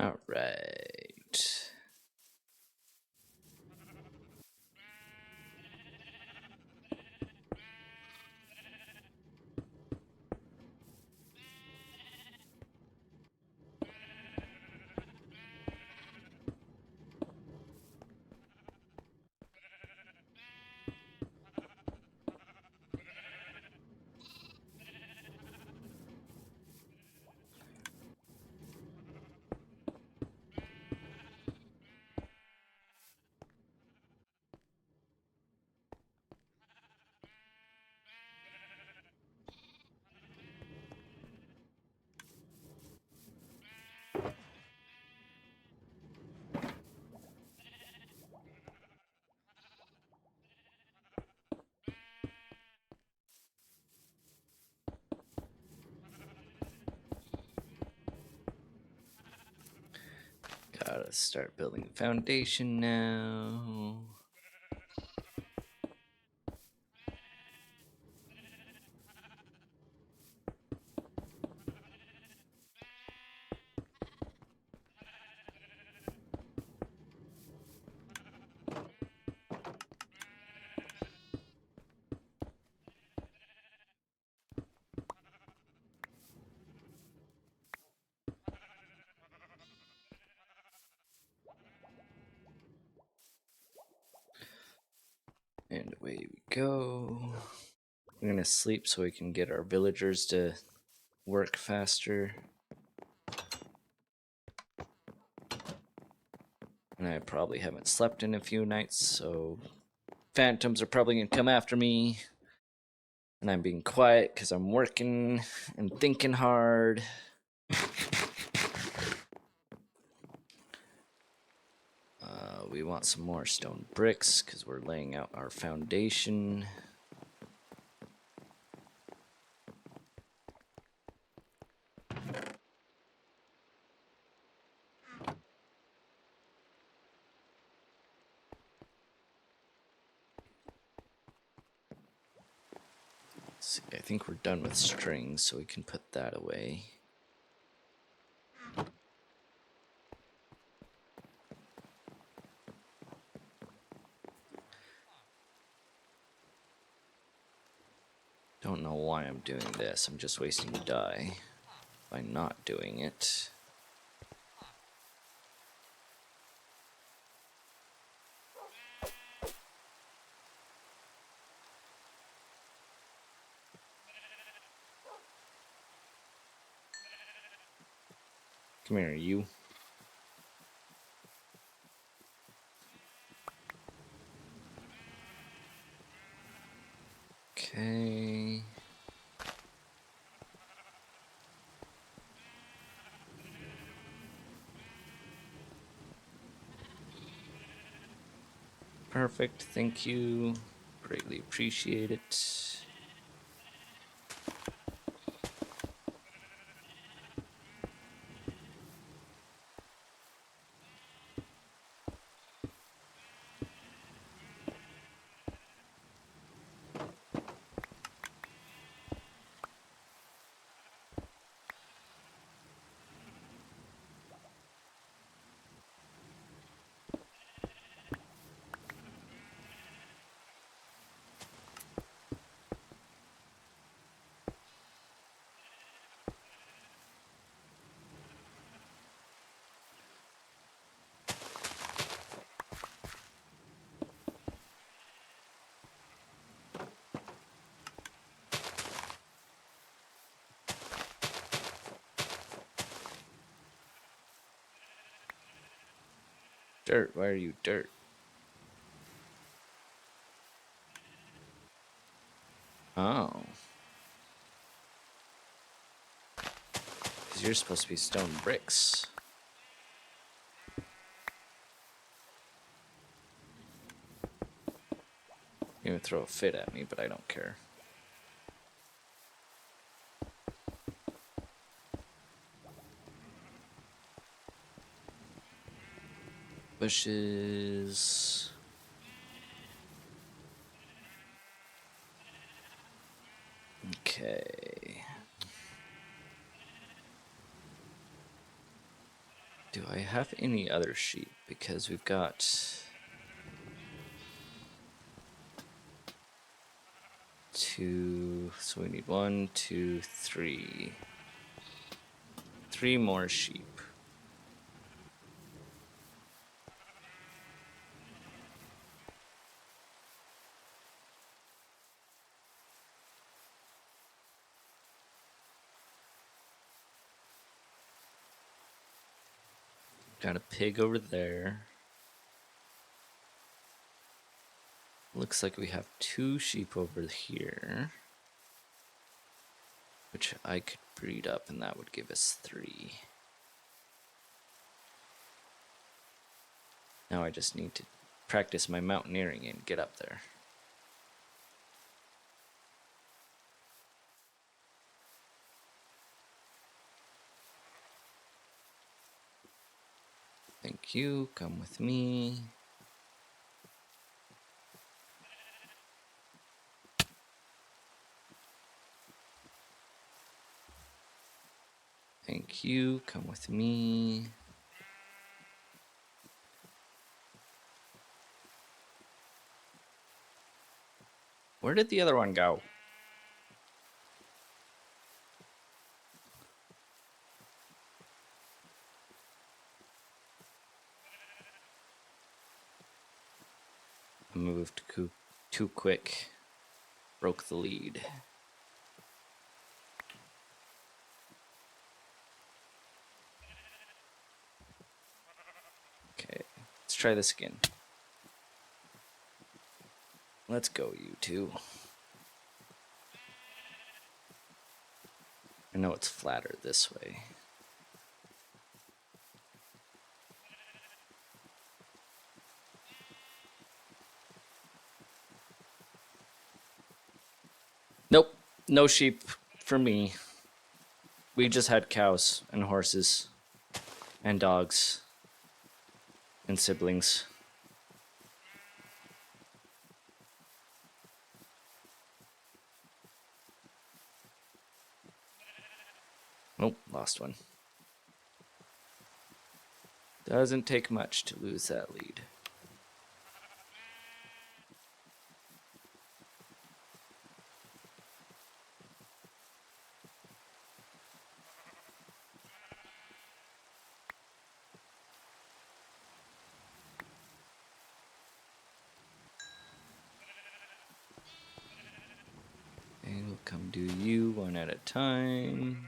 All right. Gotta start building a foundation now. And away we go. We're gonna sleep so we can get our villagers to work faster. And I probably haven't slept in a few nights, so phantoms are probably gonna come after me. And I'm being quiet because I'm working and thinking hard. We want some more stone bricks because we're laying out our foundation. See, I think we're done with strings, so we can put that away. Don't know why I'm doing this. I'm just wasting dye by not doing it. Come here, you. Okay. Perfect, thank you. Greatly appreciate it. Dirt, why are you dirt? Oh. Because you're supposed to be stone bricks. You're gonna throw a fit at me, but I don't care. Bushes. Okay. Do I have any other sheep? Because we've got two, so we need 1, 2, 3. 3 more sheep. Got a pig over there. Looks like we have 2 sheep over here, which I could breed up, and that would give us 3. Now I just need to practice my mountaineering and get up there. Thank you, come with me. Thank you, come with me. Where did the other one go? I moved Coop. Too quick. Broke the lead. Okay, let's try this again. Let's go, you two. I know it's flatter this way. Nope, no sheep for me. We just had cows and horses and dogs and siblings. Oh, lost one. Doesn't take much to lose that lead. And we'll come do you one at a time.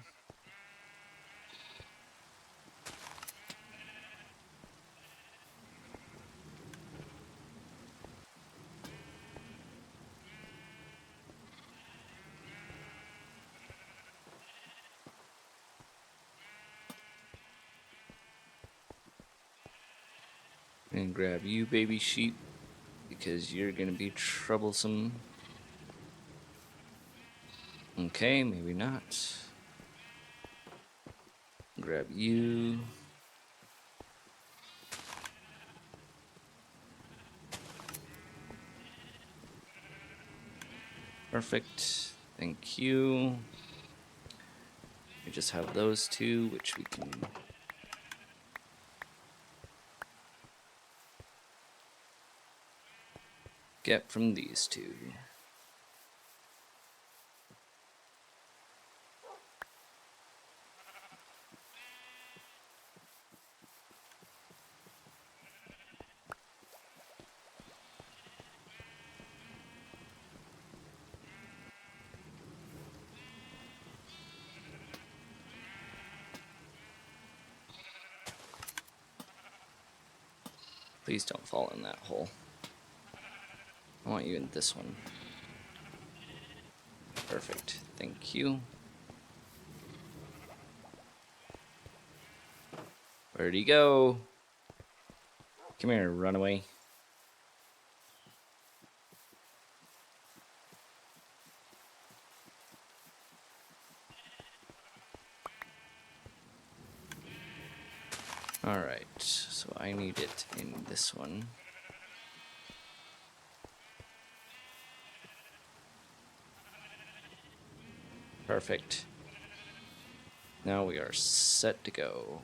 And grab you, baby sheep, because you're gonna be troublesome. Okay, maybe not. Grab you. Perfect. Thank you. We just have those two, which we can get from these two. Please don't fall in that hole. I want you in this one. Perfect. Thank you. Where'd he go? Come here, runaway. Alright, so I need it in this one. Perfect. Now we are set to go.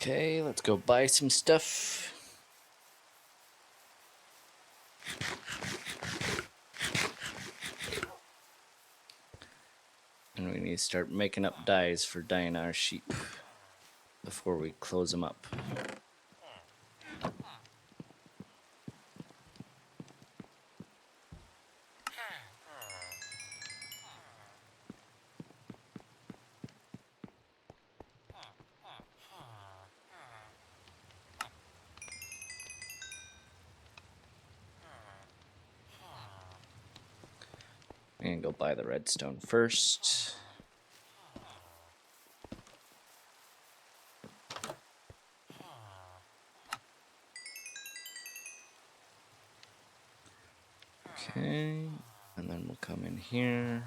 Okay, let's go buy some stuff. And we need to start making up dyes for dyeing our sheep before we close them up. And go buy the redstone first. Okay, and then we'll come in here.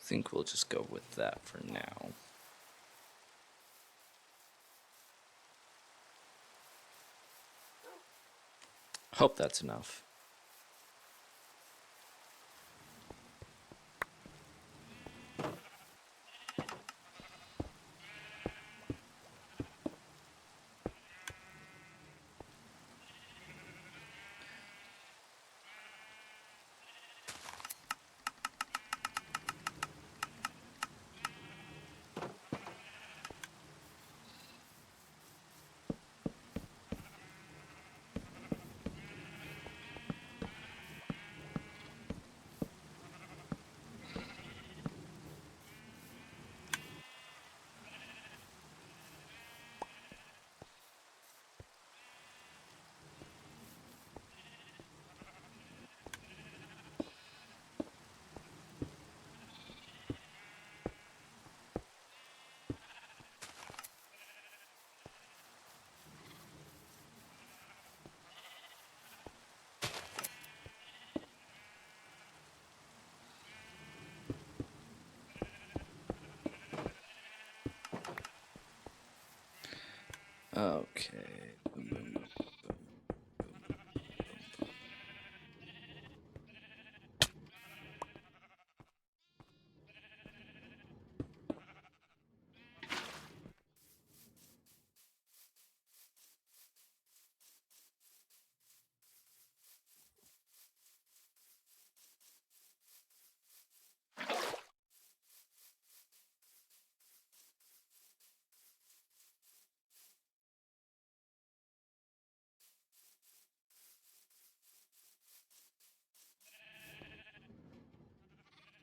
think we'll just go with that for now. Hope that's enough. Okay.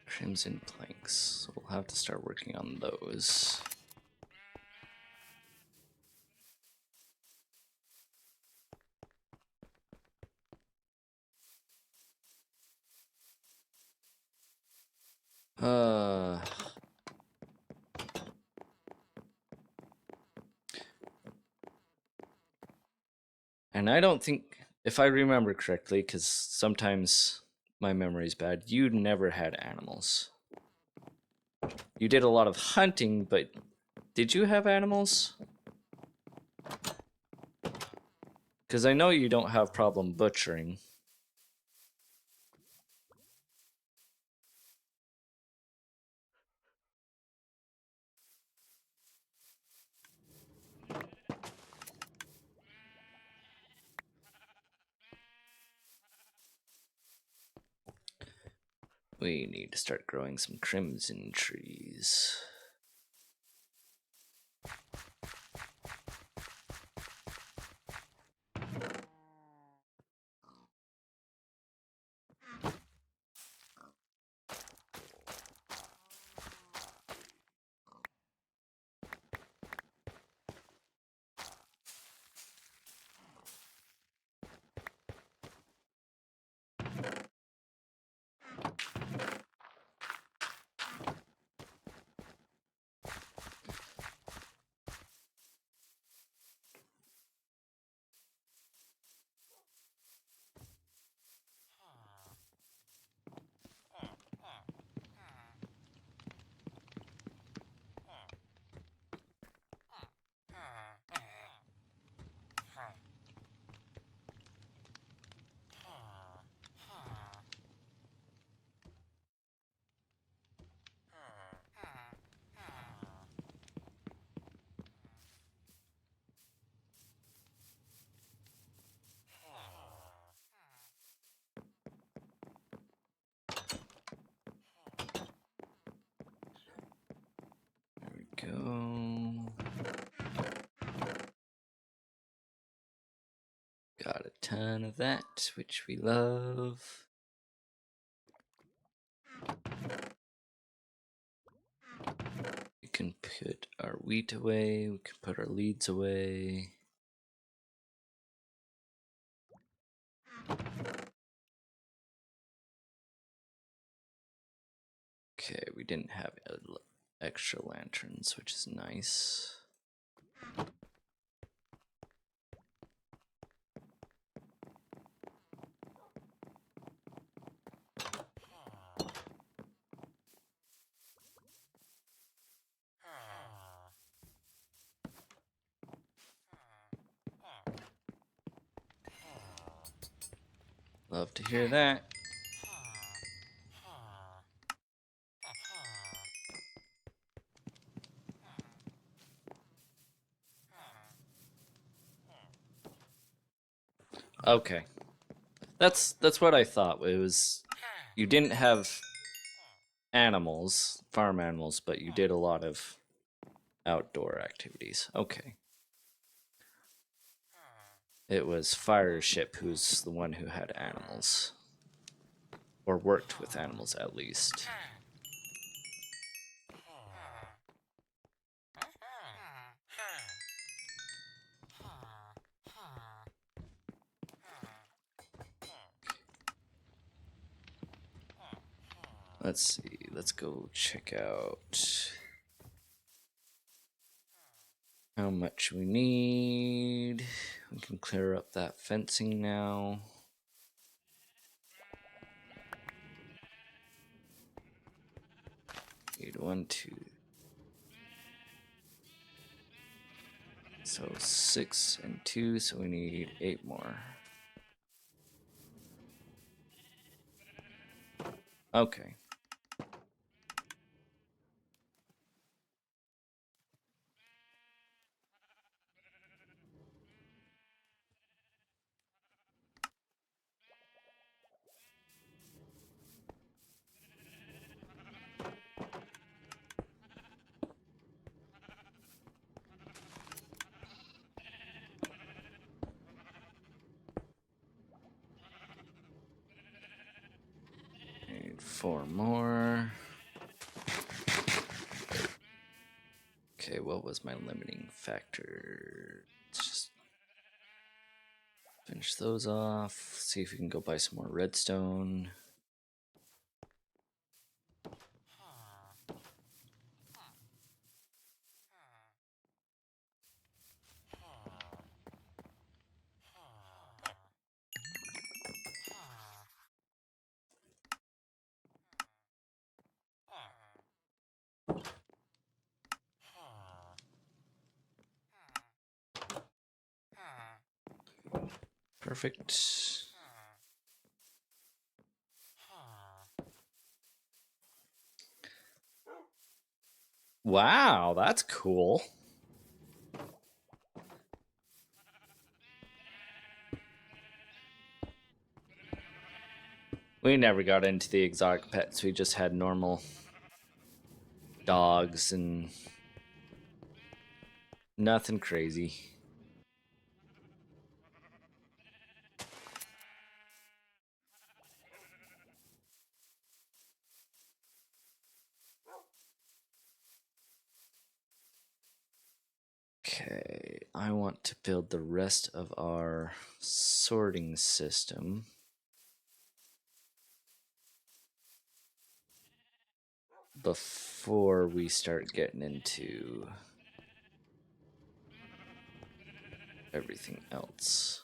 Crimson planks. We'll have to start working on those. And I don't think, if I remember correctly, because sometimes my memory's bad, you never had animals. You did a lot of hunting, but did you have animals? Because I know you don't have problem butchering. We need to start growing some crimson trees. Go. Got a ton of that, which we love. We can put our wheat away, we can put our leads away. Okay, we didn't have extra lanterns, which is nice. Love to hear that. Okay. That's what I thought. It was you didn't have animals, farm animals, but you did a lot of outdoor activities. Okay. It was Fireship who's the one who had animals. Or worked with animals at least. Let's see. Let's go check out how much we need. We can clear up that fencing now. Need 1, 2. So 6 and 2, so we need 8 more. Okay. Need 4 more. Okay, what was my limiting factor? Let's just finish those off. See if we can go buy some more redstone. Perfect. Wow, that's cool. We never got into the exotic pets. We just had normal dogs and nothing crazy. Okay, I want to build the rest of our sorting system. Before we start getting into everything else.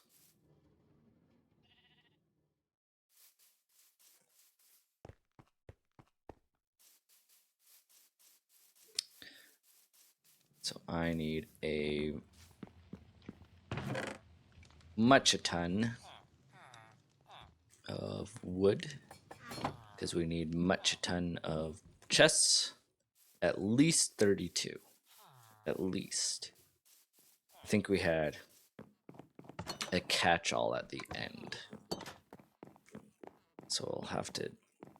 So I need a a ton of wood because we need a ton of chests. At least 32. At least. I think we had a catch-all at the end. So I'll have to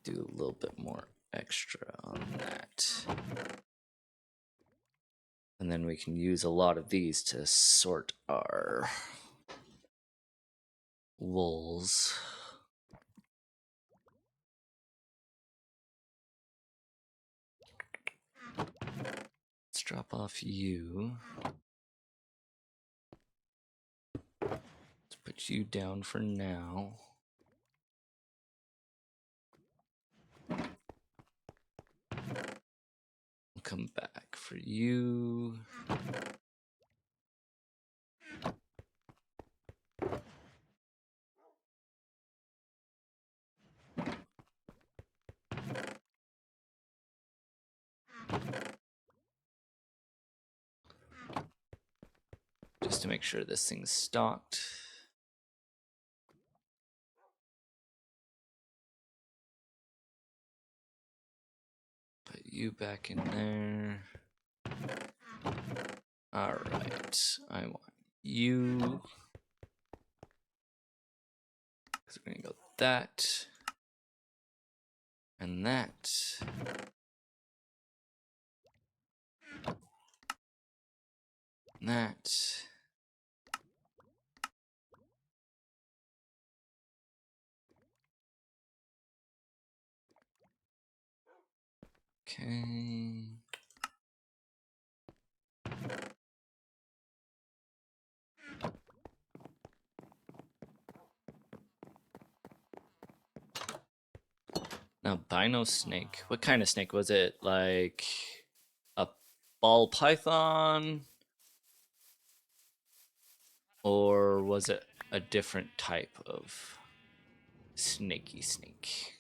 do a little bit more extra on that. And then we can use a lot of these to sort our wools. Let's drop off you. Let's put you down for now. We'll come back for you. Just to make sure this thing's stocked. you back in there. Alright, I want you. So we're gonna go that. And that. And that. Okay. Albino snake. What kind of snake was it? Like a ball python? Or was it a different type of snaky snake?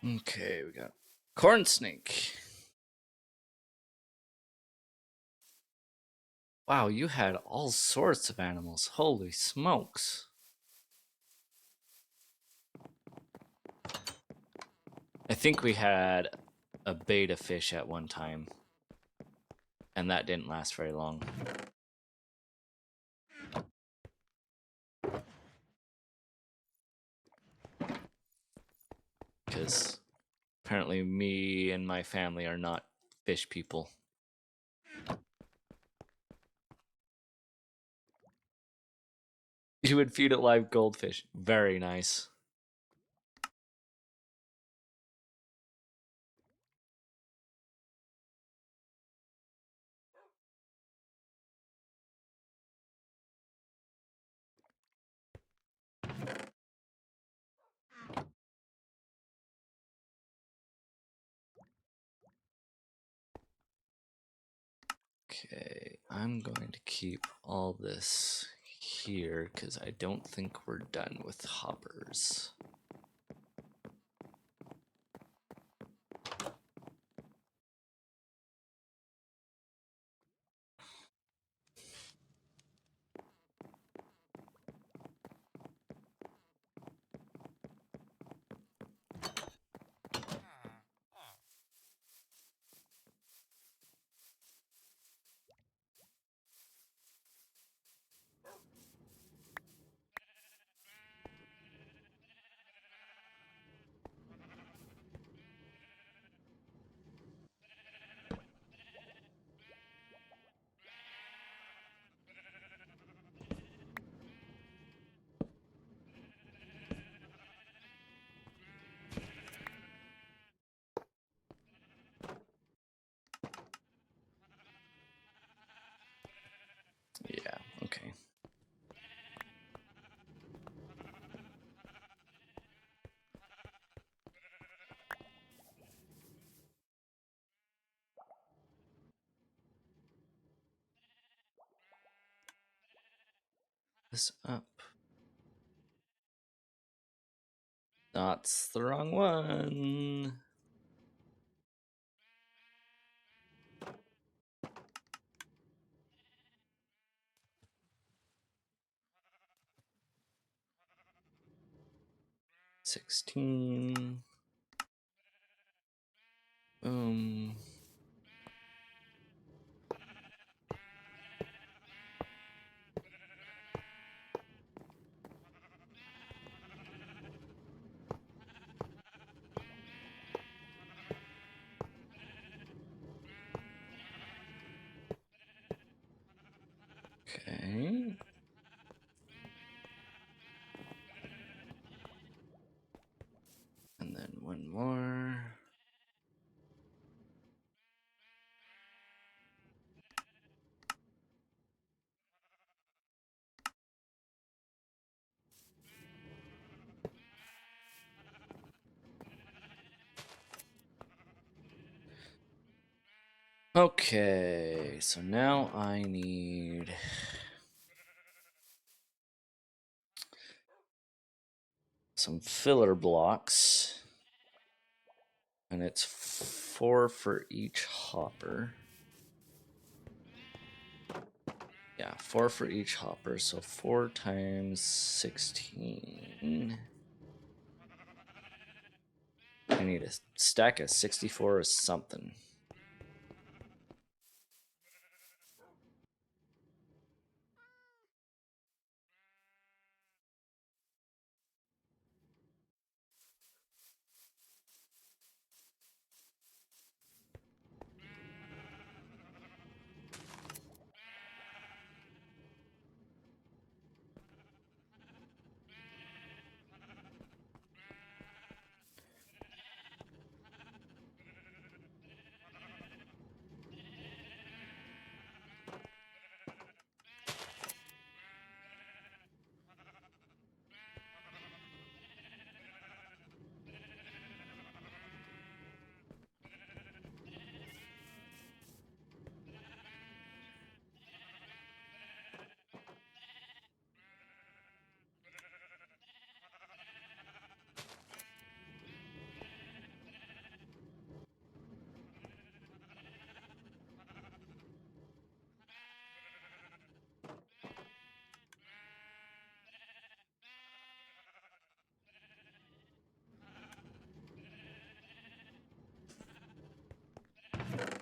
Okay, we got corn snake. Wow, you had all sorts of animals. Holy smokes. I think we had a beta fish at one time, and that didn't last very long. Because apparently me and my family are not fish people. You would feed it live goldfish. Very nice. Okay, I'm going to keep all this here because I don't think we're done with hoppers. Yeah, okay. This up. That's the wrong one. 16. Boom. Okay. And then one more. Okay, so now I need some filler blocks, and it's 4 for each hopper. Yeah, 4 for each hopper, so 4 times 16. I need a stack of 64 or something.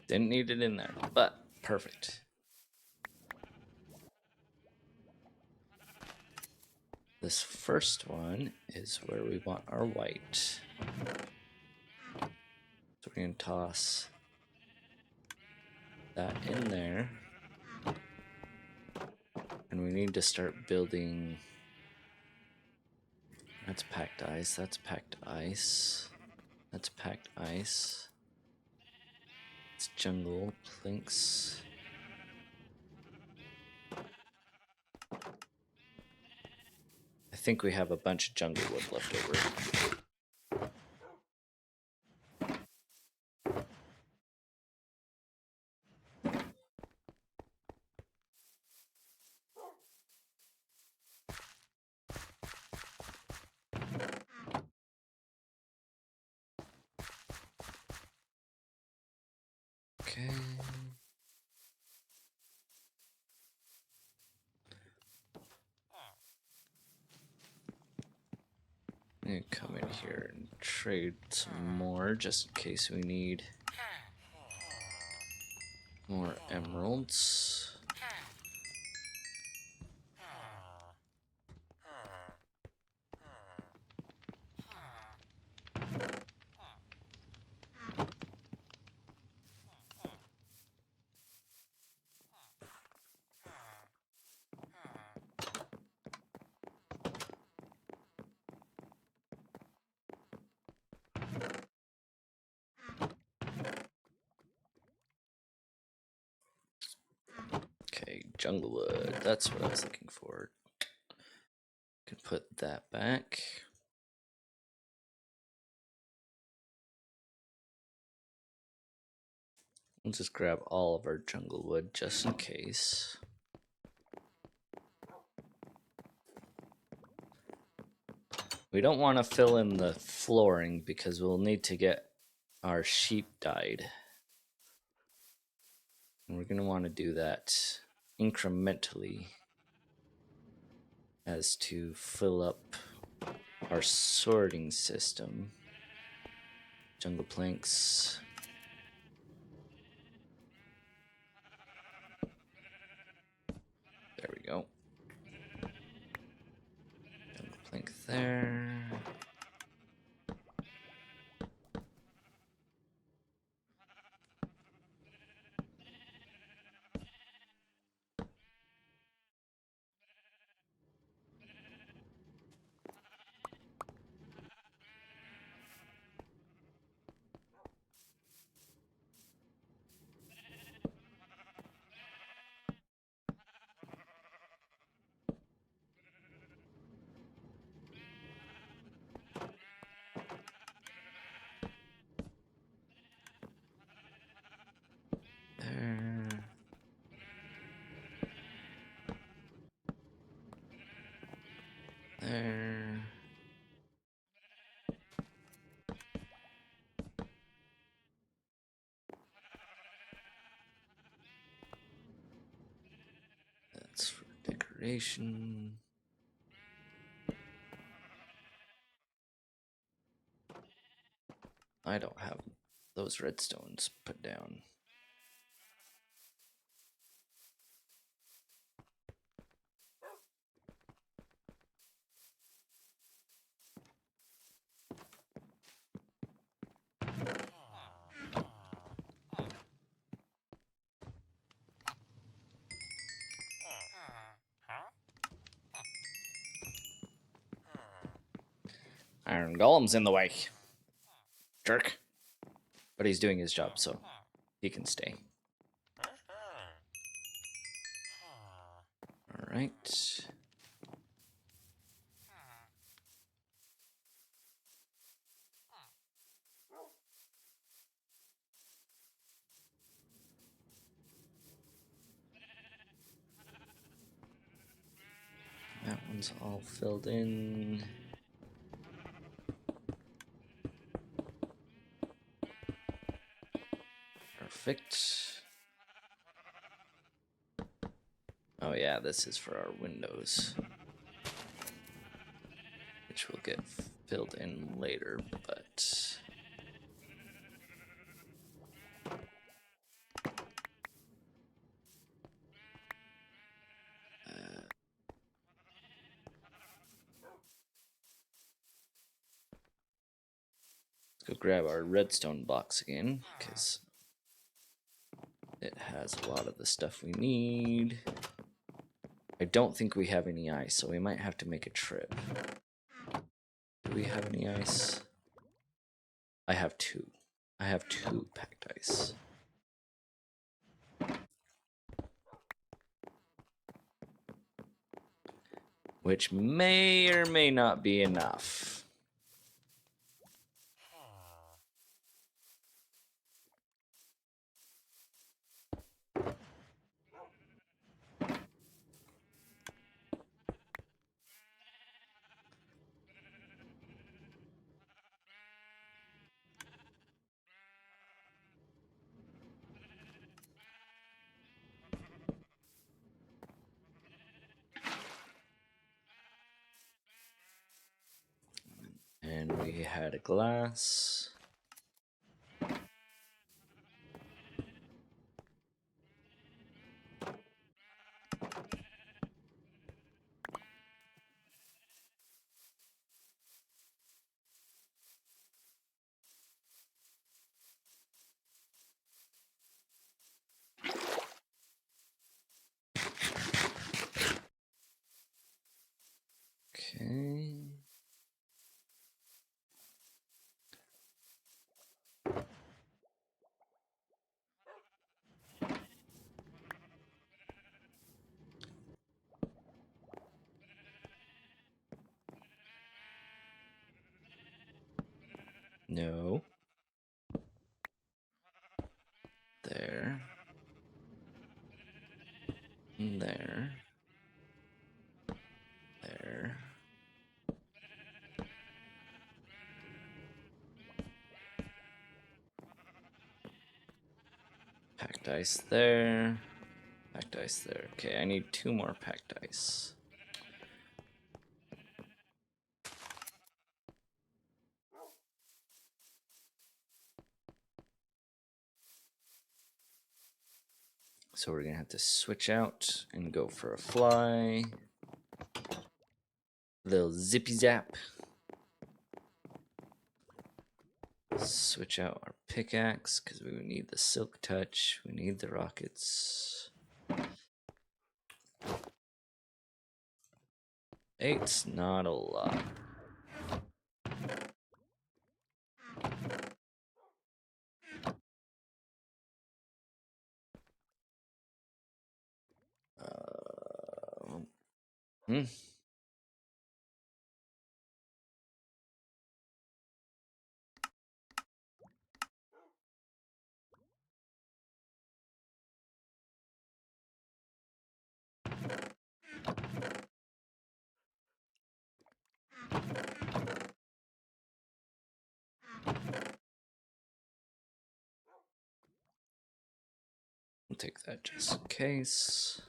Didn't need it in there, but perfect. This first one is where we want our white. So we're going to toss that in there. And we need to start building. That's packed ice, that's packed ice. That's packed ice. It's jungle planks. I think we have a bunch of jungle wood left over. Okay. I'm gonna come in here and trade some more just in case we need more emeralds. Okay, jungle wood. That's what I was looking for. Can put that back. We'll just grab all of our jungle wood just in case. We don't want to fill in the flooring because we'll need to get our sheep dyed. And we're going to want to do that incrementally as to fill up our sorting system. Jungle planks. There we go. Jungle plank there. There. There. That's for decoration. I don't have those redstones put down. Iron Golem's in the way. Jerk. But he's doing his job, so he can stay. Alright. That one's all filled in. Perfect. Oh yeah, this is for our windows, which will get filled in later, but let's go grab our redstone box again, because it has a lot of the stuff we need. I don't think we have any ice, so we might have to make a trip. Do we have any ice? I have 2. I have 2 packed ice. Which may or may not be enough. And we had a glass. Okay. No. There. There. There. Packed ice there. Packed ice there. Okay, I need 2 more packed ice. So we're gonna have to switch out and go for a fly. Little zippy zap. Switch out our pickaxe because we need the silk touch. We need the rockets. 8's not a lot. Hmm. We'll take that just in case.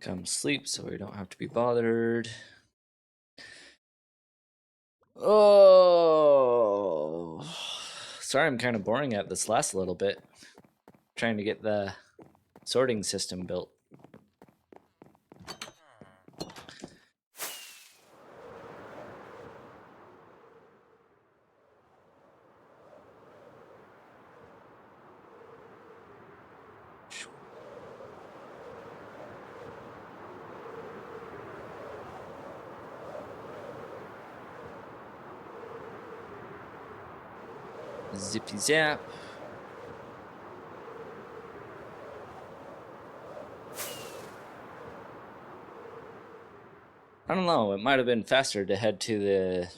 Come sleep so we don't have to be bothered. Oh, sorry, I'm kind of boring at this last little bit. Trying to get the sorting system built. Zippy zap. I don't know, it might have been faster to head to the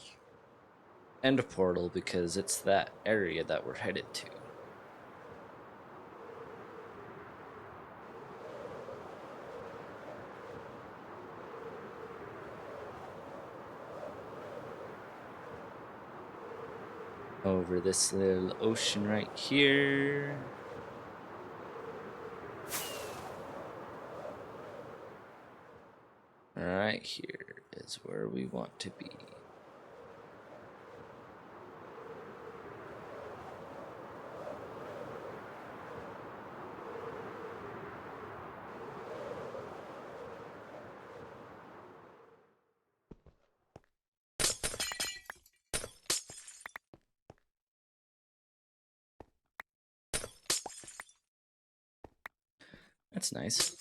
end portal because it's that area that we're headed to. Over this little ocean right here. Right here is where we want to be. That's nice.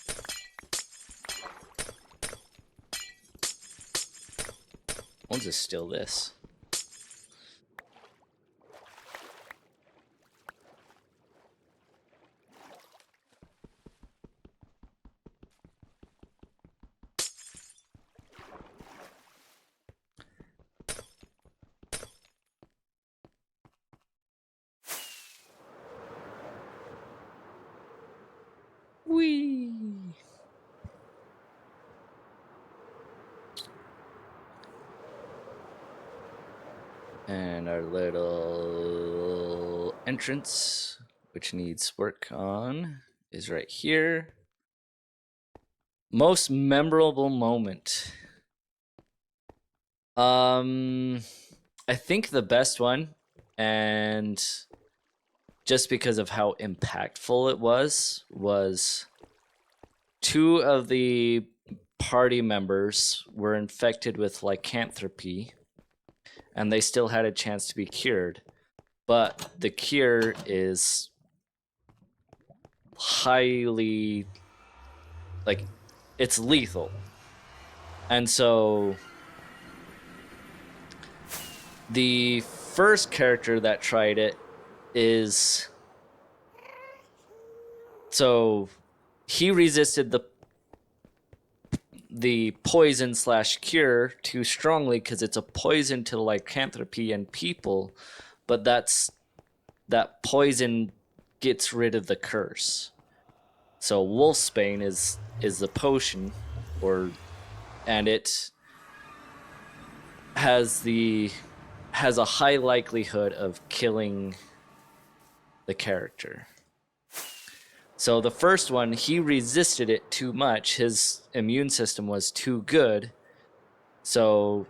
We'll just steal this. Whee! And our little entrance, which needs work on, is right here. Most memorable moment. I think the best one, and just because of how impactful it was two of the party members were infected with lycanthropy, and they still had a chance to be cured. But the cure is highly, like, it's lethal. And so the first character that tried it is, so he resisted the poison slash cure too strongly because it's a poison to lycanthropy and people, but that poison gets rid of the curse. So Wolfsbane is the potion, and it has a high likelihood of killing the character. So the first one, he resisted it too much. His immune system was too good. So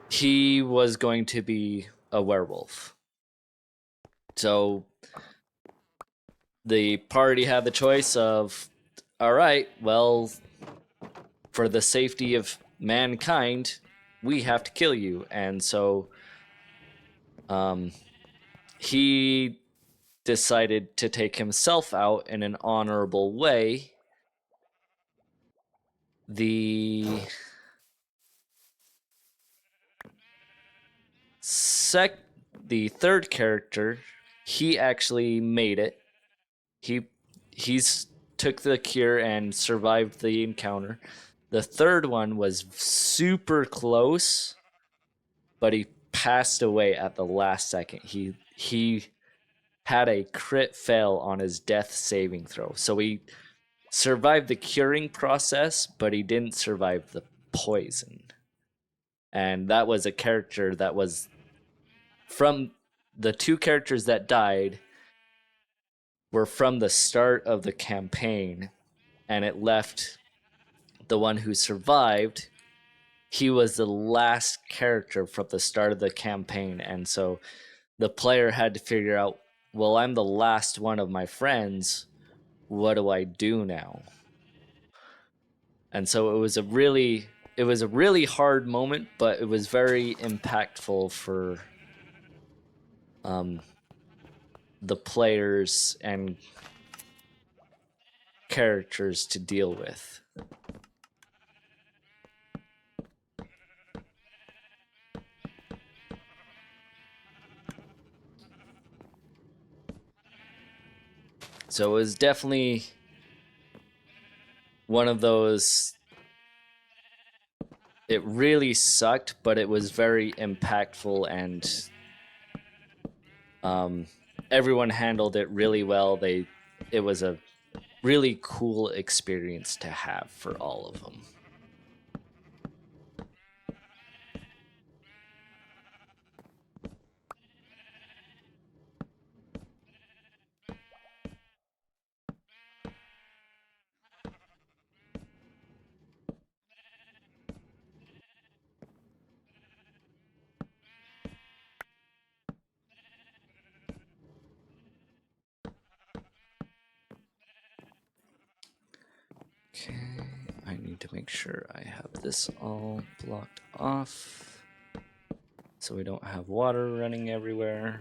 he was going to be a werewolf. So the party had the choice of, all right, well, for the safety of mankind, we have to kill you. And so um, he decided to take himself out in an honorable way. The sec the third character, he actually made it. He's took the cure and survived the encounter. The third one was super close, but he passed away at the last second. He had a crit fail on his death saving throw. So he survived the curing process, but he didn't survive the poison. And that was a character that was from the two characters that died were from the start of the campaign, and it left the one who survived. He was the last character from the start of the campaign, and so the player had to figure out, well, I'm the last one of my friends. What do I do now? And so it was a really hard moment, but it was very impactful for the players and characters to deal with. So it was definitely one of those. It really sucked, but it was very impactful, and everyone handled it really well. It was a really cool experience to have for all of them. Okay, I need to make sure I have this all blocked off so we don't have water running everywhere,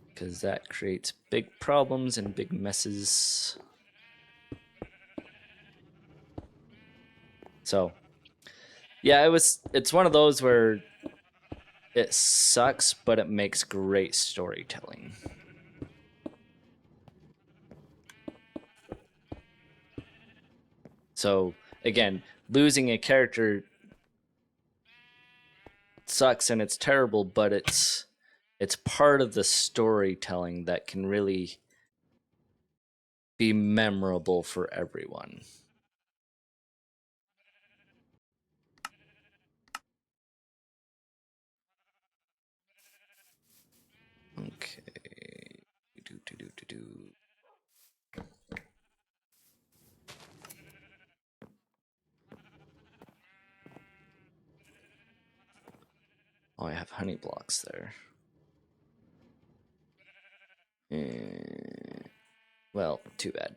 because that creates big problems and big messes. So, yeah, it's one of those where it sucks, but it makes great storytelling. So, again, losing a character sucks and it's terrible, but it's part of the storytelling that can really be memorable for everyone. Okay. Oh, I have honey blocks there. Well, too bad.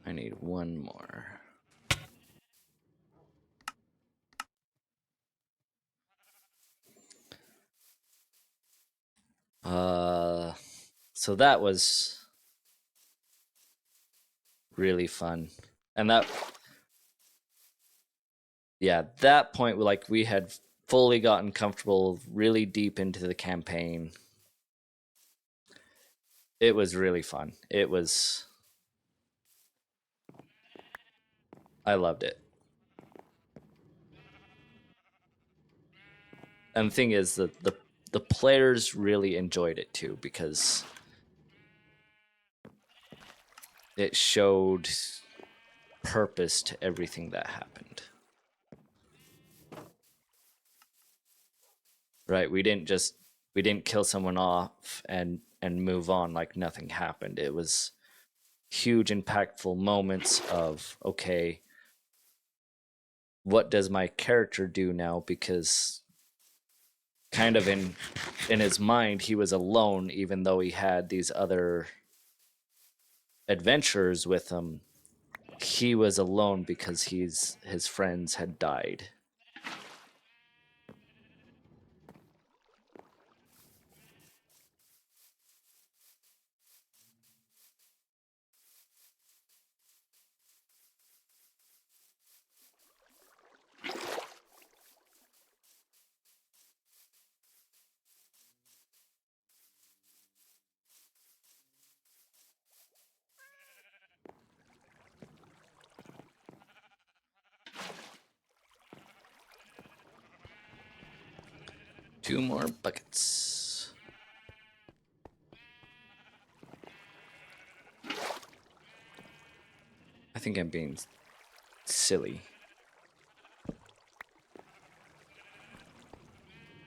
I need one more. So that was really fun. And that point, like, we had fully gotten comfortable really deep into the campaign. It was really fun. I loved it. And the thing is that the players really enjoyed it too, because it showed purpose to everything that happened. right? We didn't kill someone off and move on like nothing happened. It was huge impactful moments of, okay, what does my character do now? Because kind of in his mind he was alone, even though he had these other adventurers with him. He was alone because his friends had died. Two more buckets. I think I'm being silly.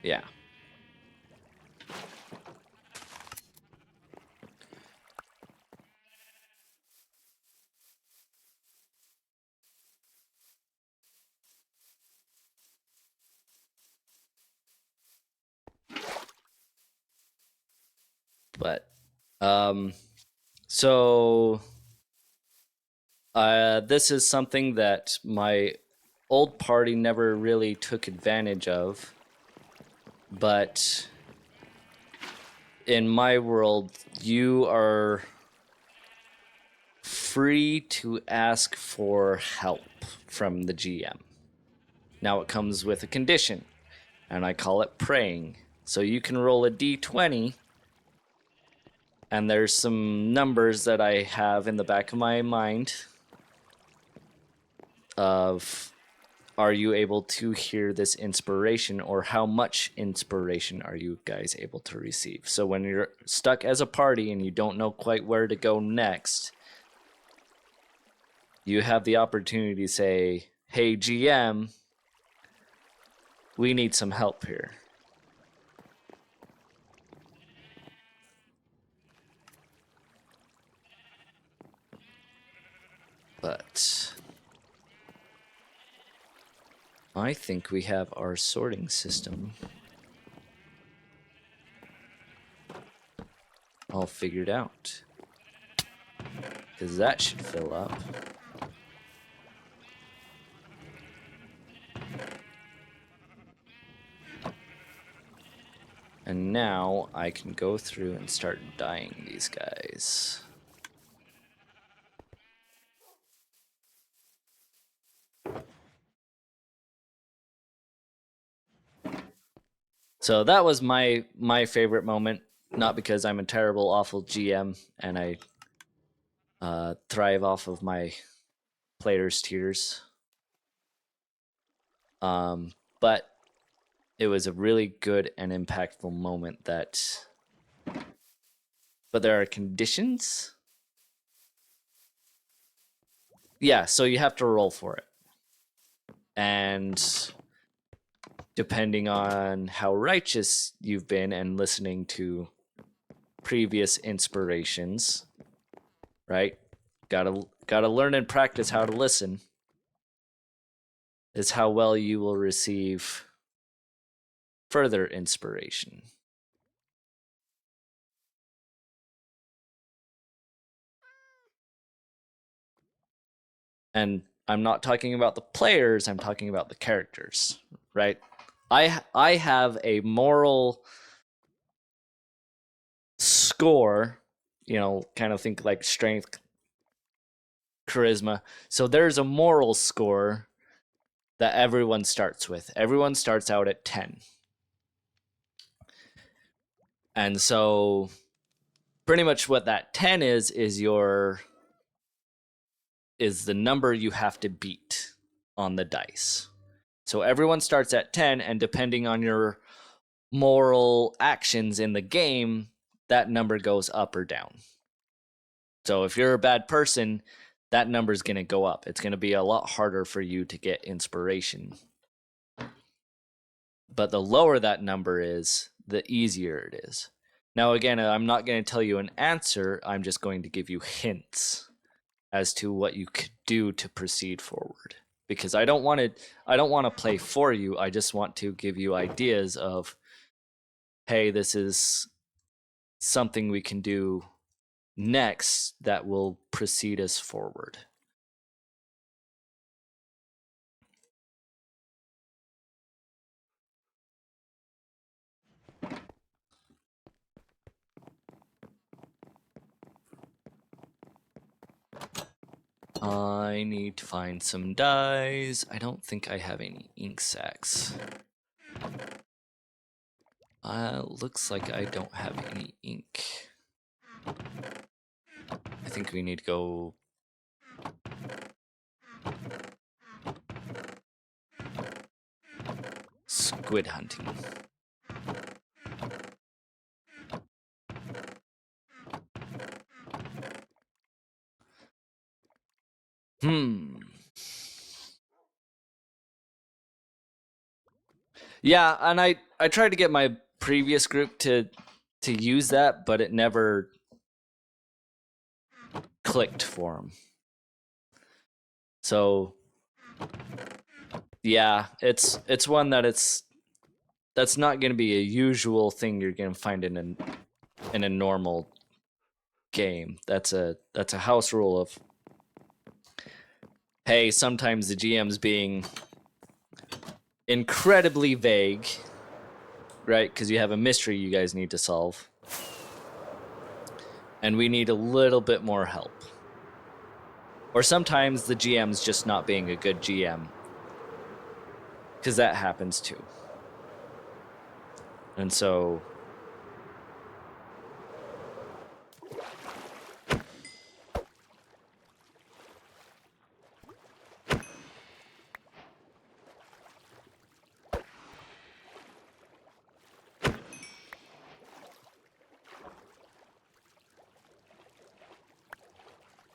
Yeah. But so this is something that my old party never really took advantage of, but in my world, you are free to ask for help from the GM. Now it comes with a condition, and I call it praying. So you can roll a d20, and there's some numbers that I have in the back of my mind of, are you able to hear this inspiration, or how much inspiration are you guys able to receive? So when you're stuck as a party and you don't know quite where to go next, you have the opportunity to say, hey, GM, we need some help here. But I think we have our sorting system all figured out, because that should fill up. And now I can go through and start dyeing these guys. So that was my favorite moment, not because I'm a terrible, awful GM and I thrive off of my players' tears, but it was a really good and impactful moment. That, but there are conditions. Yeah, so you have to roll for it, and depending on how righteous you've been and listening to previous inspirations, right? Gotta learn and practice how to listen, is how well you will receive further inspiration. And I'm not talking about the players, I'm talking about the characters, right? I have a moral score, kind of think like strength, charisma. So there's a moral score that everyone starts with. Everyone starts out at 10. And so pretty much what that 10 is the number you have to beat on the dice. So everyone starts at 10, and depending on your moral actions in the game, that number goes up or down. So if you're a bad person, that number is going to go up. It's going to be a lot harder for you to get inspiration. But the lower that number is, the easier it is. Now, again, I'm not going to tell you an answer. I'm just going to give you hints as to what you could do to proceed forward. Because I don't want to play for you. I just want to give you ideas of, hey, this is something we can do next that will proceed us forward. I need to find some dyes. I don't think I have any ink sacs. Looks like I don't have any ink. I think we need to go squid hunting. Yeah, and I tried to get my previous group to use that, but it never clicked for them. So yeah, it's one that's not going to be a usual thing you're going to find in a normal game. That's a house rule of, hey, sometimes the GM's being incredibly vague, right? Because you have a mystery you guys need to solve. And we need a little bit more help. Or sometimes the GM's just not being a good GM. Because that happens too. And so...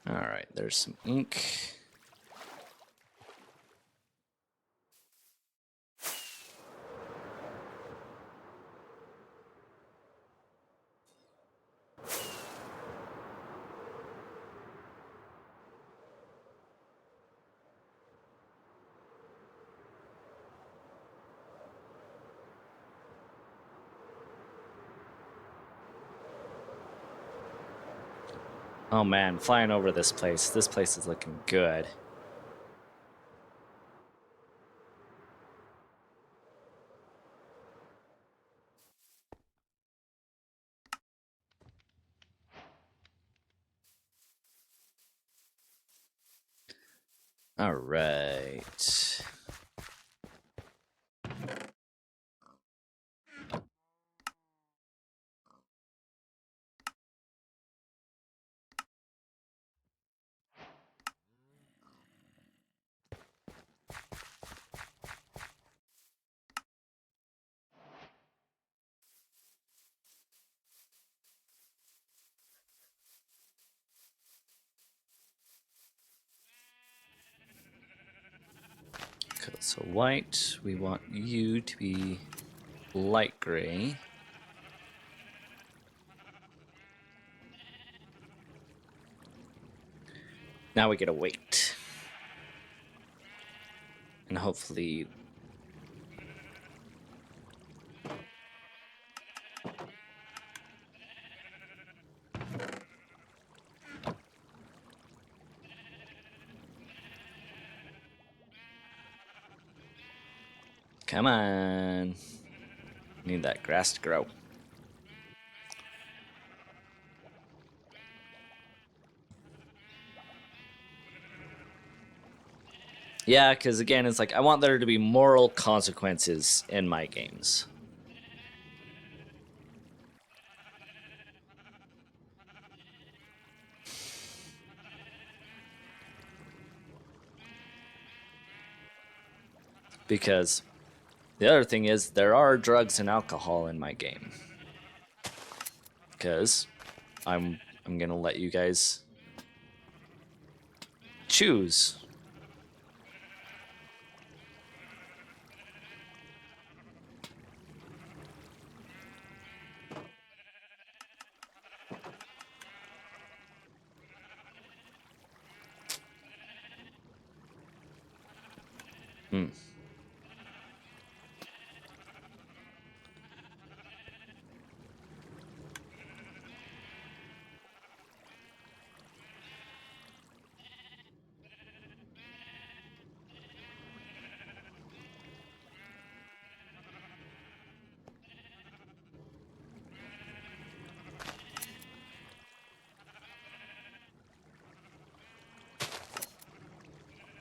Alright, there's some ink. Oh man, flying over this place. This place is looking good. All right. Okay, so white, we want you to be light gray. Now we gotta wait. And hopefully... Come on. Need that grass to grow. Yeah, because again, it's like, I want there to be moral consequences in my games. Because the other thing is, there are drugs and alcohol in my game. Because I'm gonna let you guys choose. Hmm.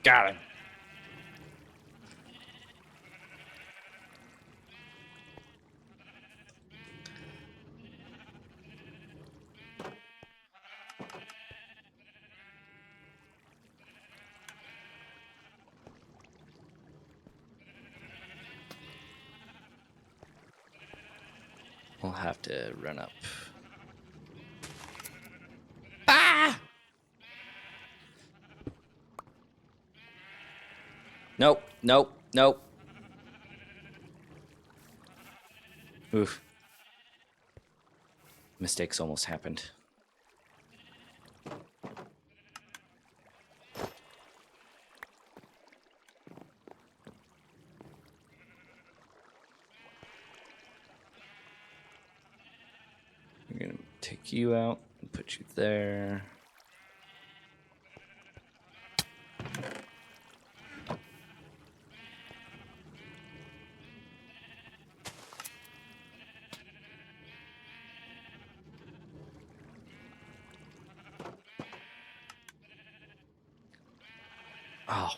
Got him. We'll have to run up. Ah! Nope, nope, nope. Oof. Mistakes almost happened. We're gonna take you out and put you there. Oh.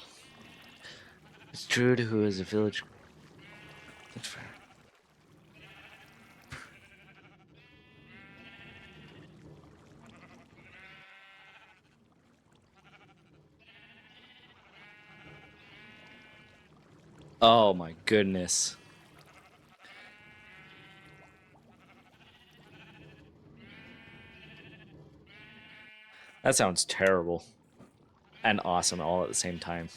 It's Druid who is a village. Oh my goodness. That sounds terrible and awesome all at the same time.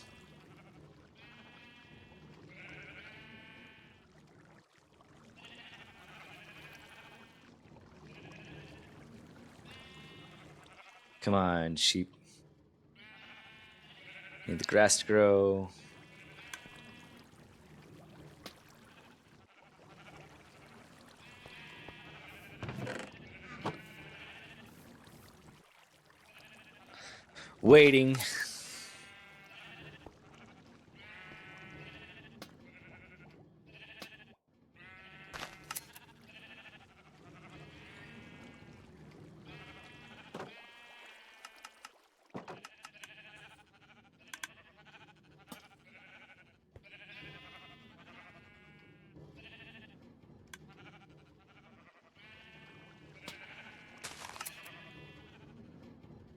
Come on, sheep. Need the grass to grow. Waiting.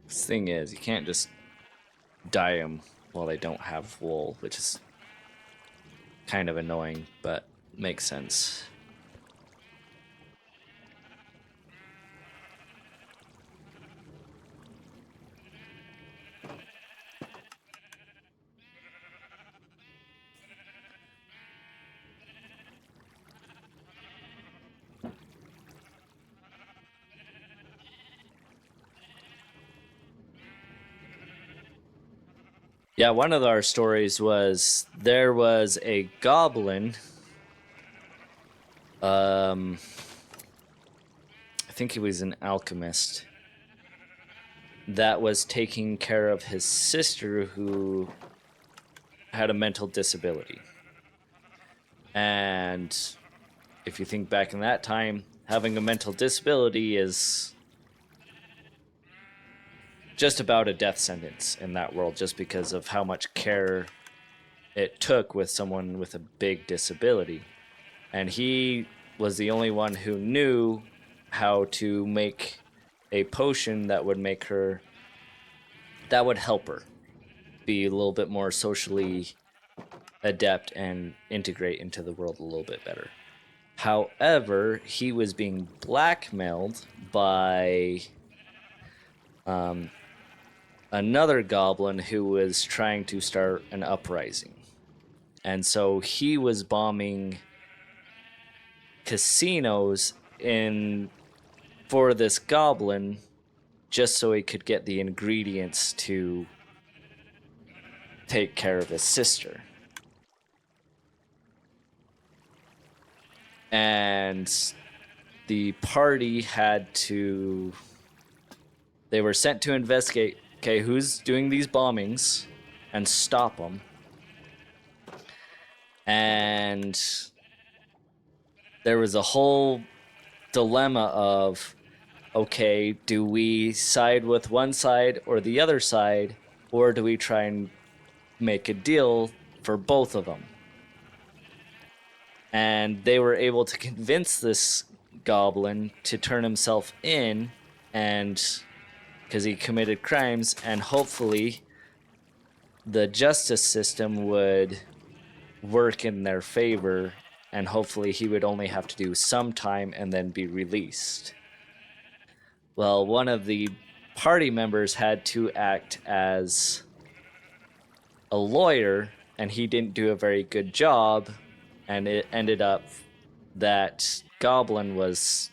This thing is, you can't just dye them while they don't have wool, which is kind of annoying, but makes sense. Yeah, one of our stories was there was a goblin. I think he was an alchemist that was taking care of his sister who had a mental disability. And if you think back in that time, having a mental disability is just about a death sentence in that world, just because of how much care it took with someone with a big disability. And he was the only one who knew how to make a potion that would help her be a little bit more socially adept and integrate into the world a little bit better. However, he was being blackmailed by another goblin who was trying to start an uprising. And so he was bombing casinos for this goblin just so he could get the ingredients to take care of his sister. and the party they were sent to investigate, okay, who's doing these bombings and stop them. And there was a whole dilemma of, okay, do we side with one side or the other side, or do we try and make a deal for both of them? And they were able to convince this goblin to turn himself in, and because he committed crimes, and hopefully the justice system would work in their favor, and hopefully he would only have to do some time and then be released. Well, one of the party members had to act as a lawyer, and he didn't do a very good job, and it ended up that Goblin was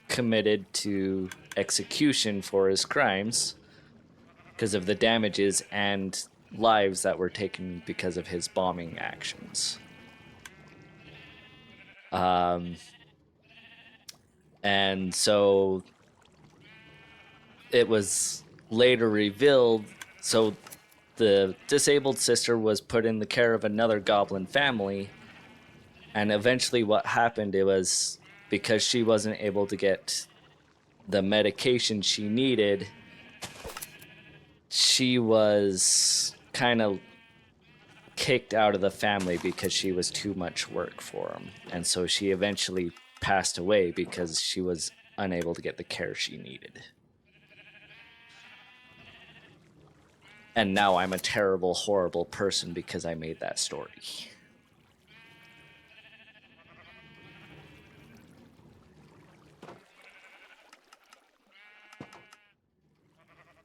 committed to execution for his crimes because of the damages and lives that were taken because of his bombing actions. And so it was later revealed, so the disabled sister was put in the care of another goblin family, and eventually what happened, it was because she wasn't able to get the medication she needed, she was kind of kicked out of the family because she was too much work for him. And so she eventually passed away because she was unable to get the care she needed. And now I'm a terrible, horrible person because I made that story.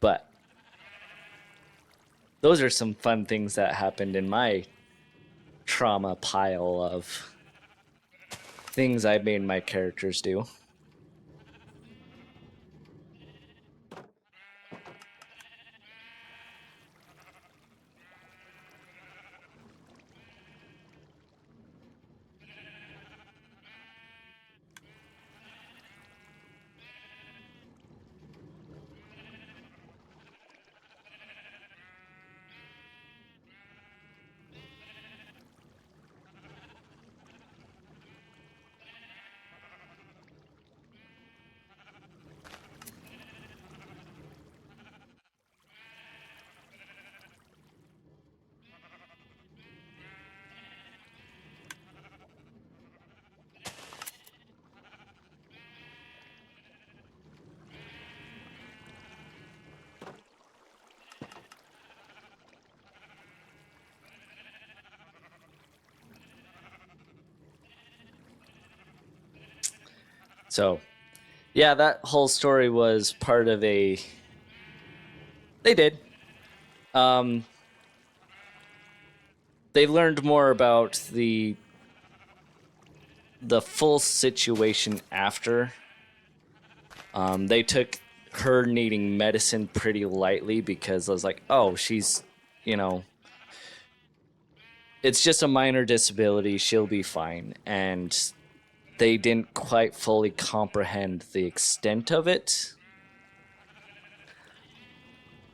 But those are some fun things that happened in my trauma pile of things I made my characters do. So, yeah, that whole story was part of a. They did. They learned more about the full situation after. They took her needing medicine pretty lightly because I was like, oh, she's, you know, it's just a minor disability. She'll be fine. And they didn't quite fully comprehend the extent of it.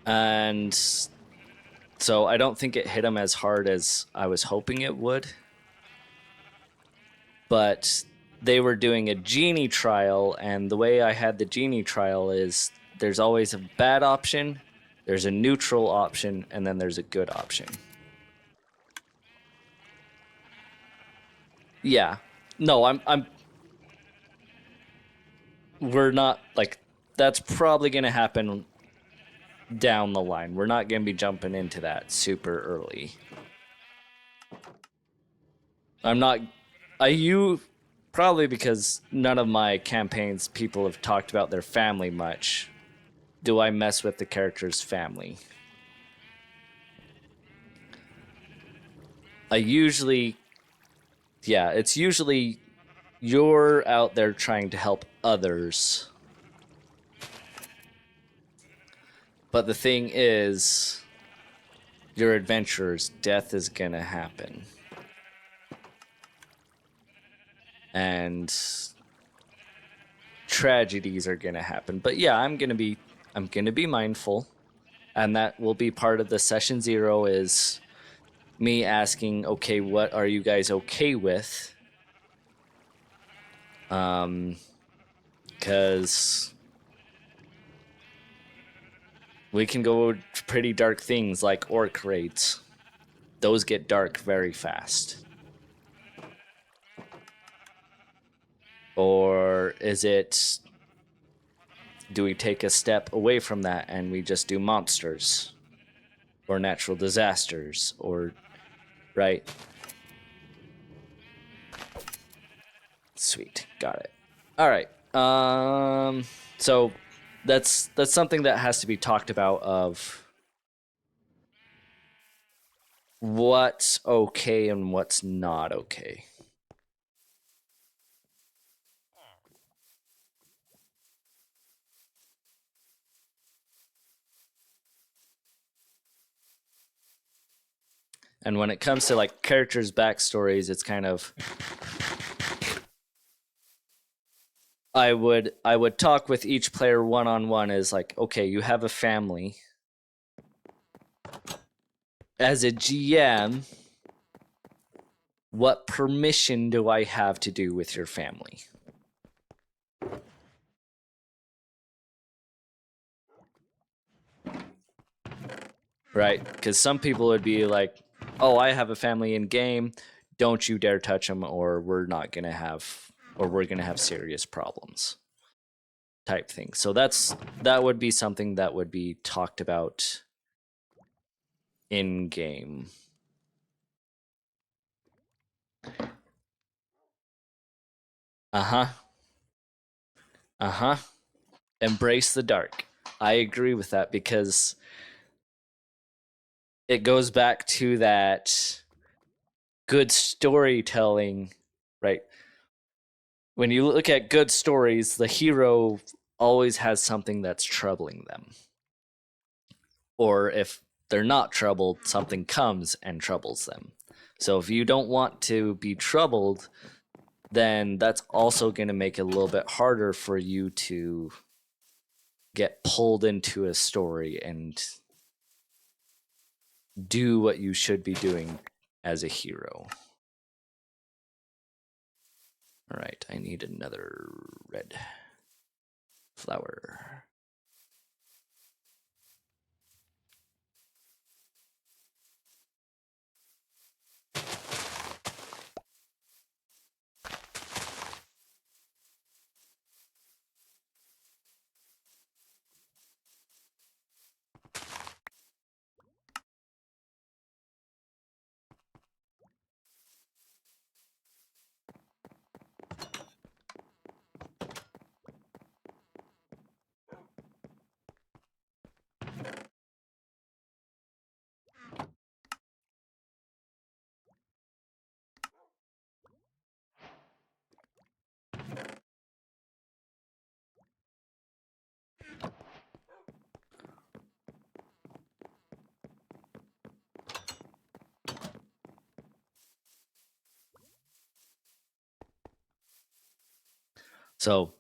And so I don't think it hit them as hard as I was hoping it would. But they were doing a genie trial, and the way I had the genie trial is there's always a bad option, there's a neutral option, and then there's a good option. Yeah. No, I'm we're not like that's probably going to happen down the line. We're not going to be jumping into that super early. I'm not you probably because none of my campaigns people have talked about their family much. Do I mess with the character's family? It's usually you're out there trying to help others. But the thing is, you're adventurers, death is gonna happen. and tragedies are gonna happen. But yeah, I'm gonna be mindful, and that will be part of the session 0 is me asking, okay, what are you guys okay with? Because we can go pretty dark things like orc raids. Those get dark very fast. Or is it, do we take a step away from that and we just do monsters or natural disasters, or right? Sweet, got it. All right. So that's something that has to be talked about, of what's okay and what's not okay. And when it comes to like characters' backstories, it's kind of, I would talk with each player one-on-one as like, okay, you have a family. As a GM, what permission do I have to do with your family? Right? Because some people would be like, oh, I have a family in game, don't you dare touch them, or we're gonna have serious problems, type thing. So that would be something that would be talked about in game. Embrace the dark. I agree with that, because it goes back to that good storytelling, right? When you look at good stories, the hero always has something that's troubling them. Or if they're not troubled, something comes and troubles them. So if you don't want to be troubled, then that's also going to make it a little bit harder for you to get pulled into a story and do what you should be doing as a hero. All right, I need another red flower. So,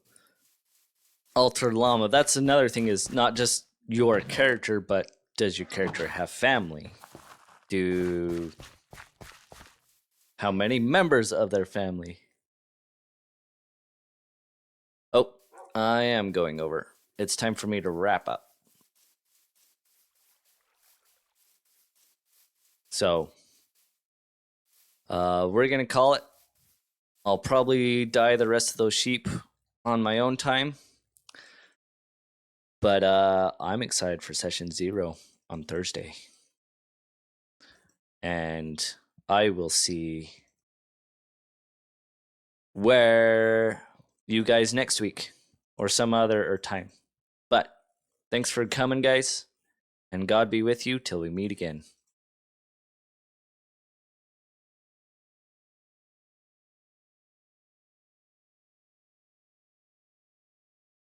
Alter Llama, that's another thing, is not just your character, but does your character have family? How many members of their family? Oh, I am going over. It's time for me to wrap up. So, we're gonna call it. I'll probably dye the rest of those sheep on my own time. But I'm excited for session 0 on Thursday. And I will see where you guys next week or some other time. But thanks for coming, guys, and God be with you till we meet again.